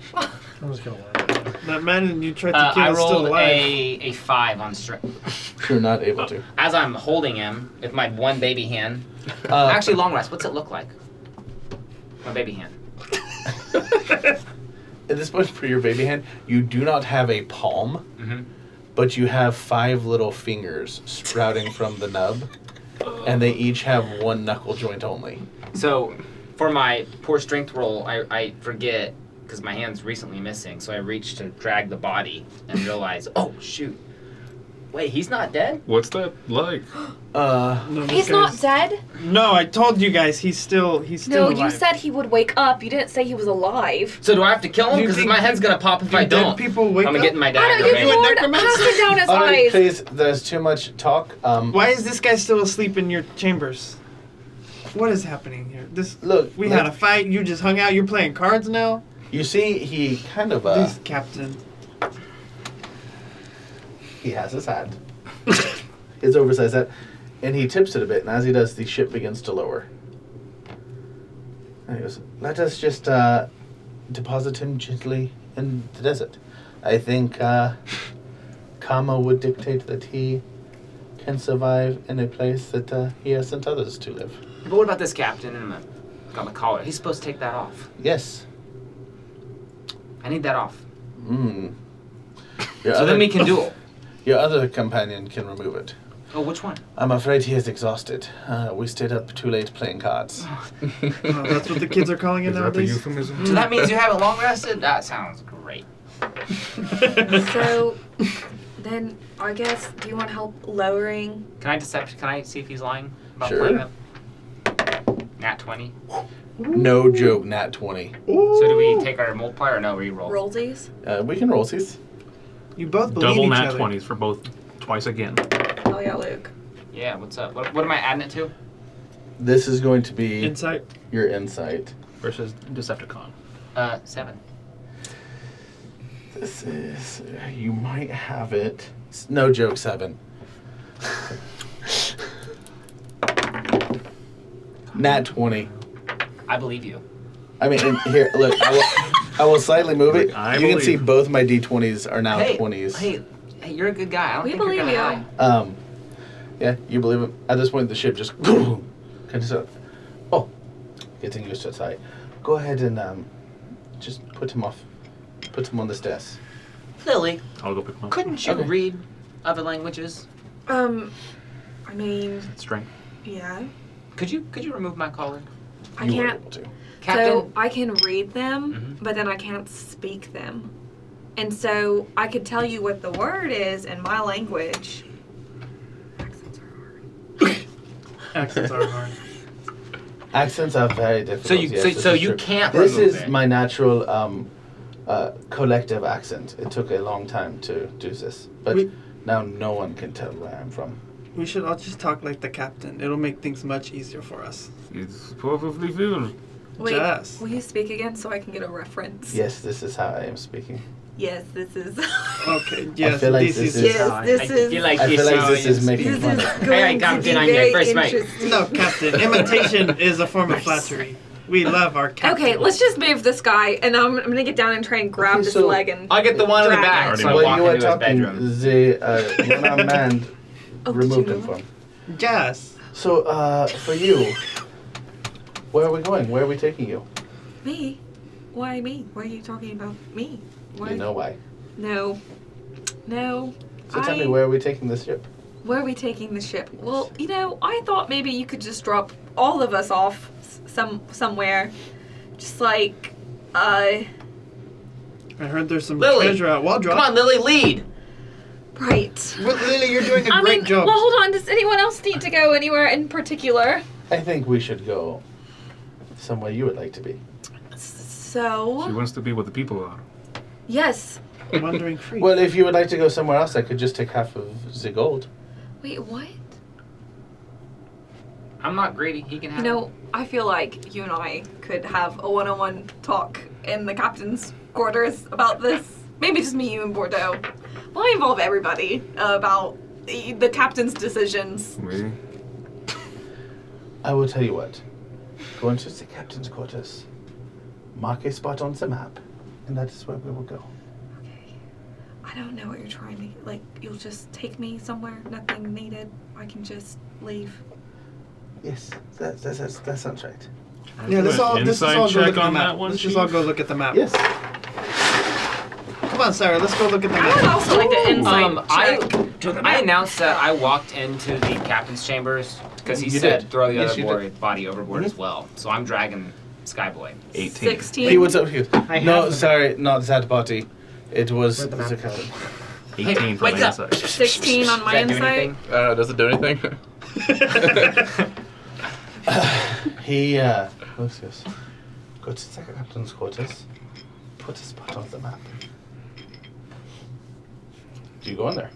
was gonna laugh. That man you tried to kill I is still rolled alive. a 5 on strength. You're not able to. As I'm holding him with my one baby hand. Actually, long rest. What's it look like? My baby hand. At this point, for your baby hand, you do not have a palm, Mm-hmm. but you have 5 little fingers sprouting from the nub, and they each have 1 knuckle joint only. So, for my poor strength roll, I forget because my hand's recently missing. So I reach to drag the body and realize, oh shoot, wait, he's not dead. What's that like? No, this He's not guy's- dead. No, I told you guys he's still No, alive. you said he would wake up. You didn't say he was alive. So do I have to kill him? Do you Because think- my head's gonna pop if I dead don't. people wake I'm up? getting my I dagger. don't. You ready. a poured necromancer? acid down his All right, eyes. please, there's too much talk. Why is this guy still asleep in your chambers? What is happening here? Look, We look, had a fight. You just hung out. You're playing cards now. You see, he kind of, This captain. he has his hat. His oversized hat. And he tips it a bit, and as he does, the ship begins to lower. And he goes, let us just deposit him gently in the desert. I think Kama would dictate that he can survive in a place that he has sent others to live. But what about this captain and got my collar? He's supposed to take that off. Yes. I need that off. Mm. So then we can duel. Your other companion can remove it. Oh, which one? I'm afraid he is exhausted. We stayed up too late playing cards. That's what the kids are calling it Is that the nowadays. euphemism? So that means you haven't long rested? That sounds great. So, then I guess, do you want help lowering? Can I see if he's lying about Sure. playing it? Nat 20. No joke, nat 20. So do we take our multiplier or no re-roll? Rollsies? We can roll these. You both believe Double each nat other. 20s for both twice again. Oh yeah, Luke. Yeah, what's up? What am I adding it to? This is going to be Insight. your insight. Versus Decepticon. 7. This is. You might have it. No joke, 7. Nat 20. I believe you. I mean, and here, look, I will slightly move it. I You can see believe. both my d20s are now Hey, 20s. hey, you're a good guy. I don't We think you're believe gonna you. lie. Yeah, you believe it. At this point, the ship just kind of. Oh, getting used to it. Sorry. Go ahead and just put him off. Put him on the stairs. Lily, I'll go pick him up. couldn't you Okay. read other languages? I mean, Strength. yeah. Could you remove my collar? I You were can't. able to. Captain? So I can read them, Mhm. but then I can't speak them. And so I could tell you what the word is in my language. Accents are hard. Accents are hard. Accents are very difficult. So you- yes, so- this so is you true. can't This remove is it. my natural collective accent. It took a long time to do this, but We- now no one can tell where I'm from. We should all just talk like the captain. It'll make things much easier for us. It's probably will. Wait, Jazz. will you speak again so I can get a reference? Yes, this is how I am speaking. Yes, this is. Okay. Yes. feel like this this is. is- Yes, this I is. feel like I this feel like this is is making This fun. is of going Hey, to Captain, be I'm your very first mate. interesting. No, captain. Imitation is a form of flattery. We love our captain. Okay, let's just move this guy, and I'm gonna get down and try and grab Okay, this so- leg and. I get the one in the Drag back, it. so I When walk you are into his talking, bedroom. the one-armed man Oh, did removed you him move from. Yes. So, for you, where are we going? Where are we taking you? Me? Why me? Why are you talking about me? Why? You know why. No. No. So tell me, where are we taking this ship? Where are we taking the ship? Well, I thought maybe you could just drop all of us off somewhere. Just like, I heard there's some Lily, treasure out Waldrop. Come on, Lily, lead. right. Well, Lily, you're doing a I great mean, job. well, hold on. Does anyone else need to go anywhere in particular? I think we should go somewhere you would like to be. So, She wants to be what the people are. yes. Wandering free. Well, if you would like to go somewhere else, I could just take half of the gold. Wait, what? I'm not greedy. He can have it. I feel like you and I could have a one-on-one talk in the captain's quarters about this. Maybe just me, you, and Bordeaux. Well, I involve everybody about the captain's decisions. Me? I will tell you what. Go into the captain's quarters. Mark a spot on the map, and that is where we will go. Okay. I don't know what you're trying to... Like, you'll just take me somewhere, nothing needed. I can just leave. Yes, that sounds right. Yeah, let's all go Inside look check at the on map. that one, Let's just all Chief? go look at the map. Yes. Come on, Sarah. Let's go look at the I would map. also like to insight check. I announced that I walked into the captain's chambers because he You said did. throw the Yes, other you did. body overboard Mhm. as well. So I'm dragging Skyboy. 18. 16. Hey, what's up here? I have No, the sorry, not that party. It was Where'd the map the go? captain. 18 for wake my up. insight. 16 on my Does that do insight. anything? Does it do anything? He, Lucius, go to the captain's quarters. Put a spot on the map. Do you go in there?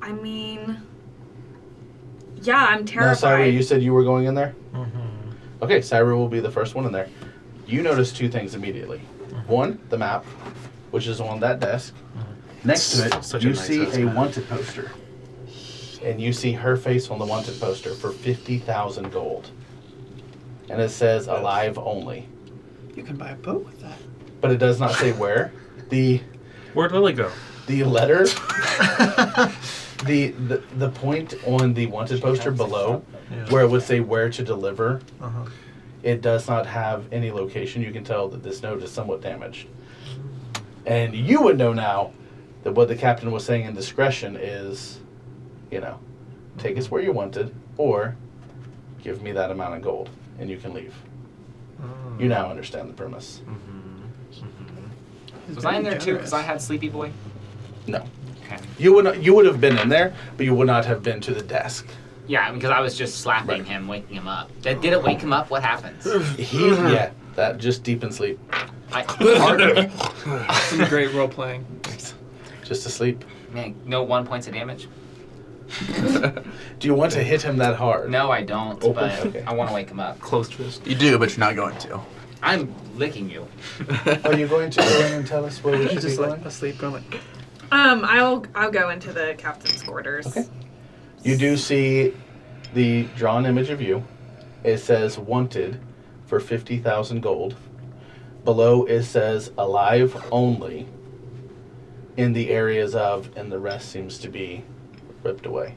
I mean... Yeah, I'm No, terrified. Syra, you said you were going in there? Mm-hmm. Okay, Syra will be the first one in there. You notice two things immediately. One, the map, which is on that desk. Next to it, Such a you nice see ass a map. wanted poster. And you see her face on the wanted poster for 50,000 gold. And it says alive only. You can buy a boat with that. But it does not say where. Where'd Lily go? The letter, the point on the wanted poster below, where it would say where to deliver, Uh-huh. it does not have any location. You can tell that this note is somewhat damaged. And you would know now that what the captain was saying in discretion is, take us where you wanted, or give me that amount of gold, and you can leave. You now understand the premise. Was I in there too? Because I had Sleepy Boy. No. Okay. You would have been in there, but you would not have been to the desk. Yeah, because I was just slapping him, waking him up. Did it wake him up? What happens? That just deep in sleep. Some great role playing. Just asleep. Man, no 1 points of damage? Do you want to hit him that hard? No, I don't, Open? but Okay. I want to wake him up. Closed fist. You do, but you're not going to. I'm licking you. Are you going to go in and tell us where we should He's be just going? like asleep, going like, I'll go into the captain's quarters. Okay. You do see the drawn image of you. It says wanted for 50,000 gold. Below it says alive only in the areas of, and the rest seems to be ripped away.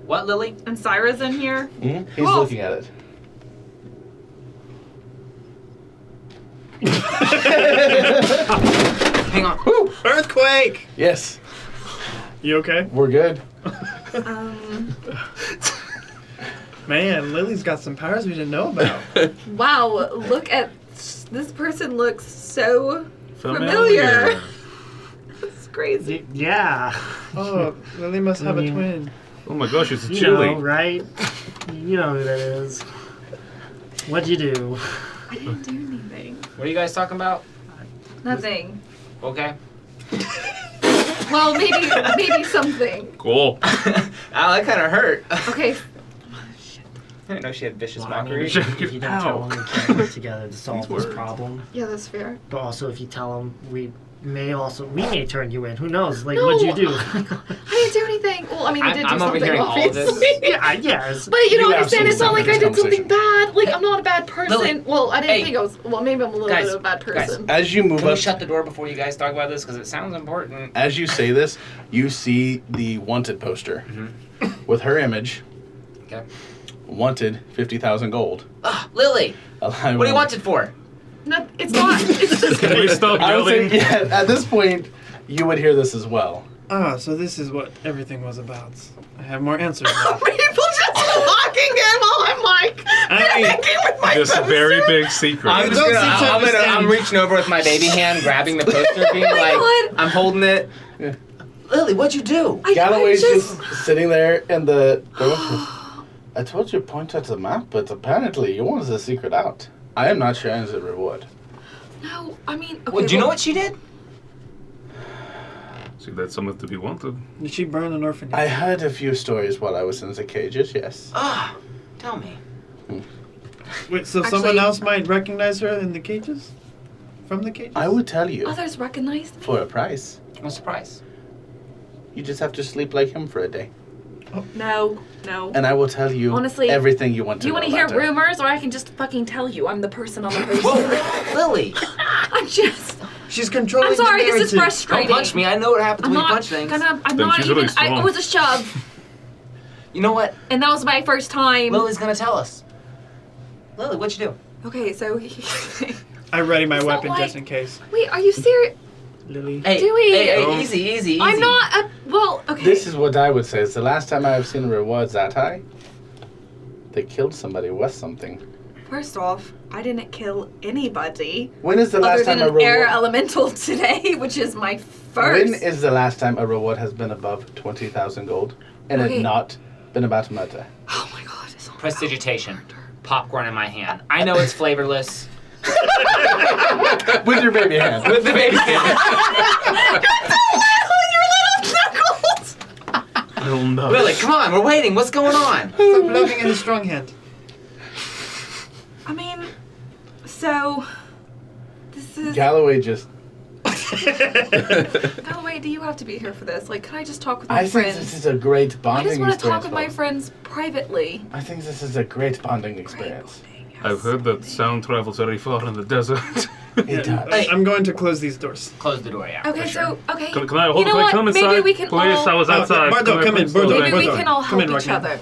What, Lily? And Syra's in here. He's Cool. looking at it. Hang on. earthquake! Yes, You okay? we're good. Man, Lily's got some powers we didn't know about. Wow, look at this person looks so familiar. It's crazy. Yeah. Oh, Lily must have a Yeah. twin. Oh my gosh, it's a You chili. know, right? You know who that is. What'd you do? I didn't do anything. What are you guys talking about? Nothing. Okay. Well, maybe something. Cool. Ow, that kind of hurt. Okay. I didn't know she had vicious Well, I mean, mockery. if you don't tell them, we can't work together to solve this words. problem. Yeah, that's fair. But also, if you tell them, we may turn you in. Who knows? Like, No. what'd you do? I didn't do anything. Well, I mean, I did do I'm something, overhearing all of this. obviously. yeah, yes. But you don't You understand. It's not like I absolutely did something conversation. bad. Like I'm not a bad person. Lily. Well, I didn't Hey. think I was. Well, maybe I'm a little Guys, bit of a bad guys. person. As you move Can we up, shut the door before you guys talk about this? Because it sounds important. as you say this, you see the wanted poster with her image. Okay. Wanted 50,000 gold. Ah, Lily, Alive what do you only. want it for? No, it's not. It's just. Can we stop I would yelling? say, yeah, at this point, you would hear this as well. Ah, so this is what everything was about. I have more answers now. People just walking in while I'm like thinking with my This poster. very big secret. I'm just don't gonna, seem to I'm understand. reaching over with my baby hand, grabbing the poster, being Oh my like, God. I'm holding it. Yeah. Lily, what'd you do? Galloway's I just sitting there in the. I told you to point at the map, but apparently you wanted the secret out. I am not sharing the reward. No, I mean. Okay, Well, do you know what she did? See, that's something to be wanted. Did she burn an orphanage? I heard a few stories while I was in the cages, yes. Ah, tell me. Wait, so Actually- someone else might recognize her in the cages? From the cages? I would tell you Others recognized me. for a price. What's the price? You just have to sleep like him for a day. No. And I will tell you Honestly, everything you want to Do you know want to hear about her. rumors, or I can just fucking tell you? I'm the person on the poster. Whoa, Lily! I'm just. She's controlling I'm sorry. the This is narrative. frustrating. Don't punch me. I know what happens I'm when you not punch things. gonna. I'm Then not she's even. really It strong. was a shove, You know what? and that was my first time. Lily's gonna tell us. Lily, what'd you do? Okay, so. I ready my It's not weapon like- just in case. Wait, are you serious? Lily. Hey, Do we- hey, Oh. easy. I'm not. Well, okay. This is what I would say. It's the last time I have seen rewards that high. They killed somebody with something. First off, I didn't kill anybody. When is the Other last than time a an air reward? elemental today, which is my first. When is the last time a reward has been above 20,000 gold and Okay. it not been about murder? Oh my god, it's all Prestidigitation. Popcorn in my hand. I know it's flavorless. With your baby hand. With the baby hand. Little nuts. Lily, come on, we're waiting. What's going on? Stop loving in his strong hand. I mean, so this is. Galloway just. Oh wait, do you have to be here for this? Like, can I just talk with my I think friends? this is a great I bonding just want to experience. talk with my folks. friends privately. I think this is a great bonding experience. I've heard that sound travels very far in the desert. It does. I'm going to close these doors. Close the door, yeah. Okay, for so sure. okay. Can I hold You know can I what? come Maybe inside? we can Please, all- I was Oh, outside. Bardo, Can I come in, please Bardo, go Maybe back? we can all Come help in, each Rockman. other.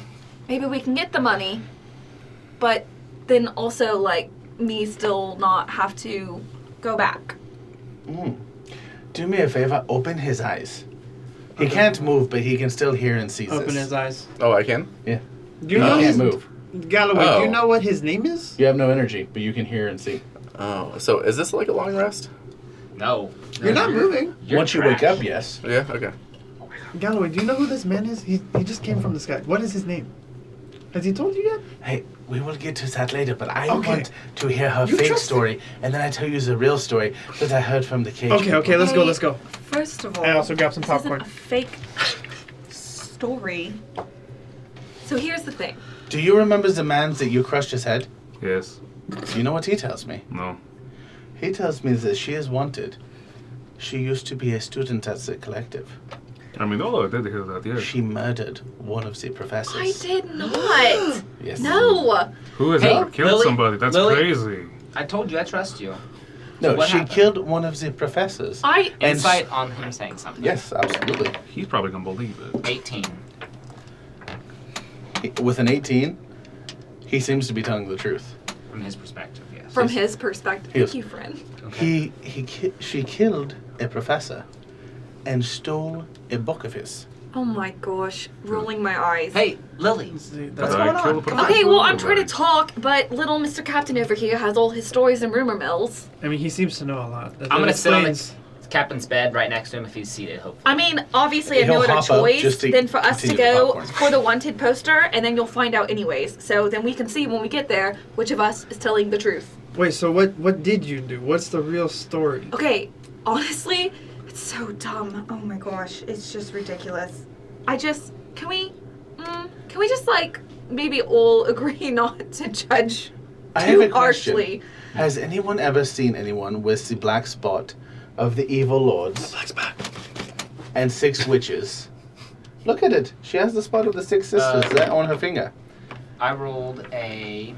Maybe we can get the money, but then also like me still not have to go back. Do me a favor, open his eyes. He Okay. can't move, but he can still hear and see Open this. his eyes. Oh, I can? Yeah. Do you He know can't his move. Galloway? Do Oh. you know what his name is? You have no energy, but you can hear and see. Oh, so is this like a long rest? No. You're not moving. You're Once you wake trash. up, yes. Yeah, okay. Galloway, do you know who this man is? He just came from the sky. What is his name? Has he told you yet? Hey, we will get to that later, but I Okay. want to hear her You fake trust story, and then I tell you the real story that I heard from the cage. Okay, people. okay, let's go, Hey, let's go. First of all, I also grabbed some this popcorn. isn't a fake story. So here's the thing. Do you remember the man that you crushed his head? Yes. You know what he tells me? No. He tells me that she is wanted. She used to be a student at the collective. I mean, oh, I did hear that, yes. She murdered one of the professors. I did not. Yes. No. Who has Hey, ever killed Lily, somebody? That's Lily. crazy. I told you I trust you. No, What she happened? killed one of the professors. I. And Insight on him saying something. Yes, absolutely. He's probably gonna believe it. 18. With an 18, he seems to be telling the truth. From his perspective, yes. From his perspective. Yes. Thank you, friend. Okay. She killed a professor and stole a book of his. Oh my gosh, rolling my eyes. Hey, Lily. See, What's that's- going I kill on? a Come on. Okay, well, I'm trying to Right. talk, but little Mr. Captain over here has all his stories and rumor mills. I mean, he seems to know a lot. That I'm gonna sit on the explains- captain's bed right next to him if he's seated, hopefully. I mean, obviously, I have no He'll other hop up choice just to than for us to continue the go popcorn. for the wanted poster, and then you'll find out anyways. So then we can see when we get there which of us is telling the truth. Wait, so what did you do? What's the real story? Okay, honestly, It's so dumb. Oh my gosh, it's just ridiculous. can we just like maybe all agree not to judge I have a too question. harshly? Has anyone ever seen anyone with the black spot of the evil lords Black spot. and 6 witches? Look at it. She has the spot of the 6 sisters there on her finger. I rolled a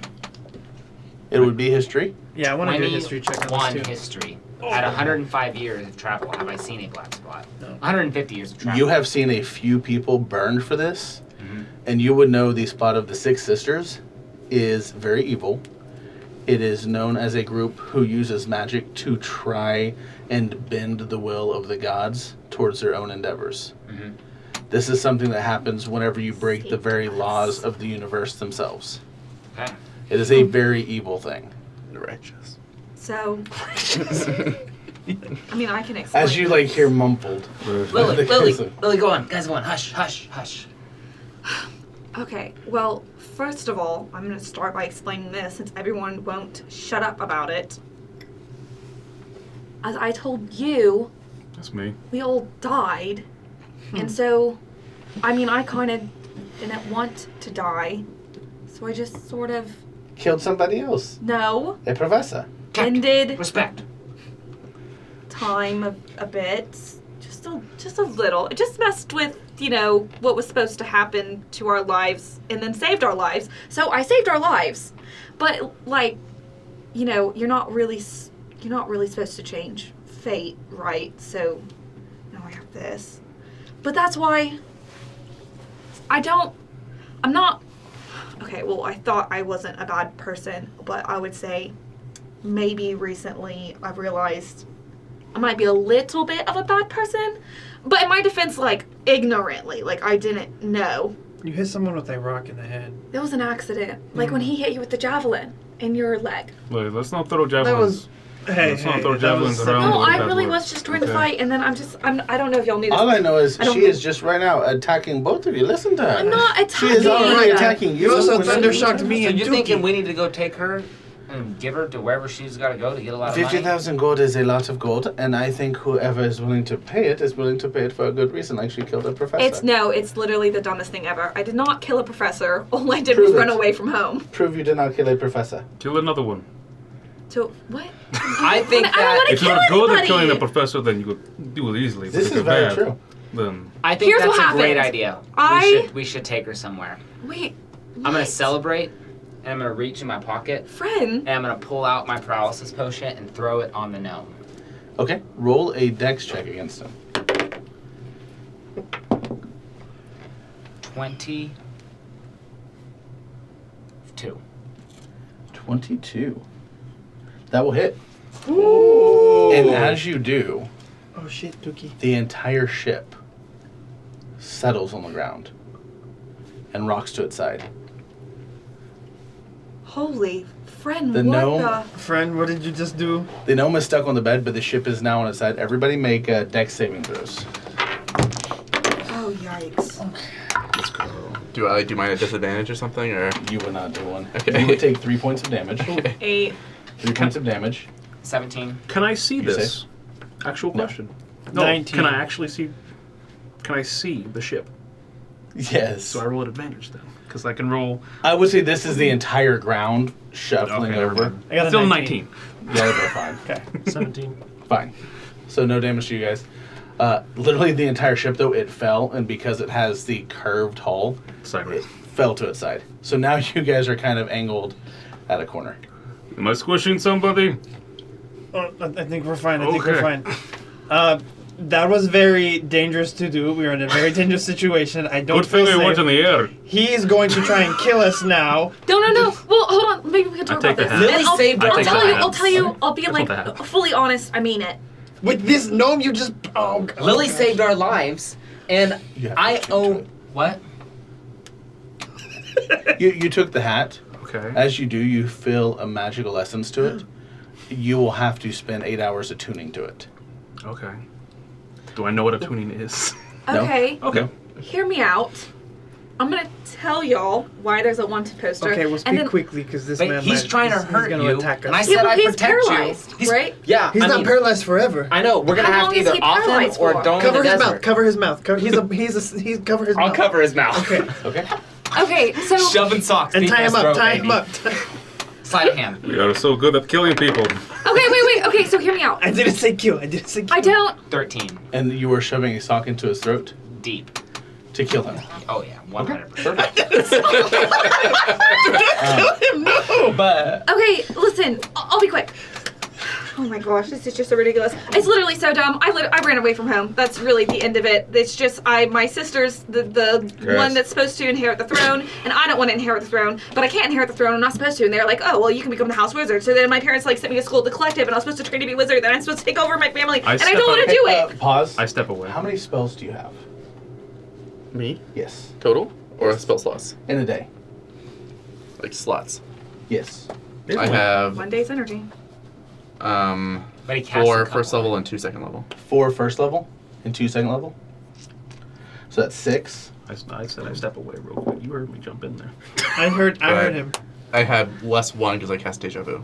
It would be history. Yeah, I want to do a history check on 21 this too. history. At 105 years of travel, have I seen a black spot? No. 150 years of travel. You have seen a few people burned for this, Mhm. and you would know the spot of the 6 sisters is very evil. It is known as a group who uses magic to try and bend the will of the gods towards their own endeavors. Mhm. This is something that happens whenever you break the very laws of the universe themselves. Okay. It is a very evil thing. Righteous. So, I mean, I can explain. As you like hear mumbled. Lily, Lily, go on. Guys, go on. Hush, hush, hush. Okay, well, first of all, I'm going to start by explaining this since everyone won't shut up about it. As I told you, That's me. we all died. And so, I mean, I kind of didn't want to die. So I just sort of, Killed somebody else. no, A professor. ended Respect. time a bit. Just a little. It just messed with, what was supposed to happen to our lives and then saved our lives. So I saved our lives. But, like, you're not really supposed to change fate, right? So now I have this. But that's why I'm not, okay, well, I thought I wasn't a bad person, but I would say maybe recently I've realized I might be a little bit of a bad person. But in my defense, like, ignorantly, like, I didn't know. You hit someone with a rock in the head. It was an accident. Like when he hit you with the javelin in your leg. Wait, let's not throw javelins. That was. Hey, Let's not hey, throw that javelins was around. No, What I that really works. was just trying to Okay. fight, and then I don't know if y'all knew this. All I know is I don't she think- is just right now attacking both of you. Listen to her. I'm not She is attacking. already attacking you. You also When- thundershocked me So and you're thinking Dookie. we need to go take her and give her to wherever she's got to go to get a lot of money? 50,000 gold is a lot of gold, and I think whoever is willing to pay it is willing to pay it for a good reason, like she killed a professor. It's literally the dumbest thing ever. I did not kill a professor. All I did Prove was run it. away from home. Prove you did not kill a professor. Kill another one. So what? I think I don't wanna that If you're kill good at anybody. killing the professor, then you could do it easily. But This if is you're very bad, true. Then I think Here's that's what a great happened. idea. We should take her somewhere. Wait. I'm gonna what? celebrate, and I'm gonna reach in my pocket, Friend. and I'm gonna pull out my paralysis potion and throw it on the gnome. Okay, roll a dex check against him. 22. 22. That will hit. Ooh. And as you do, Oh shit, Dookie. the entire ship settles on the ground and rocks to its side. Holy friend. The what gnome- the? Friend, what did you just do? The gnome is stuck on the bed, but the ship is now on its side. Everybody make dex saving throws. Oh yikes. let's go. Do I do mine at disadvantage or something, or? You would not do one. Okay. You would take 3 points of damage. Okay. 8. 3 points of damage. 17. Can I see You this? Actual No. question. No. 19. Can I actually see? Can I see the ship? Yes. So I roll at advantage then, because I can roll. I would say this is the entire ground shuffling Okay, never over. mind. I got a Still 19. 19. Yeah, they're fine. Okay. 17. Fine. So no damage to you guys. Literally the entire ship, though, it fell, and because it has the curved hull, it Sideways. fell to its side. So now you guys are kind of angled at a corner. Am I squishing somebody? Oh, I think we're fine. I think we're Okay. fine. That was very dangerous to do. We were in a very dangerous situation. I don't Good thing feel we weren't safe. in the air. He's going to try and kill us now. No. Well, hold on. Maybe we can talk I about take the this. hat. Lily And I'll, saved I'll our tell you. lives. I'll tell you. I'll be That's like what the hat. fully honest. I mean it. With this gnome, you just. Oh, God. Lily saved our lives, and You have to I drink to owe. it. What? You took the hat. Okay. As you do, you feel a magical essence to it. You will have to spend 8 hours attuning to it. Okay. Do I know what a tuning is? No. Okay. Okay. Hear me out. I'm gonna tell y'all why there's a wanted poster. Okay, we'll and speak then, quickly because this But man. he's trying to he's hurt gonna you, attack us. and I Yeah, said but I he's protect paralyzed, you. He's, right? Yeah, He's I not mean, paralyzed forever. I know. We're gonna How have long to is either he off him paralyzed or for? don't Cover in the his desert. mouth. Cover his mouth. He's cover his mouth. I'll cover his mouth. Okay. Okay. Okay, so Shoving socks. And deep tie in him his up. throat, Tie baby. him up. Sleight of hand. We are so good at killing people. okay, wait. Okay, so hear me out. I didn't say kill. I didn't say kill. I don't. 13. And you were shoving a sock into his throat Deep. to kill him. Oh yeah, 100%. Um, But Okay, listen. I'll be quick. Oh my gosh, this is just so ridiculous. It's literally so dumb. I ran away from home. That's really the end of it. It's just my sister's the one that's supposed to inherit the throne, and I don't want to inherit the throne, but I can't inherit the throne. I'm not supposed to. And they're like, oh well, you can become the house wizard. So then my parents like sent me to school at the collective, and I was supposed to train to be a wizard. Then I'm supposed to take over my family, and I step don't want to away. do it. Pause. I step away. How many spells do you have? Me? Yes. Total? Or spell slots? In a day? Like slots. Yes. I have One day's energy. But he casts 4 a first couple. level and 2 second level. 4 first level and 2 second level. So that's 6. I said I step away real quick. You heard me jump in there. I heard Right. him. I had less 1 because I cast Deja Vu.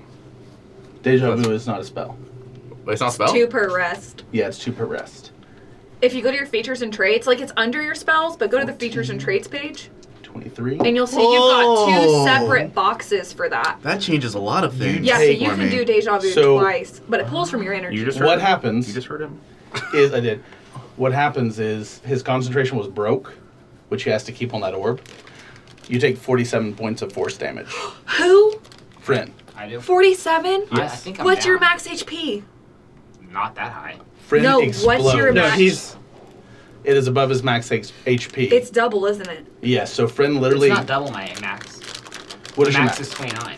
Deja vu is not a spell. Wait, it's not a spell? 2 per rest. Yeah, it's 2 per rest. If you go to your features and traits, like it's under your spells, but go to the features and traits page, 23. and you'll see you've got 2 Oh. separate boxes for that. That changes a lot of things. Yeah, so take you for can me. do deja vu So- twice, but it pulls from your energy. You just heard What him. happens You just heard him. is I did. What happens is his concentration was broke, which he has to keep on that orb. You take 47 points of force damage. Who? Friend. I do. 47? I think I'm What's down. your max HP? Not that high. Friend No, explodes. what's your No, max? he's It is above his max HP. It's double, isn't it? Yes, so Friend literally. It's not double my max. What is your max max? is 29.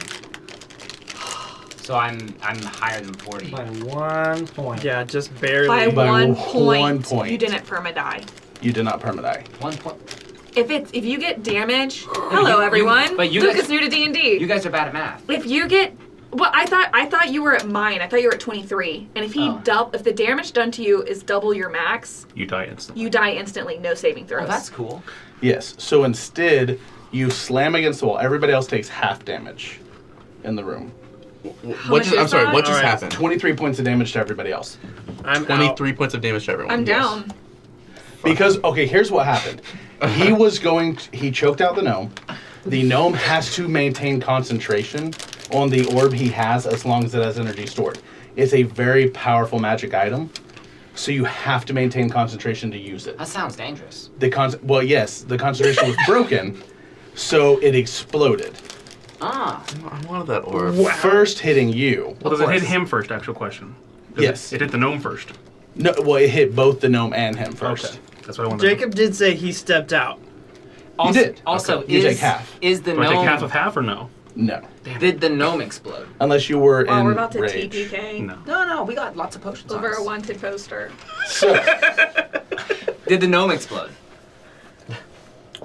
So I'm higher than 40. By 1 point. yeah, just barely. By, By 1 1 point, point. you didn't perma-die. You did not permadie. 1 point. If you get damage, hello everyone. but you Lucas guys- new to D&D. You guys are bad at math. If you get, well, I thought you were at mine. I thought you were at 23. And if if the damage done to you is double your max, You die instantly. you die instantly. No saving throws. Oh, that's cool. Yes, so instead, you slam against the wall. Everybody else takes half damage in the room. What much just, is I'm sorry, that? what just Alright. happened? 23 points of damage to everybody else. I'm 23 points of damage to everyone. I'm down. Because, okay, here's what happened. He choked out the gnome. The gnome has to maintain concentration on the orb he has as long as it has energy stored. It's a very powerful magic item, so you have to maintain concentration to use it. That sounds dangerous. Well, yes, the concentration was broken, so it exploded. Ah. I wanted that orb. First hitting you. Well, does it hit him first? Actual question. Does Yes. It hit the gnome first. No, well, it hit both the gnome and him first. Okay. That's what I wanted. to Jacob did say he stepped out. Also, did. Also, Okay. You take half. Is the know. Do I gnome? take half of half or no? No, Did the gnome explode? unless you were Wow, in we're about to rage. TPK No. No, we got lots of potions. over on a us. wanted poster. So Did the gnome explode?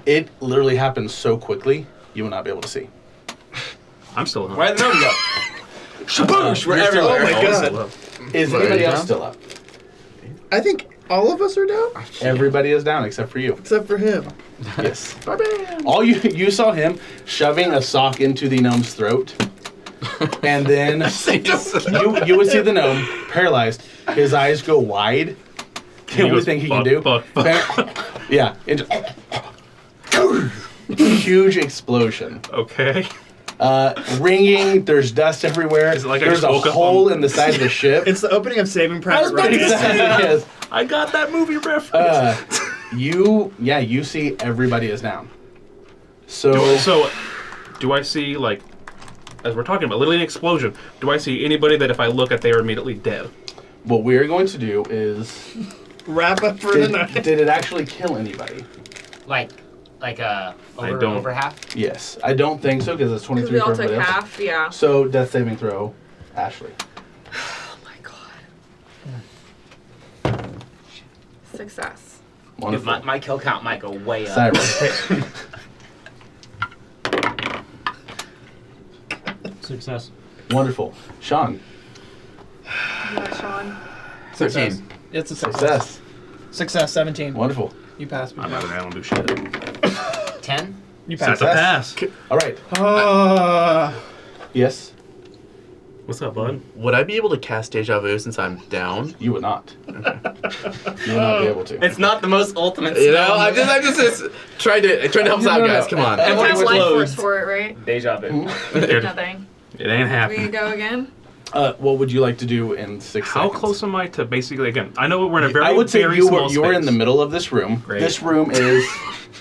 it literally happened so quickly, you will not be able to see. I'm still on. Where'd the gnome go? Shaboosh! We're You're still everywhere. up. Oh my god. Is What, anybody are you else down? still up? I think all of us are down Everybody is down except for you. except for him. Yes. All you saw him shoving a sock into the gnome's throat, and then you would see the gnome paralyzed. His eyes go wide. He The only goes, thing he "Fuck, can do. fuck, fuck." Yeah. Huge explosion. Okay. Ringing. There's dust everywhere. Is it like I There's just a woke up hole on- in the side of the ship. It's the opening of Saving Private about to Ryan. say- Exactly. Yes. I got that movie reference. You see everybody is down. So, So, do I see, like, as we're talking about, literally an explosion, do I see anybody that if I look at, they are immediately dead? what we're going to do is, Wrap up for the night. did it actually kill anybody? Like over, don't- over half? Yes. I don't think so because it's Because 23 we for all took everybody else. half, yeah. So, death saving throw, Ashley. Oh my god. Success. Dude, Wonderful. my kill count might go way up. Cyrus. Success. Wonderful. Sean. Yeah, Sean. 13. It's a Success. Success, 17. Wonderful. You passed me. I'm out of there, I don't do shit. 10? You That's passed. a pass. All right. Yes. What's up, bud? Would I be able to cast Deja Vu since I'm down? You would not. You would not be able to. It's not the most ultimate You know, spell. I'm just trying to help us out, No, guys. no. Come on. Don't have Everyone's life force closed. for it, right? Deja vu. Nothing. It ain't We happening. go again? What would you like to do in 6 How seconds? close am I to basically, again, I know we're in a very, I would say very you small were in space. the middle of this room. Great. This room is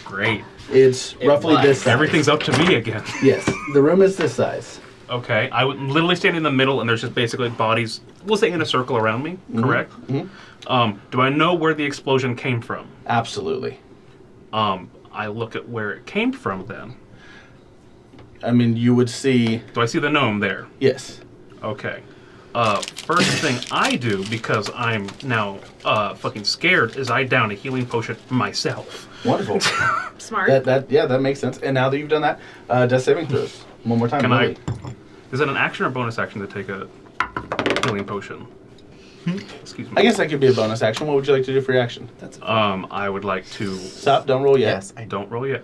Great. it's It roughly was. this size. Everything's up to me again. Yes, the room is this size. Okay, I would literally stand in the middle, and there's just basically bodies, we'll say in a circle around me, correct? Mhm. Do I know where the explosion came from? Absolutely. I look at where it came from then. I mean, you would see. Do I see the gnome there? Yes. Okay. First thing I do, because I'm now fucking scared, is I down a healing potion myself. Wonderful. Smart. that makes sense. And now that you've done that, death saving throws. One more time. Can I? Lily. Is it an action or bonus action to take a healing potion? Excuse me. I guess that could be a bonus action. What would you like to do for your action? I would like to. Stop. Don't roll yet. Yes. Don't roll yet.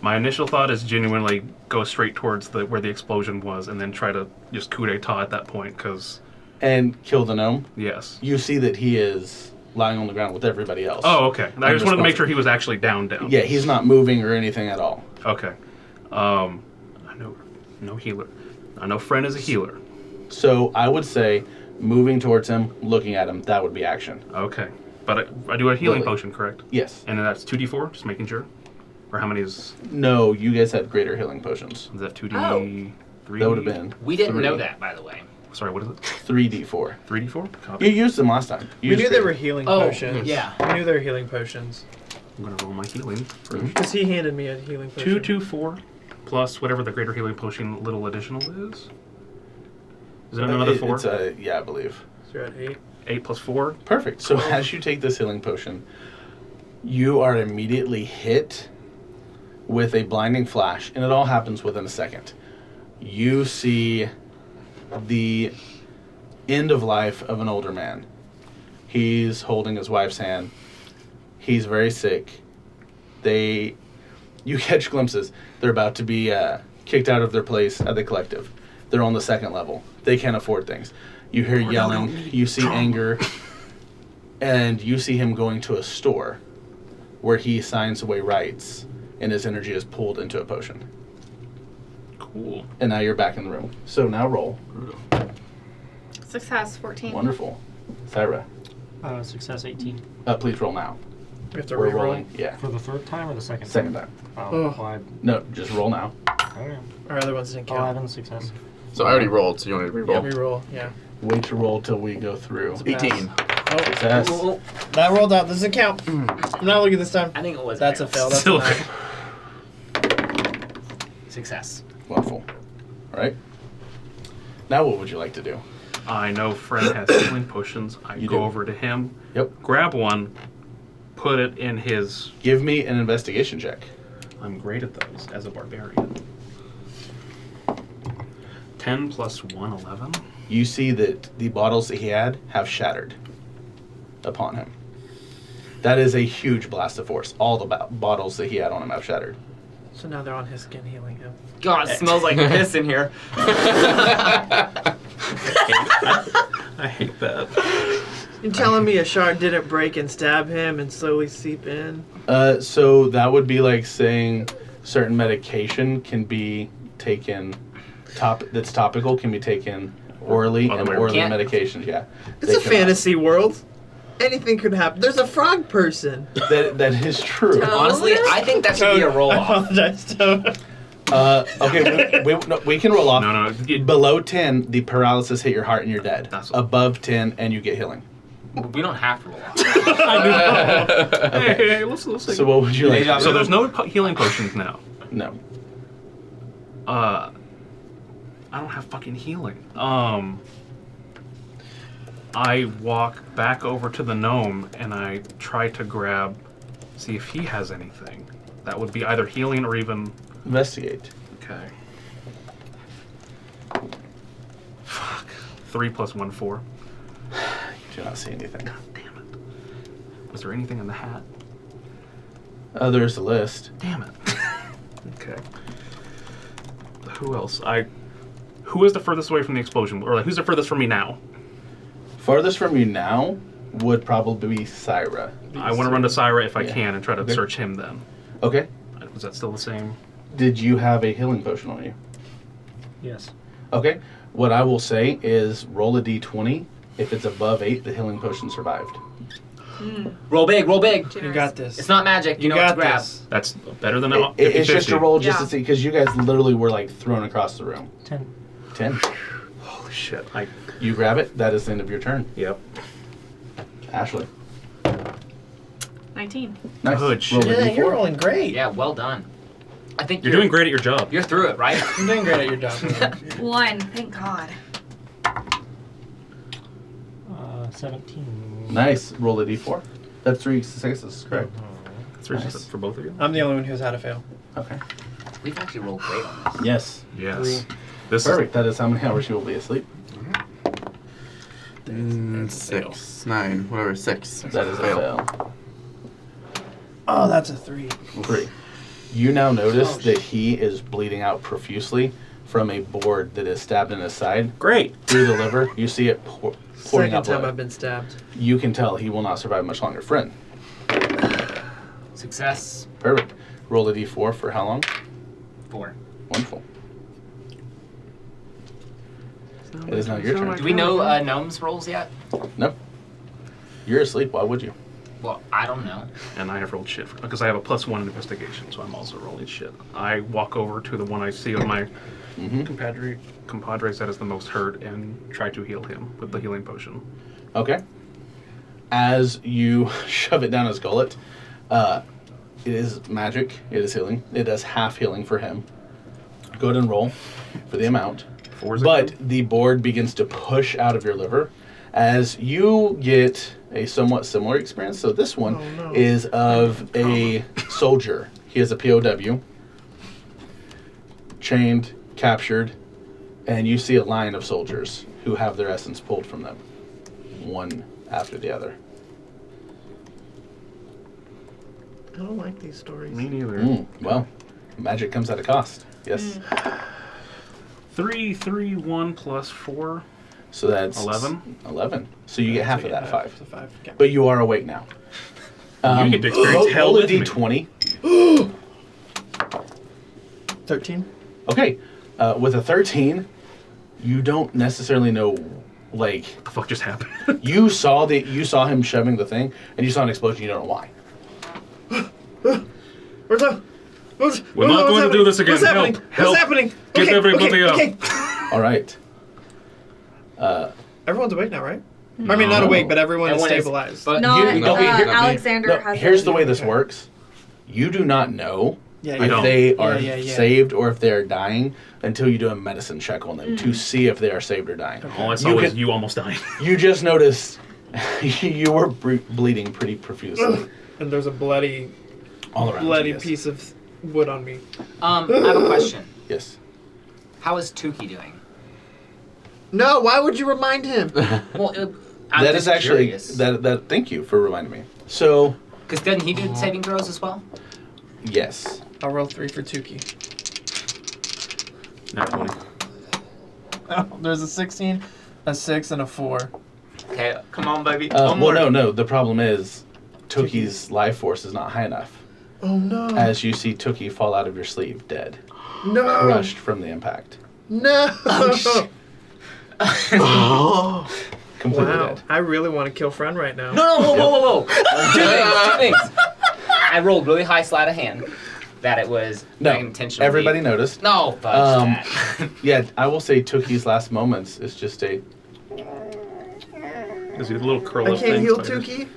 My initial thought is genuinely go straight towards where the explosion was, and then try to just coup d'etat at that point. Because And kill the gnome. yes. You see that he is lying on the ground with everybody else. Oh, okay. I just wanted to make sure he was actually down. Yeah, he's not moving or anything at all. Okay. I know no healer. I know friend is a healer. So I would say moving towards him, looking at him, that would be action. Okay. But I do a healing Lily. potion, correct? Yes. And then that's 2d4, just making sure? Or how many is No, you guys had greater healing potions. that 2d3? That would have been We didn't 3. know that, by the way. Sorry, what is it? 3d4. 3d4? You Copy. used them last time. You We knew used they greater. were healing Oh, potions. yeah. We knew they were healing potions. I'm going to roll my healing first. Because he handed me a healing potion. 2, 2, 4, plus whatever the greater healing potion little additional is. Is it another 4? It's yeah, I believe. So you're at 8. 8 plus 4? Perfect. So as you take this healing potion, you are immediately hit with a blinding flash, and it all happens within a second. You see the end of life of an older man. He's holding his wife's hand. He's very sick. You catch glimpses. They're about to be kicked out of their place at the collective. They're on the second level. They can't afford things. You hear yelling. You see anger. And you see him going to a store where he signs away rights, and his energy is pulled into a potion. Cool. And now you're back in the room. So now roll. Success, 14. Wonderful. Syra, Success 18. please roll now. We have to We're re-roll. rolling. Yeah. For the third time or the second Second time. Oh, Oh. well, No, just roll now. okay. Our other ones didn't count. 11 success. So I already rolled, so you want me to re-roll? Re-roll, yeah. Wait to roll till we go through. 18. Oh, Success. that rolled out. Doesn't count. I'm not looking this time. I think it was. That's a fail. That's Still a nine. Success. Wonderful. All right. Now what would you like to do? I know Fred has healing potions. I You go do. over to him, Yep. grab one, put it in his... Give me an investigation check. I'm great at those as a barbarian. 10 plus 1, 11. You see that the bottles that he had have shattered upon him. That is a huge blast of force. All the bottles that he had on him have shattered. So now they're on his skin healing him. God, it smells like piss in here. I hate that. You're telling me a shard didn't break and stab him and slowly seep in? So that would be like saying certain medication can be taken, that's topical, can be taken orally, Other and way orally around. medications, yeah. It's they a cannot. fantasy world. Anything could happen. There's a frog person. That is true. Honestly, I think that should be a roll I off. apologize, Toad. Okay, we can roll off. No. Below 10, the paralysis hit your heart and you're dead. That's- Above 10, and you get healing. We don't have to roll off. Hey, let's So what would you like? to do? So there's no healing potions now. No. I don't have fucking healing. I walk back over to the gnome and I try to see if he has anything. That would be either healing or even... Investigate. Okay. Fuck. 3 plus 1, 4. You do not see anything. God damn it. Was there anything in the hat? There's a list. Damn it. Okay. Who else? Who is the furthest away from the explosion? Or like, who's the furthest from me now? Farthest from you now would probably be Syra. I want to run to Syra if I Yeah. can and try to Okay. search him then. Okay. Was that still the same? Did you have a healing potion on you? Yes. Okay. What I will say is roll a d20. If it's above 8, the healing potion survived. Roll big, roll big. You got this. It's not magic. You know what to got grab. this. That's better than It's just a roll just Yeah. to see, because you guys literally were like thrown across the room. 10. 10. Holy shit. You grab it. That is the end of your turn. Yep. Ashley. 19. Nice. Good Roll shit. a Yeah, d4. you're rolling great. Yeah, well done. I think You're doing great at your job. You're through it, right? You're doing great at your job. 1. Thank God. 17. Nice. Roll a d4. That's 3 successes, correct? Three Nice. for both of you? I'm the only one who's had a fail. Okay. We've actually rolled great on this. Yes. Yes. This Perfect. That is how many hours you will be asleep. 6, 9, whatever, 6. That is a fail. Oh, that's a 3. 3. You now notice that he is bleeding out profusely from a board that is stabbed in his side. Great. Through the liver. You see it pouring Second out time blood. I've been stabbed. You can tell he will not survive much longer. Friend. Success. Perfect. Roll a d4 for how long? 4. Wonderful. It is now your turn. Do we know Gnome's rolls yet? Nope. You're asleep. Why would you? Well, I don't know. And I have rolled shit because I have a +1 in investigation, so I'm also rolling shit. I walk over to the one I see on my compadre that is the most hurt and try to heal him with the healing potion. Okay. As you shove it down his gullet, it is magic. It is healing. It does half healing for him. Go ahead and roll for the amount. But the board begins to push out of your liver as you get a somewhat similar experience. So this one is of a soldier. He is a POW, chained, captured, and you see a line of soldiers who have their essence pulled from them, one after the other. I don't like these stories. Me neither. Well, magic comes at a cost. Yes. 3, 3, 1 plus 4. So that's 11. 11. So you get half of that 5. So 5. Okay. But you are awake now. You get to experience hell roll a with me. d20. 13. Okay. With a 13, you don't necessarily know, like, What the fuck just happened? you saw him shoving the thing, and you saw an explosion. You don't know why. Where's the? We're not going to do this again. What's happening? Help. What's happening? Get everybody up. Okay. All right. Everyone's awake now, right? I mean, not awake, but everyone is stabilized. But No, Alexander has. Here's the way been- this works. You do not know Yeah, if don't. they are Yeah. saved or if they are dying until you do a medicine check on them to see if they are saved or dying. All I saw You was can- you almost dying. You just noticed you were bleeding pretty profusely And there's a bloody all around. you, yes. piece of wood on me. I have a question. Yes. How is Tukey doing? No, why would you remind him? Well, I'm That just is actually curious. that. Thank you for reminding me. So Because doesn't he do saving throws as well? yes, I'll roll 3 for Tukey. Not 20. Oh, there's a 16, a 6, and a 4. Okay, come on, baby. well, no. The problem is Tukey's life force is not high enough. Oh no. As you see Tukey fall out of your sleeve, dead, No. crushed from the impact, No. completely Wow. dead. I really want to kill Friend right now. No, whoa. Two things. I rolled really high sleight of hand that it was No, intentionally. everybody noticed. No, fudge that. Yeah, I will say Tukey's last moments is just a. Is he a little curl I up can't thing? heal Tukey.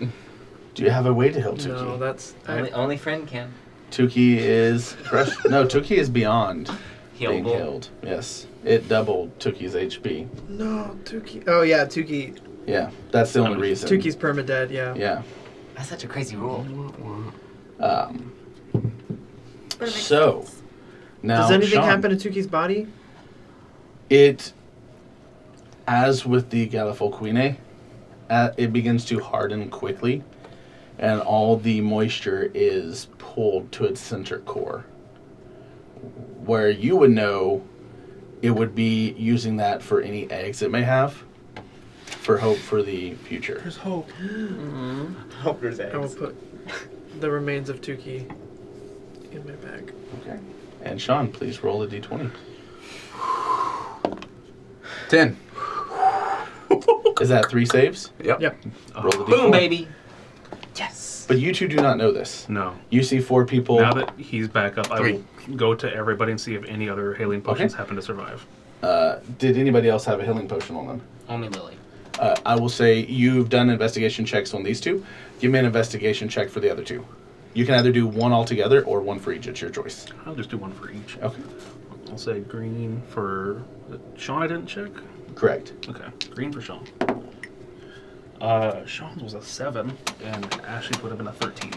Do you have a way to heal Tukey? No, that's. only friend can. Tukey is crushed. No, Tukey is beyond being Healable. healed. Yes, it doubled Tukey's HP. No, Tukey. Oh yeah, Tukey. Yeah, that's the only reason. Tukey's permadead, yeah. Yeah. That's such a crazy rule. But it makes So sense. now, Does anything Sean, happen to Tukey's body? It, as with the Gallifol-Quinae, it begins to harden quickly, and all the moisture is pulled to its center core. Where you would know, it would be using that for any eggs it may have, for hope for the future. There's hope. Hope there's I will put the remains of Tukey in my bag. Okay. And Sean, please roll a d20. 10. Is that 3 saves? Yep. Yep. Roll the d4. Boom, baby. Yes. But you two do not know this. No. You see 4 people. Now that he's back up, I 3. will go to everybody and see if any other healing potions happen to survive. Did anybody else have a healing potion on them? Only Lily. I will say you've done investigation checks on these 2. Give me an investigation check for the other 2. You can either do 1 altogether or 1 for each. It's your choice. I'll just do 1 for each. Okay. I'll say green for Sean. I didn't check. Correct. Okay, green for Sean. Sean's was a 7, and Ashley's would have been a 13.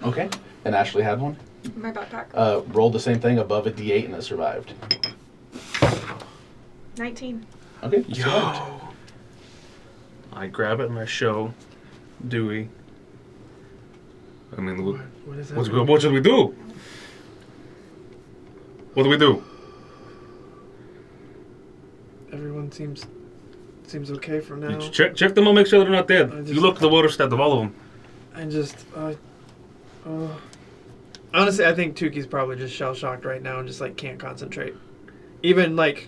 Okay. And Ashley had one. My backpack. Rolled the same thing above a d8 and it survived. 19. Okay. it survived. I grab it and I show Dewey. I mean, What is that? what should we do? What do we do? Everyone seems okay for now. You check them all, make sure they're not dead. I just- You look the worst out of all of them. I just, honestly, I think Tuki's probably just shell shocked right now and just like can't concentrate. Even like,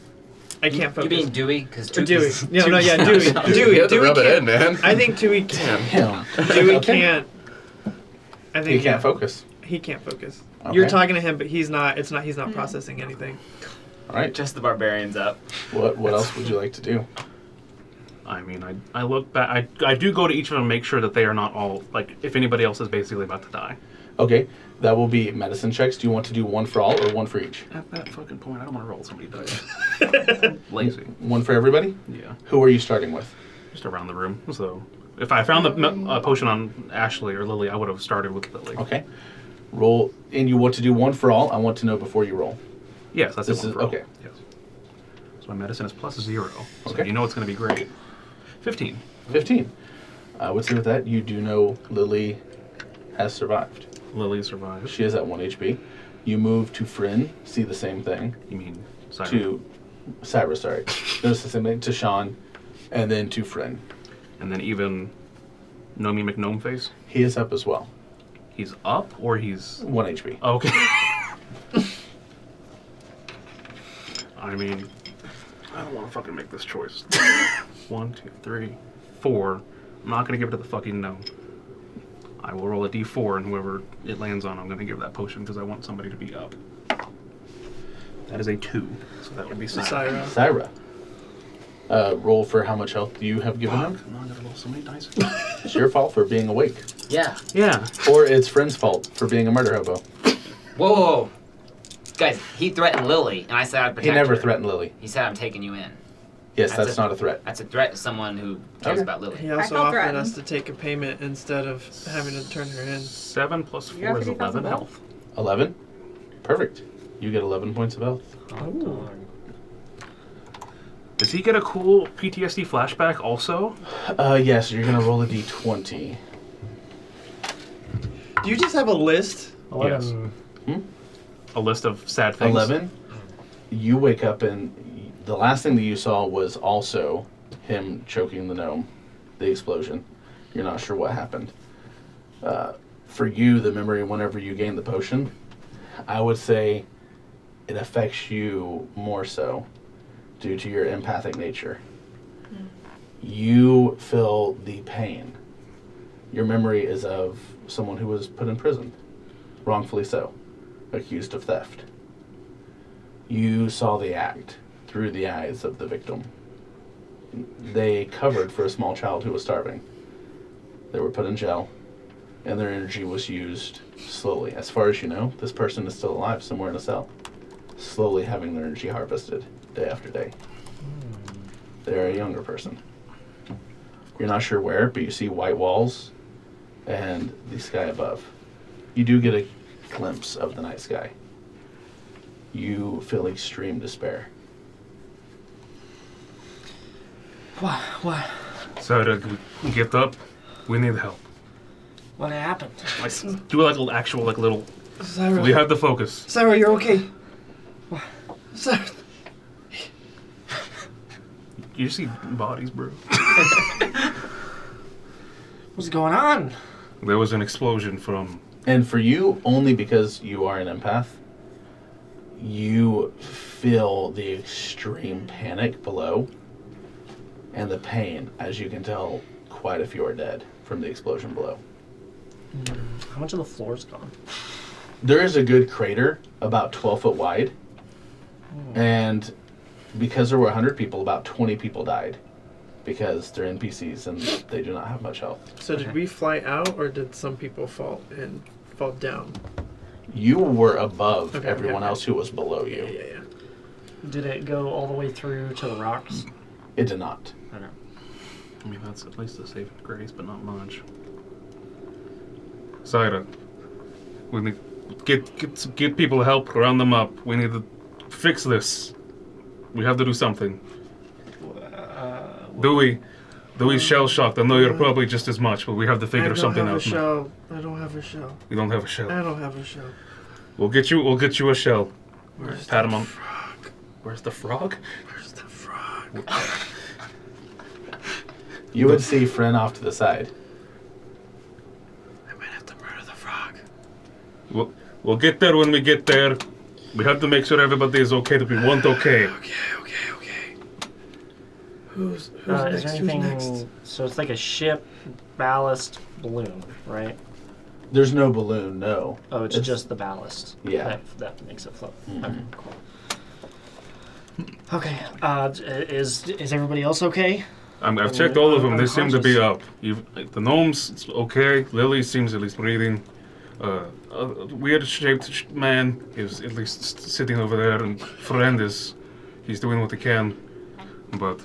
I can't You focus. being Dewey? Because Or Dewey. Dewey's... No, no, yeah, Dewey. You have to rub it can't. in, man. I think Dewey can. Him. Dewey Okay. can't. I think He can't focus. He can't focus. Okay. You're talking to him, but he's not. It's not. He's not processing anything. All right. Just the barbarians up. What else would you like to do? I mean, I look back. I do go to each of them and make sure that they are not all, like, if anybody else is basically about to die. Okay, that will be medicine checks. Do you want to do one for all or one for each? At that fucking point, I don't want to roll so many dice. Lazy. One for everybody? Yeah. Who are you starting with? Just around the room. So, if I found the potion on Ashley or Lily, I would have started with Lily. Okay. Roll, and you want to do one for all. I want to know before you roll. Yes, that's This it. is- One for all. okay. Yes. So my medicine is +0. So Okay. you know it's going to be great. 15. 15. I would say with that, you do know Lily has survived. Lily survives. She is at 1 HP. You move to Fryn, see the same thing. You mean Cyrus? To Cyrus, sorry. Notice the same thing. To Sean, and then to Fryn. And then even Gnome McGnome face? He is up as well. He's up or he's... 1 HP. Okay. I mean, I don't want to fucking make this choice. 1, 2, 3, 4. I'm not going to give it to the fucking gnome. I will roll a d4, and whoever it lands on, I'm going to give that potion because I want somebody to be up. That is a 2, so that would be Syra. Syra. Syra. Roll for how much health you have given him. Come on, I'm going to roll so many dice. It's your fault for being awake. Yeah. Yeah. Or it's Fryn's fault for being a murder hobo. Whoa, whoa, whoa. Guys, he threatened Lily, and I said I'd protect He never her. threatened Lily. He said I'm taking you in. Yes, That's that's a- not a threat. That's a threat to someone who cares Okay. about Lily. He also felt offered threatened. us to take a payment instead of having to turn her in. 7 plus You got 4 is 50,000 11 gold? health. 11? Perfect. You get 11 points of health. Does he get a cool PTSD flashback also? Yes, you're going to roll a d20. Do you just have a list? 11. A list of sad things. 11? You wake up and the last thing that you saw was also him choking the gnome, the explosion. You're not sure what happened. For you, the memory, whenever you gain the potion, I would say it affects you more so due to your empathic nature. You feel the pain. Your memory is of someone who was put in prison, wrongfully so, accused of theft. You saw the act through the eyes of the victim. They covered for a small child who was starving. They were put in jail, and their energy was used slowly. As far as you know, this person is still alive somewhere in a cell, slowly having their energy harvested day after day. They're a younger person. You're not sure where, but you see white walls and the sky above. You do get a glimpse of the night sky. You feel extreme despair. What Syra, get up. We need help. happened? Like, do like an actual like little. Syra. We have to focus. Syra, you're okay. Syra. You see bodies, bro. What's going on? There was an explosion from... And for you, only because you are an empath, you feel the extreme panic below and the pain, as you can tell, quite a few are dead from the explosion below. How much of the floor's gone? There is a good crater about 12 foot wide, and because there were 100 people, about 20 people died because they're NPCs and they do not have much health. So did we fly out, or did some people fall down? You were above Okay, everyone okay. else who was below you. Yeah. Did it go all the way through to the rocks? It did not. I don't know. I mean, that's at least a saving grace, but not much. Syra, we need... Get people help, round them up. We need to fix this. We have to do something. Dewey's shell-shocked. I know you're probably just as much, but we have to figure something out. I don't have a shell. You don't have a shell. I don't have a shell. We'll get you a shell. Pat him on. Where's the frog? Where's the frog? You would see Fren off to the side. I might have to murder the frog. We'll get there when we get there. We have to make sure everybody is okay that we want okay. Okay. Who's Is next? there Who's anything? next? So it's like a ship, ballast, balloon, right? There's no balloon, no. Oh, it's just the ballast. Yeah. That makes it float. Mhm. Okay, cool. Okay. Is everybody else okay? I've checked all of them. They I'm seem to be conscious. up. The gnomes, it's okay. Lily seems at least breathing. A weird-shaped man is at least sitting over there, and friend he's doing what he can. But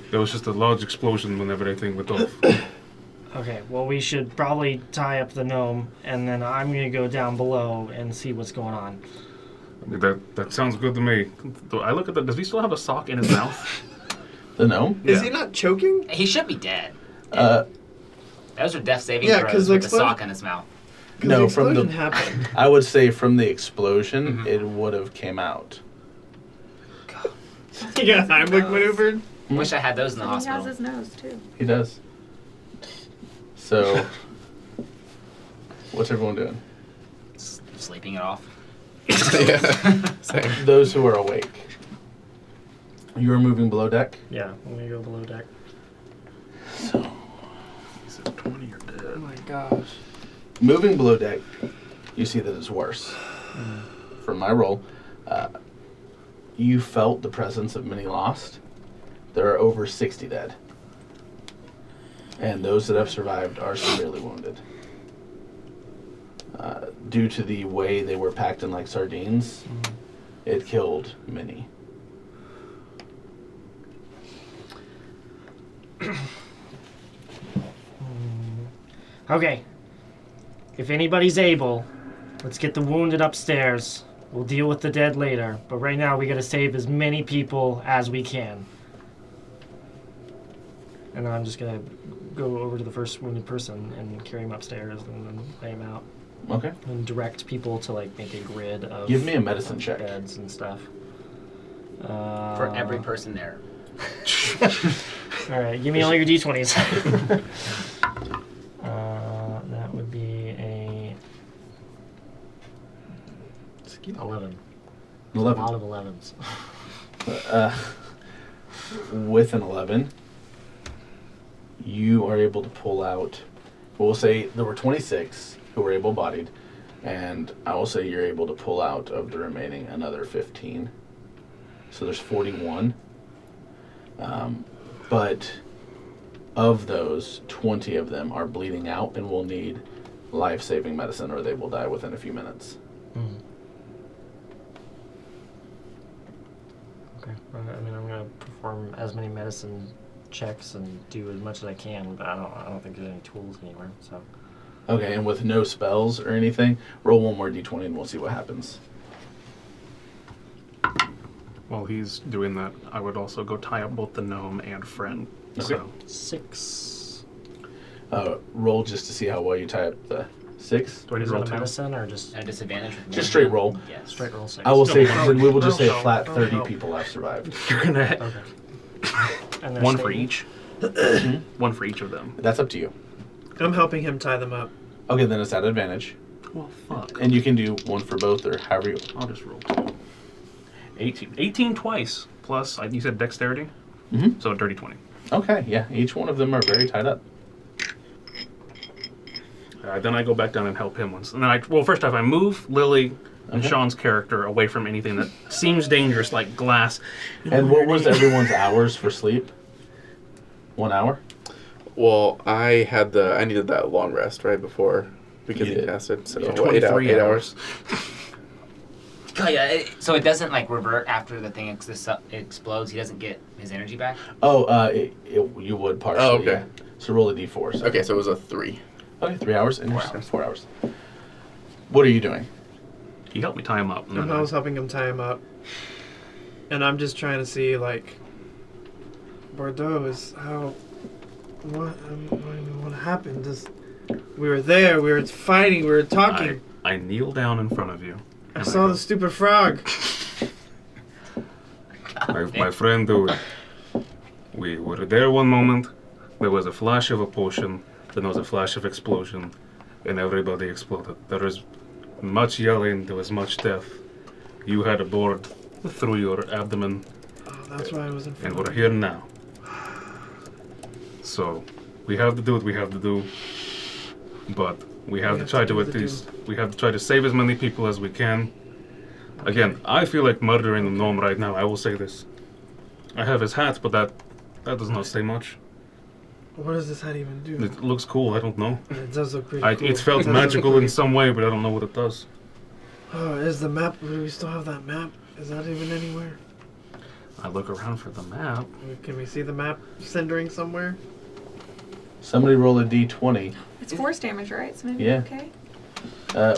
there was just a large explosion when everything went off. Okay. Well, we should probably tie up the gnome, and then I'm gonna go down below and see what's going on. That sounds good to me. I look at that. Does he still have a sock in his mouth? The gnome? Is he not choking? He should be dead. Uh, Those are death saving Yeah, 'cause throws the with the explosion- sock in his mouth. no, the from explosion the. happened. I would say from the explosion, Mhm. it would have came out. You got Heimlich maneuvered? Wish I had those in the He has hospital. his nose too. He does. So, what's everyone doing? Sleeping it off. Yeah. Same. Those who are awake. You are moving below deck. Yeah, I'm gonna go below deck. So, He said 20 or Oh dead. my gosh. moving below deck, you see that it's worse. From my roll, you felt the presence of many lost. There are over 60 dead. And those that have survived are severely wounded. Due to the way they were packed in like sardines, it killed many. Okay. If anybody's able, let's get the wounded upstairs. We'll deal with the dead later. But right now, we gotta save as many people as we can. And then I'm just gonna go over to the first wounded person and carry him upstairs and then lay him out. Okay. And direct people to like make a grid of Give me a medicine check. beds and stuff. For every person there. All right, give me all your d20s. That would be a 11. 11. A lot of 11s. With an 11, you are able to pull out, we'll say there were 26 who were able-bodied, and I will say you're able to pull out of the remaining another 15. So there's 41. But of those, 20 of them are bleeding out and will need life-saving medicine or they will die within a few minutes. Okay. I mean, I'm gonna perform as many medicine checks and do as much as I can, but I don't think there's any tools anywhere. So. Okay, and with no spells or anything, roll one more d20 and we'll see what happens. While he's doing that, I would also go tie up both the gnome and friend. So 6. Roll just to see how well you tie up the 6. do I need Is to roll that a 2? medicine or just At a disadvantage. with Just straight roll. Yes. straight roll 6? I will say, No, then we will just say a no, flat no, 30 no. people have survived. You're gonna Okay. And they're one for stable? each. One for each of them. That's up to you. I'm helping him tie them up. Okay, then it's at advantage. Well, fuck. And you can do one for both or however you... I'll just roll 2. 18. 18 twice. Plus, you said dexterity? Mm-hmm. So dirty 20. Okay, yeah, each one of them are very tied up. Then I go back down and help him once. And then first off, I move Lily and Okay. Sean's character away from anything that seems dangerous, like glass. And what was everyone's hours for sleep? 1 hour? Well, I needed that long rest right before we could You get did. casted. So Yeah, what, 23 8 hours. Oh, yeah, so it doesn't like revert after the thing explodes. He doesn't get his energy back. Oh, you would partially. Oh, okay. Yeah. So roll a d4. So. Okay, so it was a 3. Okay, 3 hours. And 4 hours. 4 hours. What are you doing? He helped me tie him up. And And then I was helping him tie him up. And I'm just trying to see, like, Bordeaux is how. What happened? We were there, we were fighting, we were talking. I kneel down in front of you. I and saw go, the stupid frog. my friend Dewey. We were there one moment. There was a flash of a potion. Then there was a flash of explosion, and everybody exploded. There was much yelling. There was much death. You had a board through your abdomen, Oh, that's why I was in and front. we're here now. So we have to do what we have to do, but we have to try to at least we have to try to save as many people as we can. Again, I feel like murdering the gnome right now. I will say this. I have his hat, but that does not say much. What does this hat even do? It looks cool. I don't know. It does look pretty cool. It felt does look magical pretty- in some way, but I don't know what it does. Oh, is the map? Do we still have that map? Is that even anywhere? I look around for the map. Can we see the map centering somewhere? Somebody roll a d20. It's force damage, right? So maybe Yeah. okay.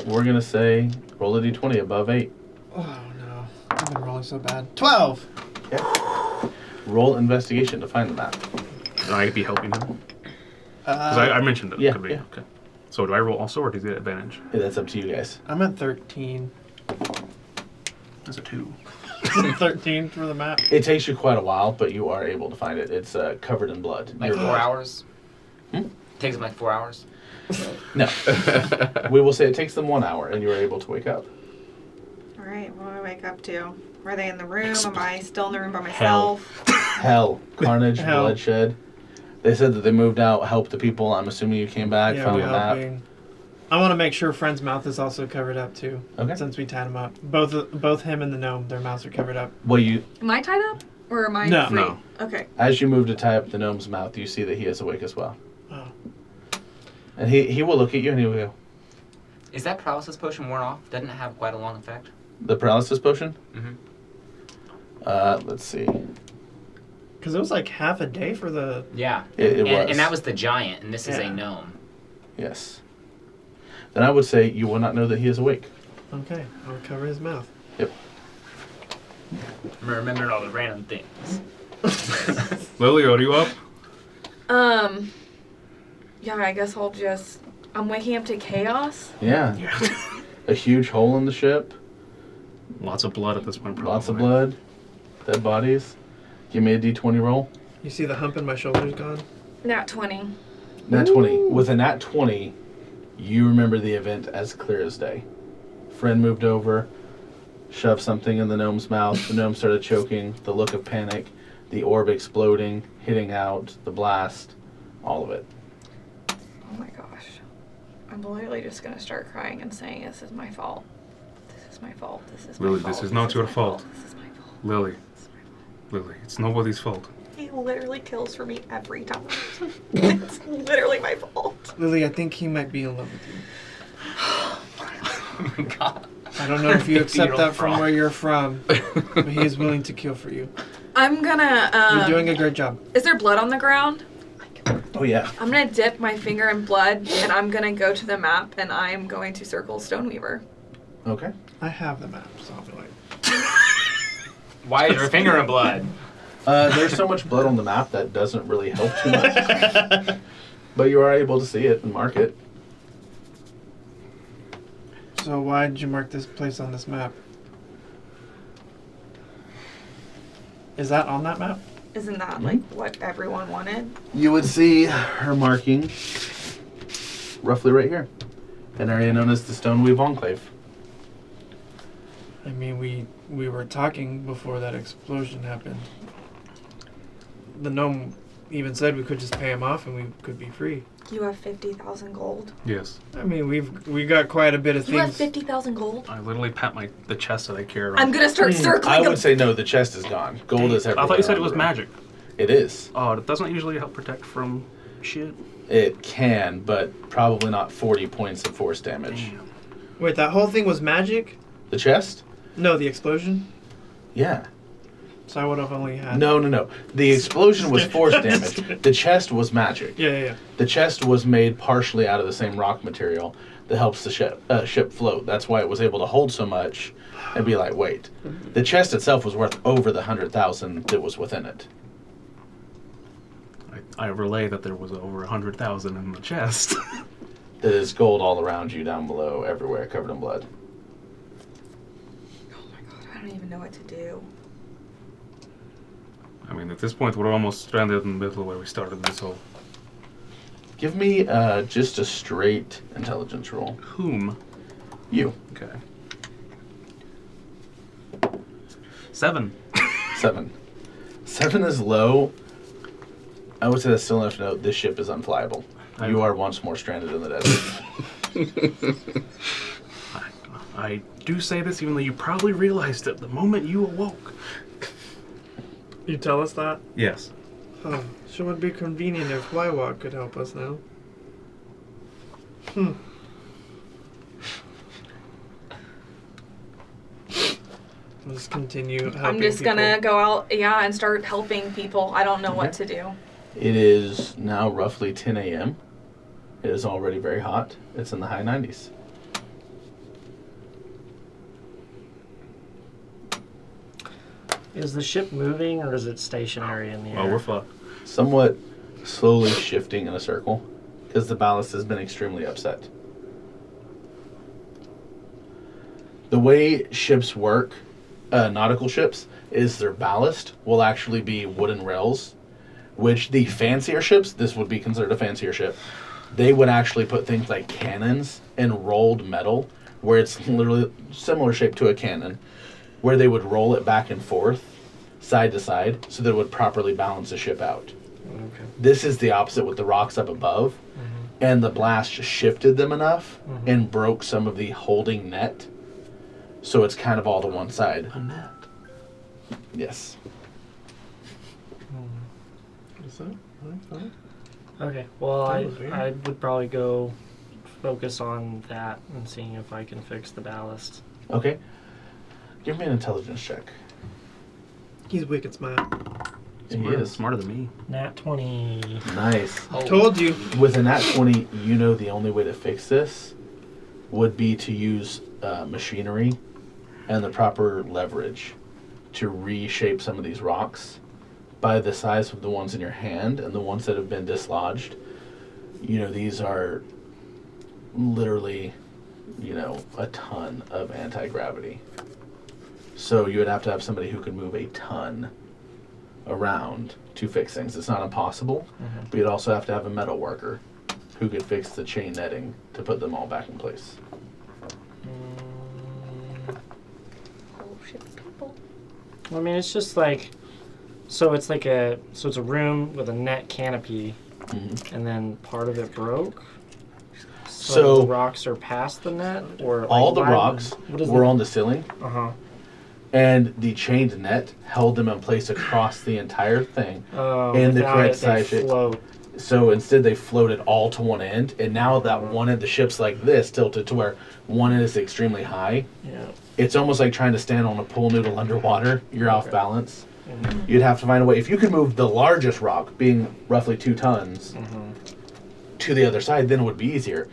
We're gonna say roll a d20 above 8. Oh no, I've been rolling so bad. 12. Roll investigation to find the map. Can I be helping him? Because I mentioned it. yeah, Could be. yeah. Okay. So do I roll also, or does he get advantage? Yeah, that's up to you guys. I'm at 13. That's a 2. 13 for the map. It takes you quite a while, but you are able to find it. It's covered in blood. Like Your 4 blood. hours? Hmm? Takes them like 4 hours? No. We will say it takes them 1 hour, and you are able to wake up. All right, what do I wake up to? Are they in the room? Am I still in the room by Hell. myself? Hell, carnage, Hell. bloodshed. They said that they moved out, helped the people. I'm assuming you came back, Yeah, found we're the map. helping. I want to make sure Friend's mouth is also covered up too. Okay. Since we tied him up, both him and the gnome, their mouths are covered up. Well, you Am I tied up? Or am I No. free? No. Okay. as you move to tie up the gnome's mouth, you see that he is awake as well. Oh. And he will look at you and he will go, Is that paralysis potion worn off? Doesn't it have quite a long effect? the paralysis potion? Mm-hmm. Let's see. Because it was like half a day for the. Yeah. It was. And that was the giant, and this is Yeah. a gnome. Yes. Then I would say you will not know that he is awake. Okay, I'll cover his mouth. Yep. I'm remembering all the random things. Lily, are you up? Yeah, I guess I'm waking up to chaos. Yeah. Yeah. A huge hole in the ship. Lots of blood at this point. Lots of probably. blood. Dead bodies. Give me a d20 roll. You see the hump in my shoulders gone? Nat 20. Nat 20. With a nat 20, you remember the event as clear as day. Friend moved over, shoved something in the gnome's mouth. The gnome started choking. The look of panic. The orb exploding, hitting out, the blast. All of it. Oh my gosh. I'm literally just gonna start crying and saying, this is my fault. This is my fault. This is my Lily, fault. this is not your my fault. This is my fault. Lily, Lily, it's nobody's fault. He literally kills for me every time. It's literally my fault. Lily, I think he might be in love with you. Oh my god. I don't know if you accept 50-year-old that from fraud. where you're from, but he is willing to kill for you. I'm gonna, You're doing a great job. is there blood on the ground? Oh, yeah. I'm gonna dip my finger in blood and I'm gonna go to the map and I'm going to circle Stoneweaver. Okay. I have the map, so I'll be like, Why is your finger in blood? There's so much blood on the map that doesn't really help too much. But you are able to see it and mark it. so why did you mark this place on this map? Is that on that map? Isn't that like what everyone wanted? You would see her marking roughly right here. An area known as the Stoneweave Enclave. I mean, we were talking before that explosion happened. The gnome even said we could just pay him off and we could be free. You have 50,000 gold. Yes. I mean, we got quite a bit of You have things. 50,000 gold? I literally pat the chest that I carry around. I'm gonna start circling I them. would say no, the chest is gone. Gold is everywhere. I thought you said it around was the room. magic. It is. Oh, it doesn't usually help protect from shit. It can, but probably not 40 points of force damage. Damn. Wait, that whole thing was magic? The chest? No, the explosion? Yeah. So I would have only had... No. The explosion was force damage. The chest was magic. Yeah. The chest was made partially out of the same rock material that helps the ship float. That's why it was able to hold so much and be lightweight. The chest itself was worth over the 100,000 that was within it. I relay that there was over 100,000 in the chest. There's gold all around you, down below, everywhere, covered in blood. Oh my god, I don't even know what to do. I mean, at this point, we're almost stranded in the middle where we started this whole. Give me just a straight intelligence roll. Whom? You. Okay. 7. 7. 7 is low. I would say that's still enough to know this ship is unflyable. You are once more stranded in the desert. I do say this even though you probably realized it the moment you awoke. You tell us that? Yes. Oh, sure would be convenient if Flywalk could help us now. We'll just continue helping I'm just people. gonna go out, and start helping people. I don't know what to do. It is now roughly 10 a.m. It is already very hot. It's in the high 90s. Is the ship moving or is it stationary in the air? Well, we're fucked. Somewhat slowly shifting in a circle because the ballast has been extremely upset. The way ships work, nautical ships, is their ballast will actually be wooden rails, which the fancier ships, this would be considered a fancier ship, they would actually put things like cannons and rolled metal, where it's literally similar shape to a cannon, where they would roll it back and forth, side to side, so that it would properly balance the ship out. Okay. This is the opposite with the rocks up above, and the blast just shifted them enough and broke some of the holding net, so it's kind of all to one side. A net. Yes. Is that right? Okay, well, That I was weird. I would probably go focus on that and seeing if I can fix the ballast. Okay. Give me an intelligence check. He's weak at math. He Smarter, is. smarter than me. Nat 20. Nice. Told you. With a nat 20, you know the only way to fix this would be to use machinery and the proper leverage to reshape some of these rocks by the size of the ones in your hand and the ones that have been dislodged. You know, these are literally, a ton of anti-gravity. So you would have to have somebody who could move a ton around to fix things. It's not impossible, but you'd also have to have a metal worker who could fix the chain netting to put them all back in place. Oh shit, people. I mean, it's just like, so it's a room with a net canopy, and then part of it broke. So the rocks are past the net, or all like, the why- rocks what is were on the ceiling, and and the chained net held them in place across the entire thing. oh, And the without correct it, they size shape. float. So instead, they floated all to one end, and now that one end, the ship's like this, tilted to where one end is extremely high. Yeah. It's almost like trying to stand on a pool noodle underwater. You're off balance. Mhm. You'd have to find a way. If you could move the largest rock, being roughly 2 tons, to the other side, then it would be easier.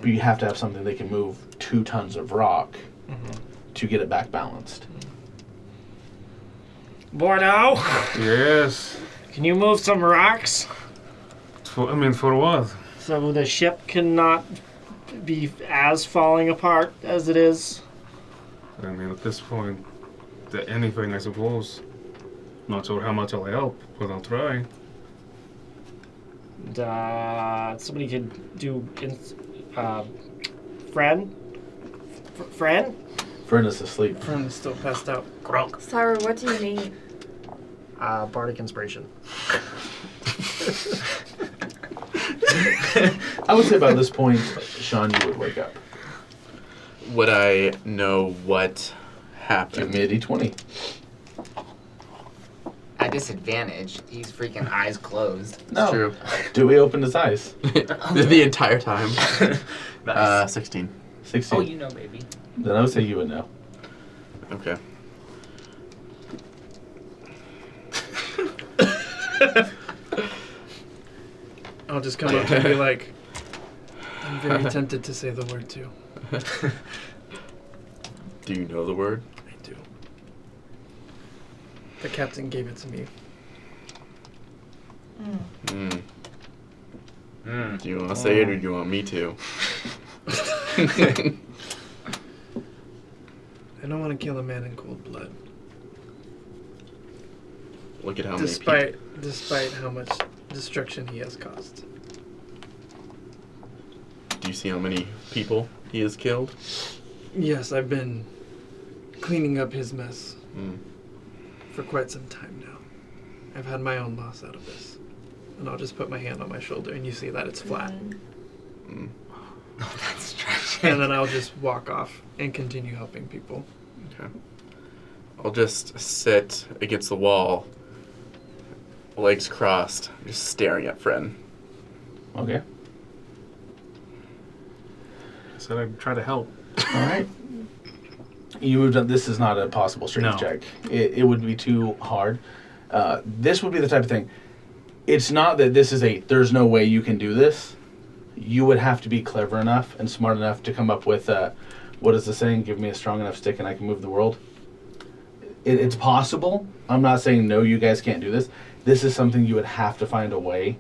But you have to have something that can move 2 tons of rock to get it back balanced. Bordeaux, Yes. can you move some rocks For what? so the ship cannot be as falling apart as it is? I mean, at this point, anything, I suppose. Not sure how much I'll help, but I'll try. Somebody could do friend. Fern is asleep. Friend's still passed out. Sarah, what do you need? Bardic inspiration. I would say by this point, Sean, you would wake up. Would I know what Give happened? me a d20. At disadvantage, he's freaking eyes closed. No. True. Dewey opened his eyes. The entire time. Nice. 16. 16. Oh, you know, baby. Then I would say you would know. Okay. I'll just come up and be like, I'm very tempted to say the word too. Do you know the word? I do. The captain gave it to me. Mm. Mm. Do you want to say it or do you want me to? I don't want to kill a man in cold blood. Look at how many people. Despite how much destruction he has caused. Do you see how many people he has killed? Yes, I've been cleaning up his mess Mm. for quite some time now. I've had my own loss out of this. And I'll just put my hand on my shoulder and you see that it's flat. Mm. Oh, that's tragic. And then I'll just walk off and continue helping people. Okay. I'll just sit against the wall, legs crossed, just staring at Fren. Okay. I said I'd try to help. All right. You moved up. This is not a possible strength No. check. It would be too hard. This would be the type of thing. It's not that this is there's no way you can do this. You would have to be clever enough and smart enough to come up with, what is the saying? Give me a strong enough stick and I can move the world. It's possible. I'm not saying no, you guys can't do this. This is something you would have to find a way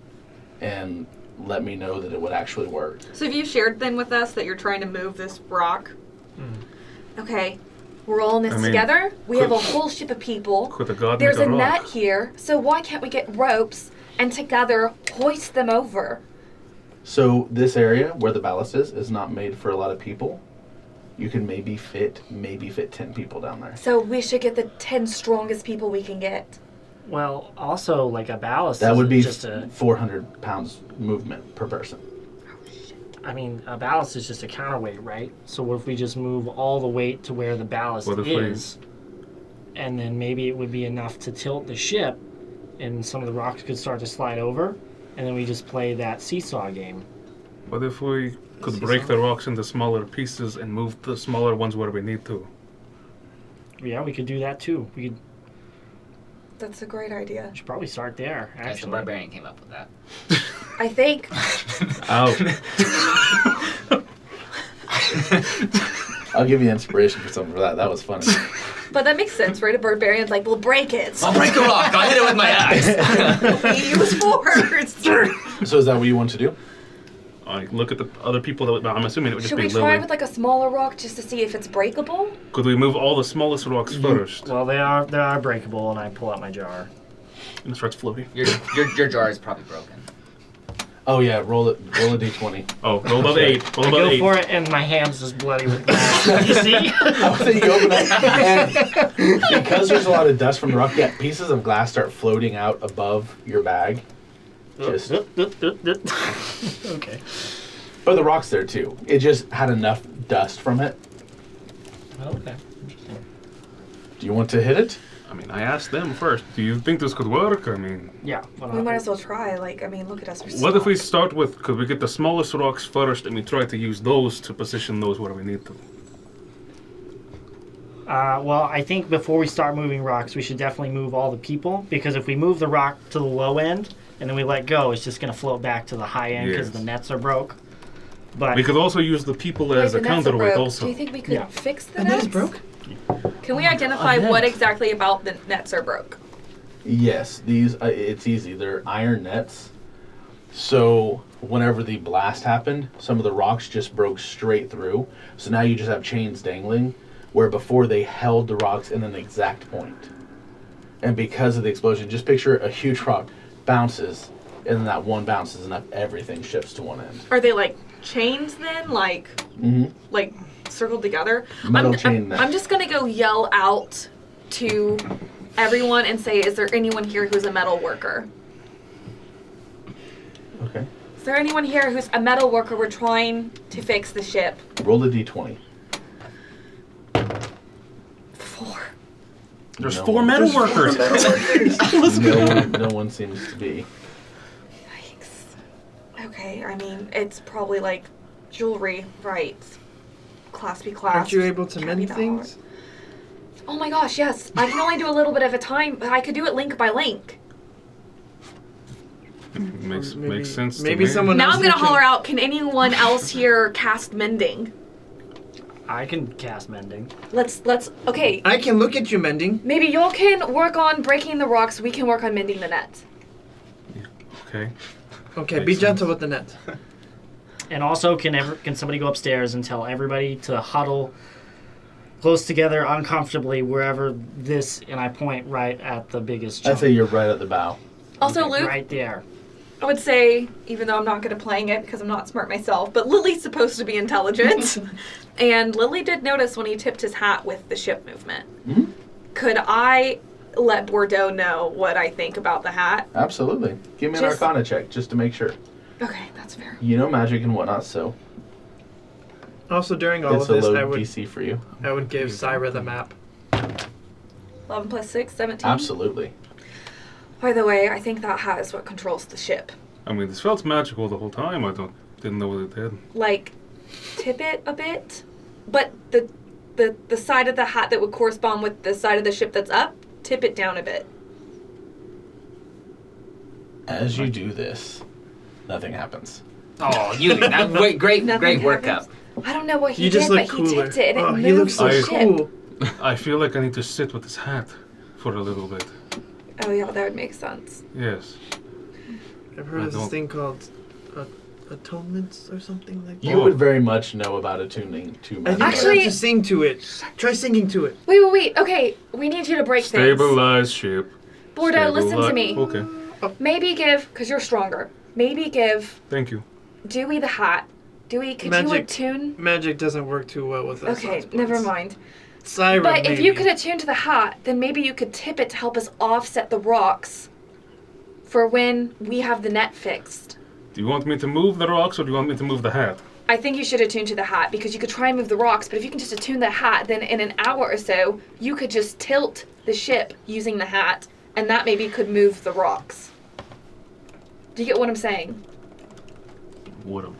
and let me know that it would actually work. So have you shared then with us that you're trying to move this rock? Okay. We're all in this I mean, together. We have a could- whole ship of people. Could the god There's make a a net rock? here, so why can't we get ropes and together hoist them over? So this area where the ballast is not made for a lot of people. You can maybe fit 10 people down there. So we should get the 10 strongest people we can get. Well, also, like a ballast That is would be just a... 400 pounds movement per person. I mean, a ballast is just a counterweight, right? So what if we just move all the weight to where the ballast What if we- is, and then maybe it would be enough to tilt the ship, and some of the rocks could start to slide over, and then we just play that seesaw game. What if we could break the rocks into smaller pieces and move the smaller ones where we need to? Yeah, we could do that too. We That's a great idea. should probably start there, Guys, the actually. barbarian came up with that. I think Out. I'll give you inspiration for something for that. That was funny. but that makes sense, right? A barbarian's like, we'll break it. I'll break a rock. I'll hit it with my axe. We use force. So is that what you want to do? I look at the other people that I'm assuming it would just Should be we try Lily. with like a smaller rock just to see if it's breakable? Could we move all the smallest rocks first? Well, they are breakable, and I pull out my jar. And it starts floating. Your jar is probably broken. Oh yeah, roll a d20. Oh, roll above 8. Roll I above go 8. for it, and my hand's just bloody with glass. You see? I think you open up, and because there's a lot of dust from the rock, yeah, pieces of glass start floating out above your bag. Just, Okay. but the rock's there too. It just had enough dust from it. Okay. Interesting. Do you want to hit it? I mean, I asked them first. Do you think this could work? I mean, Yeah. why We not? might as well try. Like, I mean, look at us. We're what if we small. start with, could we get the smallest rocks first and we try to use those to position those where we need to? Well, I think before we start moving rocks, we should definitely move all the people, because if we move the rock to the low end and then we let go, it's just going to float back to the high end because Yes. the nets are broke. But We could also use the people Wait, as the a nets are counterweight broke. also. Do you think we could Yeah. fix the And that nets? is broke? Can we identify net. what exactly about the nets are broke? Yes, these it's easy. They're iron nets. So whenever the blast happened, some of the rocks just broke straight through. So now you just have chains dangling, where before they held the rocks in an exact point. And because of the explosion, just picture a huge rock bounces, and then that one bounces enough, everything shifts to one end. Are they like chains then? Like circled together? Metal chain net. I'm just gonna go yell out to everyone and say, is there anyone here who's a metal worker? Okay. Is there anyone here who's a metal worker? We're trying to fix the ship. Roll a d20. 4. There's No 4 one- metal workers. No one seems to be. Yikes. Okay, I mean, it's probably like jewelry, right? Claspy clasp. Aren't you able to Can't be mend that things? hard. Oh my gosh, yes. I can only do a little bit at a time, but I could do it link by link. Makes sense to Maybe me. someone Now else I'm gonna who can- holler out, can anyone else here cast mending? I can cast mending. Let's okay. I can look at you mending. Maybe y'all can work on breaking the rocks, we can work on mending the net. Okay. Okay, Makes be sense. gentle with the net. And also, can somebody go upstairs and tell everybody to huddle close together, uncomfortably, wherever this, and I point right at the biggest chunk. I'd say you're right at the bow. Also, Okay, Luke, right there. I would say, even though I'm not good at playing it because I'm not smart myself, but Lily's supposed to be intelligent. And Lily did notice when he tipped his hat with the ship movement. Mhm. Could I let Bordeaux know what I think about the hat? Absolutely. Give me an Just- Arcana check just to make sure. Okay, that's fair. You know magic and whatnot, so Also, during all it's of a this, low I would DC for you. give Syra the map. 11 plus 6, 17. Absolutely. By the way, I think that hat is what controls the ship. I mean, this felt magical the whole time. Didn't know what it did. Like, tip it a bit, but the side of the hat that would correspond with the side of the ship that's up, tip it down a bit. As you do this, nothing happens. Oh, you great Nothing workup. happens. I don't know what he You just did, look but he cooler. tipped it and Oh, it he moved looks the so ship. cool. I feel like I need to sit with this hat for a little bit. Oh yeah, that would make sense. Yes. I've heard I of this don't- thing called atonements or something like that. You would very much know about attuning to I magic. think I Actually- have to sing to it. Try singing to it. Wait. Okay, we need you to break things. Stabilize ship. Bordeaux, listen to me. Okay. Maybe give, because you're stronger. Maybe give Thank you. Dewey the hat. Dewey, could you Magic. attune? Magic doesn't work too well with us. Okay, never mind. Syra, But if maybe. you could attune to the hat, then maybe you could tip it to help us offset the rocks for when we have the net fixed. Do you want me to move the rocks or do you want me to move the hat? I think you should attune to the hat because you could try and move the rocks, but if you can just attune the hat, then in an hour or so, you could just tilt the ship using the hat, and that maybe could move the rocks. Do you get what I'm saying? What a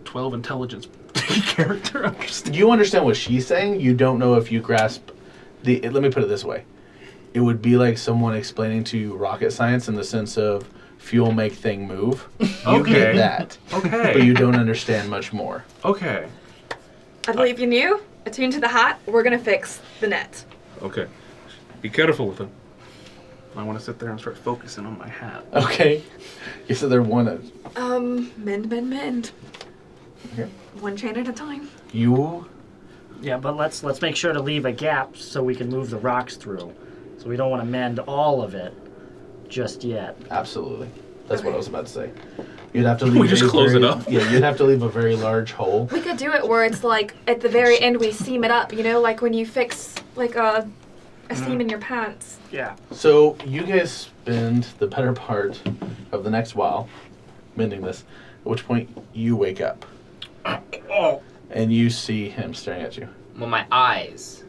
12 intelligence character understand. You understand what she's saying. You don't know if you grasp the. Let me put it this way: it would be like someone explaining to you rocket science in the sense of fuel make thing move. You get Okay. that, Okay. but you don't understand much more. Okay. I believe in you. Attune to the hat. We're gonna fix the net. Okay. Be careful with him. I want to sit there and start focusing on my hat. Okay, you said there one. Mend. Okay. One chain at a time. You Yeah, but let's make sure to leave a gap so we can move the rocks through. So we don't want to mend all of it just yet. absolutely. That's what I was about to say. You'd have to leave. We just a close it very- up. Yeah, you'd have to leave a very large hole. We could do it where it's like at the very end we seam it up. You know, like when you fix like a seam in your pants. Yeah. So you guys spend the better part of the next while mending this, at which point you wake up. And you see him staring at you. Well, my eyes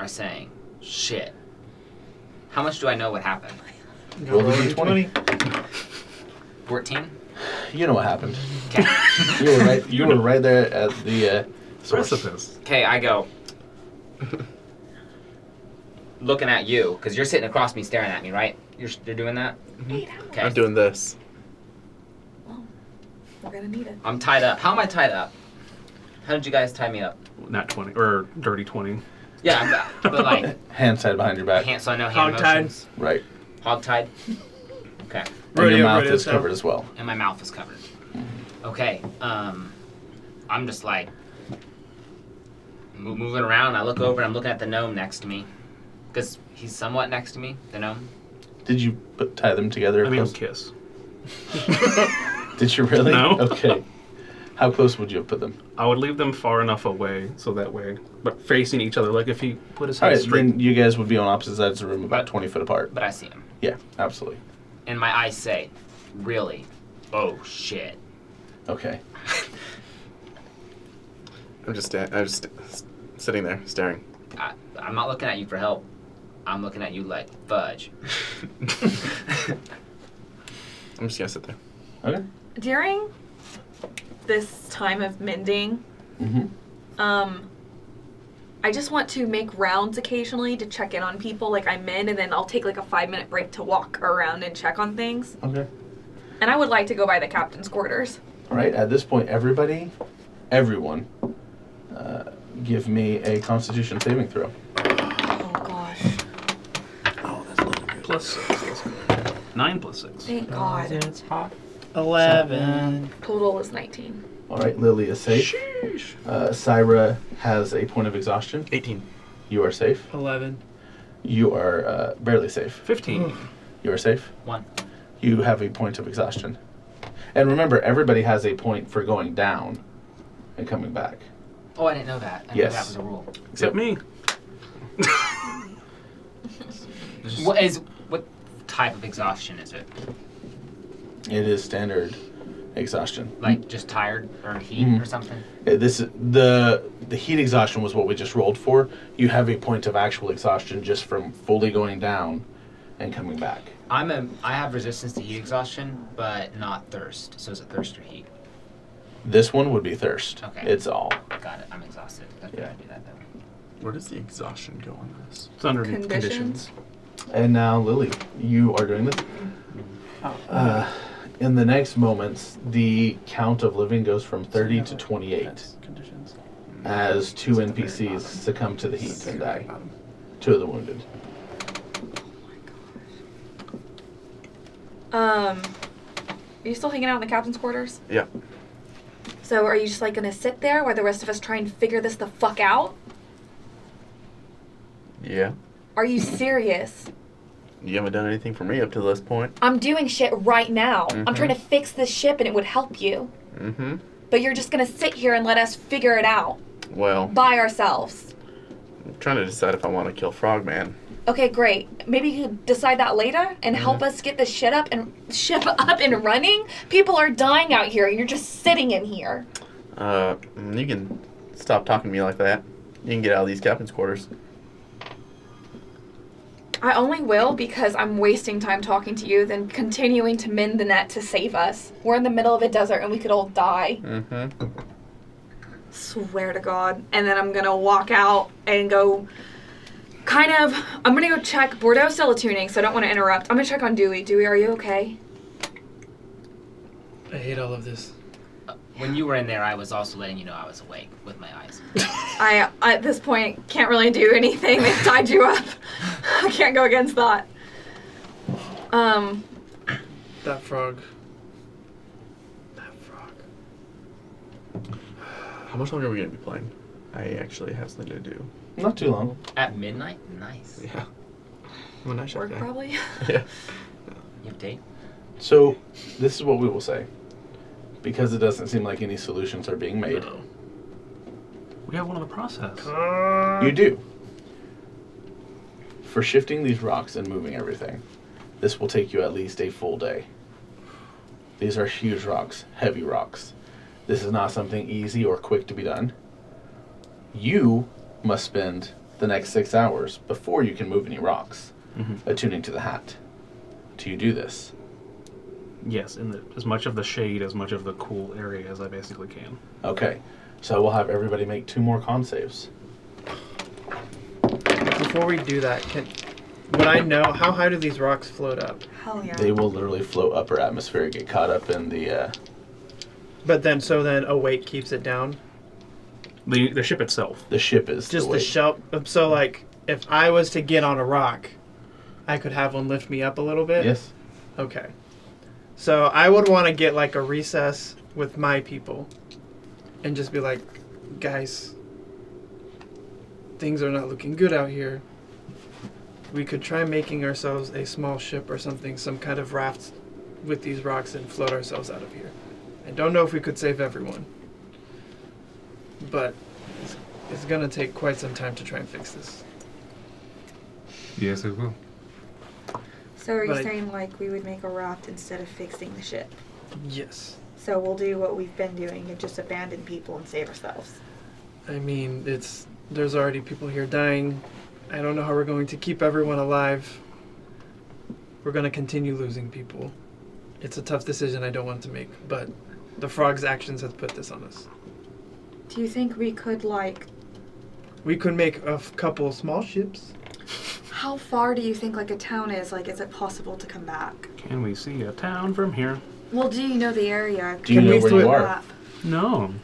are saying, shit. How much do I know what happened? Roll the d20. 14? You know what happened. Okay. You were right there at the source. Precipice. Okay, I go. Looking at you, because you're sitting across me staring at me, right? You're doing that? Okay. I'm doing this. We're gonna need it. I'm tied up. How am I tied up? How did you guys tie me up? Not 20 or dirty 20. Yeah, I'm back. But like, Hand tied behind your back. hand, so I know hand Hog-tied. motions. Right. Hog-tied? Okay. And Rodeo, your mouth rodeo is style. covered as well. And my mouth is covered. Okay. I'm just like moving around. I look over. I'm looking at the gnome next to me, because he's somewhat next to me. The gnome. Did you tie them together? I mean, close? kiss. Did you really? No. Okay. How close would you have put them? I would leave them far enough away so that way, but facing each other. Like if he put his All head right, straight. then you guys would be on opposite sides of the room, about 20 foot apart. But I see him, Yeah, absolutely. and my eyes say, "Really? Oh shit." Okay. I'm just sitting there staring. I'm not looking at you for help. I'm looking at you like fudge. I'm just gonna sit there. Okay. During this time of mending, Mm-hmm. I just want to make rounds occasionally to check in on people. Like I mend and then I'll take like a 5-minute break to walk around and check on things. Okay. And I would like to go by the captain's quarters. All right, at this point, everyone, give me a Constitution saving throw. Oh gosh. Plus 6. Let's go. 9 plus 6. Thank God. It's hot. 11. Total is 19. All right, Lily is safe. Syra has a point of exhaustion. 18. You are safe. 11. You are barely safe. 15. You are safe. 1. You have a point of exhaustion. And remember, everybody has a point for going down and coming back. Oh, I didn't know that. I Yes. knew that was a rule. Except me. What type of exhaustion is it? It is standard exhaustion. Like just tired or heat Mhm. or something? The heat exhaustion was what we just rolled for. You have a point of actual exhaustion just from fully going down and coming back. I have resistance to heat exhaustion, but not thirst. So is it thirst or heat? This one would be thirst. Okay. It's all. Got it. I'm exhausted. That's why I do that though. Where does the exhaustion go on this? It's underneath Conditions. conditions. And now, Lily, you are doing this. In the next moments, the count of living goes from 30 to 28 Conditions. as 2 NPCs succumb to the heat and die. 2 of the wounded. Are you still hanging out in the captain's quarters? Yeah. So are you just like gonna sit there while the rest of us try and figure this the fuck out? Yeah. Are you serious? You haven't done anything for me up to this point. I'm doing shit right now. I'm trying to fix this ship and it would help you. Mm-hmm. But you're just gonna sit here and let us figure it out Well, by ourselves. I'm trying to decide if I want to kill Frogman. Okay, great. Maybe you could decide that later and help us get this ship up and running. People are dying out here and you're just sitting in here. You can stop talking to me like that. You can get out of these captain's quarters. I only will because I'm wasting time talking to you than continuing to mend the net to save us. We're in the middle of a desert and we could all die. Mm-hmm. Swear to God. And then I'm gonna walk out and go I'm gonna go check. Bordeaux's still attuning, so I don't want to interrupt. I'm gonna check on Dewey. Dewey, are you okay? I hate all of this. When you were in there, I was also letting you know I was awake with my eyes. I, at this point, can't really do anything. They've tied you up. I can't go against that. That frog. That frog. How much longer are we going to be playing? I actually have something to do. Not too long. At midnight? Nice. Yeah. I'm a night shift Work, guy. probably. Yeah. You have a date? So, this is what we will say. Because it doesn't seem like any solutions are being made. No. We have one in the process. You do. For shifting these rocks and moving everything, this will take you at least a full day. These are huge rocks, heavy rocks. This is not something easy or quick to be done. You must spend the next 6 hours before you can move any rocks, attuning to the hat. Do you do this? Yes, in as much of the shade, as much of the cool area as I basically can. Okay, so we'll have everybody make 2 more con saves. Before we do that, would I know how high do these rocks float up? Hell yeah. They will literally float upper atmosphere, get caught up in the... But then a weight keeps it down. The ship itself. The ship is Just the the weight. shelf. So like, if I was to get on a rock, I could have one lift me up a little bit. Yes. Okay. So I would want to get like a recess with my people, and just be like, guys, things are not looking good out here. We could try making ourselves a small ship or something, some kind of raft with these rocks and float ourselves out of here. I don't know if we could save everyone, but it's gonna take quite some time to try and fix this. Yes, it will. So are you But I- saying like we would make a raft instead of fixing the ship? Yes. So we'll do what we've been doing and just abandon people and save ourselves. I mean, there's already people here dying. I don't know how we're going to keep everyone alive. We're going to continue losing people. It's a tough decision I don't want to make, but the frog's actions have put this on us. Do you think we could like... We could make a couple small ships. How far do you think like a town is? Like, is it possible to come back? Can we see a town from here? Well, do you know the area? Do you Can know we where do you it? are? No.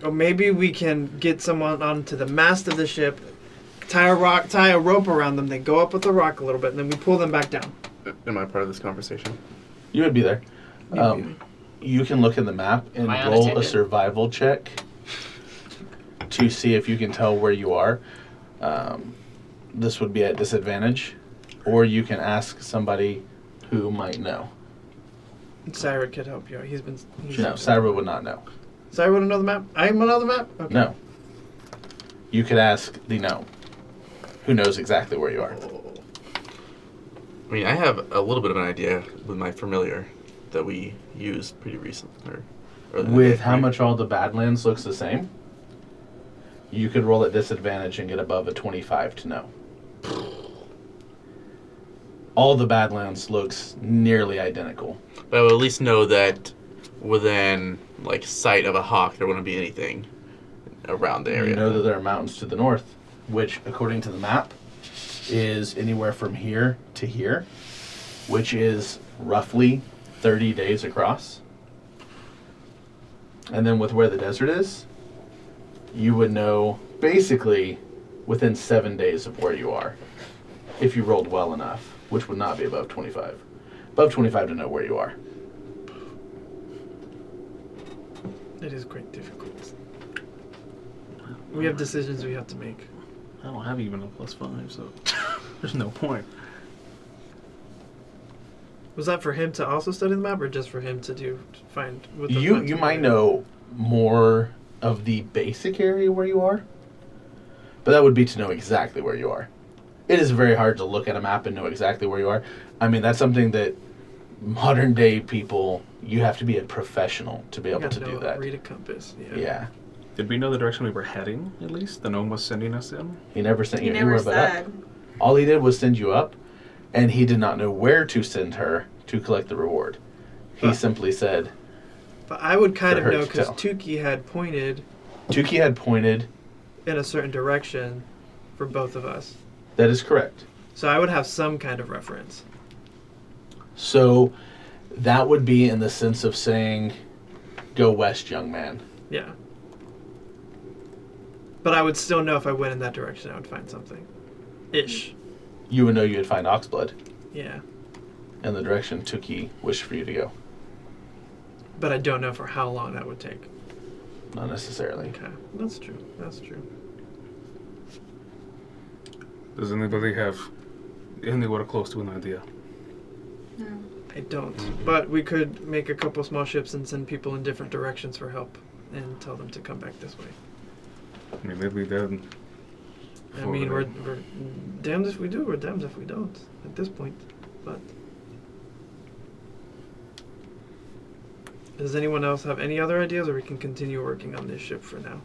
Or maybe we can get someone onto the mast of the ship, tie a rope around them, then go up with the rock a little bit, and then we pull them back down. Am I part of this conversation? You would be there. You can look in the map and Am I roll a unattended? survival check to see if you can tell where you are. This would be at disadvantage, or you can ask somebody who might know. Cyrus could help you. He's No, Cyrus would not know. Cyrus would know the map? I am know the map? Okay. No. You could ask the gnome, who knows exactly where you are. I mean, I have a little bit of an idea with my familiar that we used pretty recently. With how much all the Badlands looks the same, you could roll at disadvantage and get above a 25 to know. All the Badlands looks nearly identical. But I will at least know that within like sight of a hawk, there wouldn't be anything around the area. You know that there are mountains to the north, which, according to the map, is anywhere from here to here, which is roughly 30 days across. And then with where the desert is, you would know basically within 7 days of where you are, if you rolled well enough, which would not be above 25. Above 25 to know where you are. It is quite difficult. We have decisions we have to make. I don't have even a +5, so there's no point. Was that for him to also study the map, or just for him to find? With the You might know more of the basic area where you are, but that would be to know exactly where you are. It is very hard to look at a map and know exactly where you are. I mean, that's something that modern day people, you have to be a professional to be able to do that. Read a compass. Yeah. Yeah. Did we know the direction we were heading, at least? The gnome was sending us in? He never sent He you never anywhere but up. said. All he did was send you up, and he did not know where to send her to collect the reward. He Huh. simply said, But I would kind For of her know to because tell. Tukey had pointed Tukey had pointed. in a certain direction for both of us. That is correct. So I would have some kind of reference. So that would be in the sense of saying, go west, young man. Yeah. But I would still know if I went in that direction, I would find something. Ish. You would know you would find Oxblood Yeah. in the direction Tukey wished for you to go. But I don't know for how long that would take. Not necessarily. Okay. That's true. That's true. Does anybody have anywhere close to an idea? No. I don't. But we could make a couple small ships and send people in different directions for help and tell them to come back this way. I mean, maybe then. I mean, we're damned if we do, we're damned if we don't at this point. But does anyone else have any other ideas, or we can continue working on this ship for now?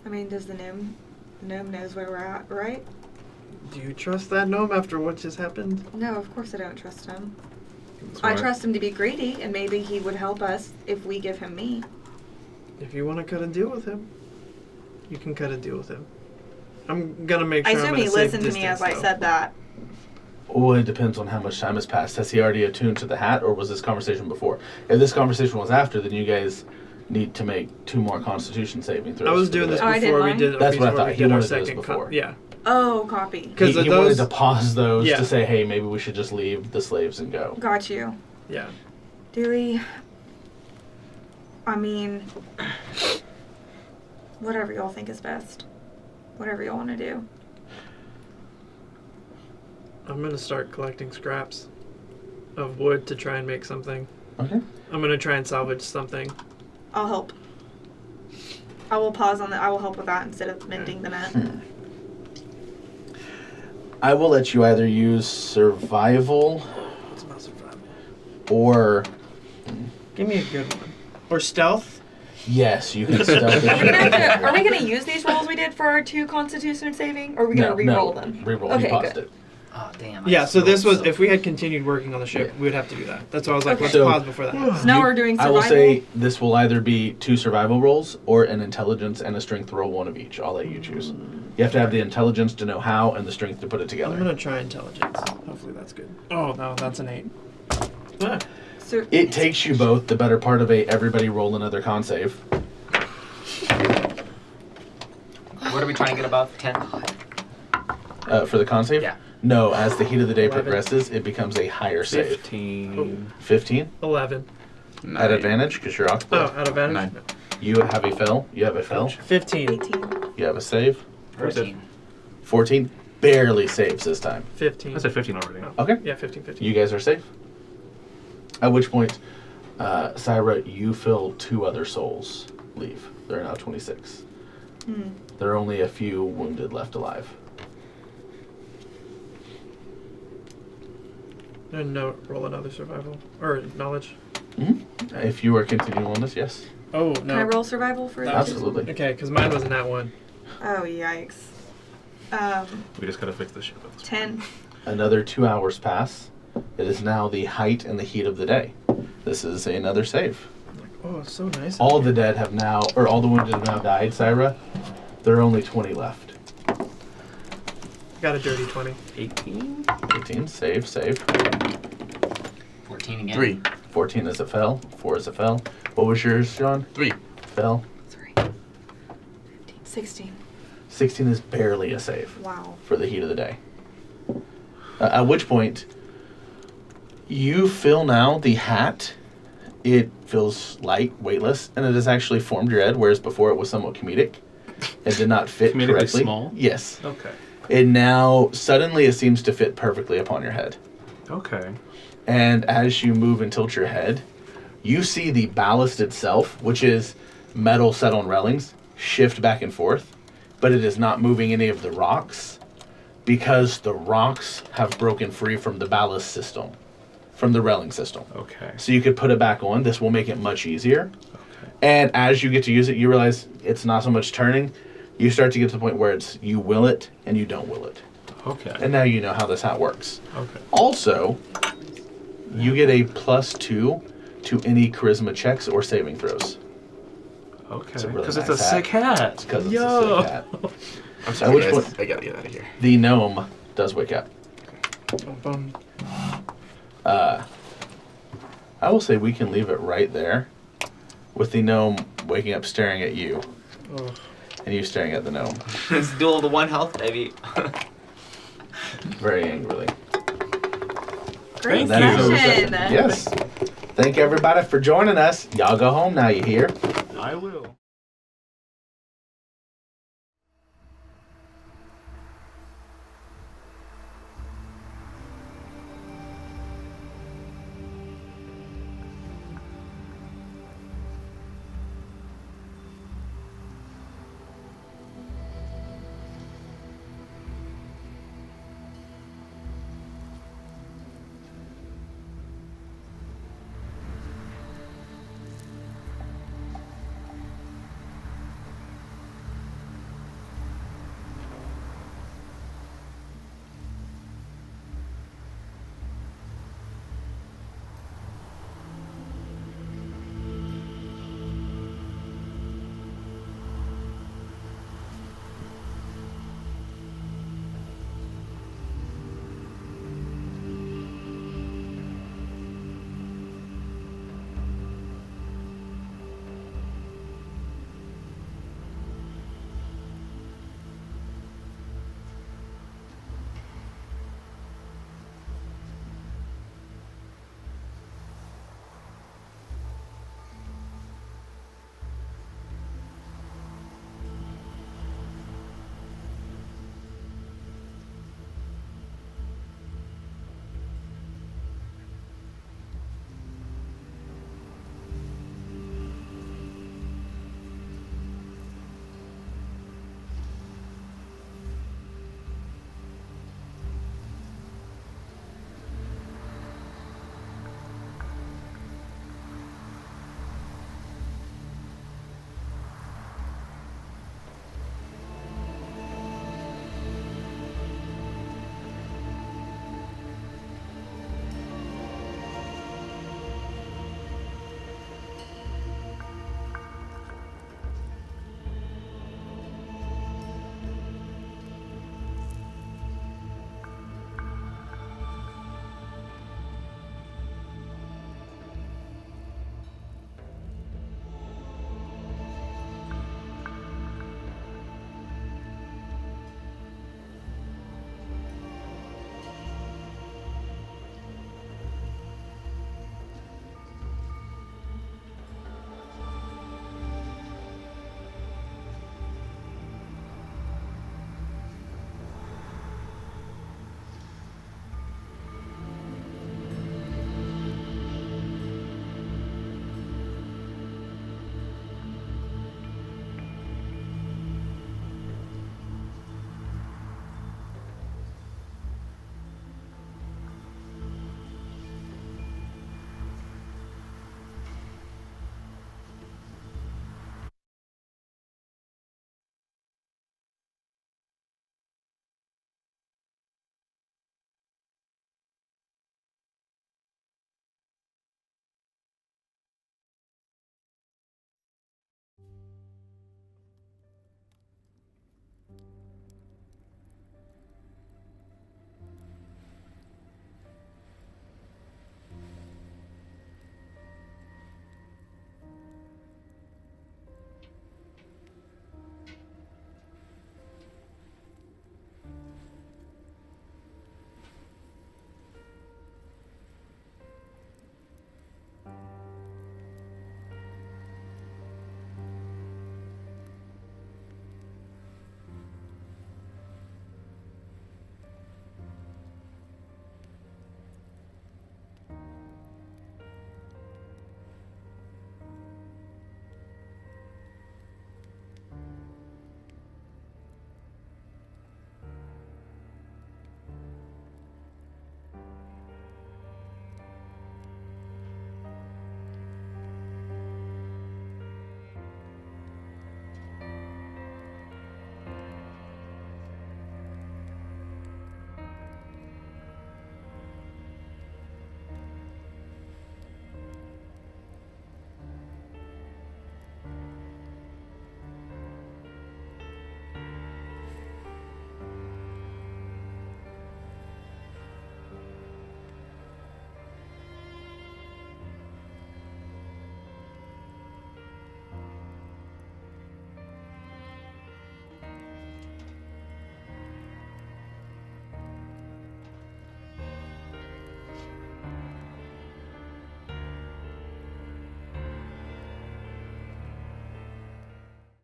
I mean, does the gnome knows where we're at, right? Do you trust that gnome after what just happened? No, of course I don't trust him. That's I why- trust him to be greedy, and maybe he would help us if we give him meat. If you want to cut a deal with him, you can cut a deal with him. I'm gonna make I sure I'm assume gonna he save listened to me distance, as I though. said that. Well, it depends on how much time has passed. Has he already attuned to the hat, or was this conversation before? If this conversation was after, then you guys need to make 2 more Constitution saving throws. I was for doing the this Oh, I day. did before we mine? did. That's what I before thought. we He did our wanted to do this second before. yeah. Oh, copy. He, Because he wanted to pause those Yeah. to say, hey, maybe we should just leave the slaves and go. Got you. Yeah. Dewey, I mean, whatever y'all think is best. Whatever y'all want to do. I'm gonna start collecting scraps of wood to try and make something. Okay. I'm gonna try and salvage something. I'll help. I will pause on that. I will help with that instead of mending the net. I will let you either use survival It's not survival. or... Give me a good one. Or stealth. Yes, you can stealth Are we gonna use these rolls we did for our 2 Constitution saving, or are we gonna re-roll them? Reroll. Okay, You paused good. it. Oh, damn. I Yeah. just So this rolled was if we had continued working on the ship, Yeah. we would have to do that. That's why I was like, Okay. let's So- pause before that happens. So now we're doing I survival. will say this will either be 2 survival rolls or an intelligence and a strength roll, one of each. I'll let you choose. You have to have the intelligence to know how and the strength to put it together. I'm gonna try intelligence. Hopefully that's good. Oh no, that's an 8. Ah. So, It takes you both the better part of everybody roll another con save. What are we trying to get above? 10? For the con save? Yeah. No, as the heat of the day 11. progresses, it becomes a higher save. 15. 15 11. at advantage because you're Oh, occupied. out of advantage. Nine. No. You have a fail. You have a fail. 15. 18. You have a save. 14. 14 barely saves this time. 15. I said 15 already. Okay. Yeah, 15, 15. You guys are safe. At which point, Syra, you feel 2 other souls leave. There are now 26. There are only a few wounded left alive. And no, roll another survival. Or knowledge. If you are continuing on this, yes. Oh, Can I no. roll survival for that? Absolutely. Okay, because mine wasn't that one. Oh, yikes. We just gotta fix this shit. 10. Another 2 hours pass. It is now the height and the heat of the day. This is another save. Oh, it's so nice. All the dead have now, or all the wounded have now died, Syra. There are only 20 left. Got a dirty 20. 18? 18, save. 14 again. 3. 14 is a fail. 4 is a fail. What was yours, John? 3. Fail. 16. 16 is barely a save Wow. for the heat of the day. At which point, you feel now the hat, it feels light, weightless, and it has actually formed your head, whereas before it was somewhat comedic. It did not fit Comedically correctly. small? Yes. Okay. And now, suddenly, it seems to fit perfectly upon your head. Okay. And as you move and tilt your head, you see the ballast itself, which is metal set on railings, shift back and forth, but it is not moving any of the rocks because the rocks have broken free from the ballast system, from the railing system. Okay. So you could put it back on. This will make it much easier. Okay. And as you get to use it, you realize it's not so much turning. You start to get to the point where it's you will it and you don't will it. Okay. And now you know how this hat works. Okay. Also, you get a +2 to any charisma checks or saving throws. Okay. It's a really Because it's nice a sick hat. Because it's Yo. a sick hat. I'm sorry, which guys. one? I gotta get out of here. The gnome does wake up. Bum. I will say we can leave it right there with the gnome waking up staring at you. Oh. And you staring at the gnome It's duel to 1 health, baby. very angrily. Great That is what session. Yes. Thank everybody for joining us. Y'all go home now, you hear? I will.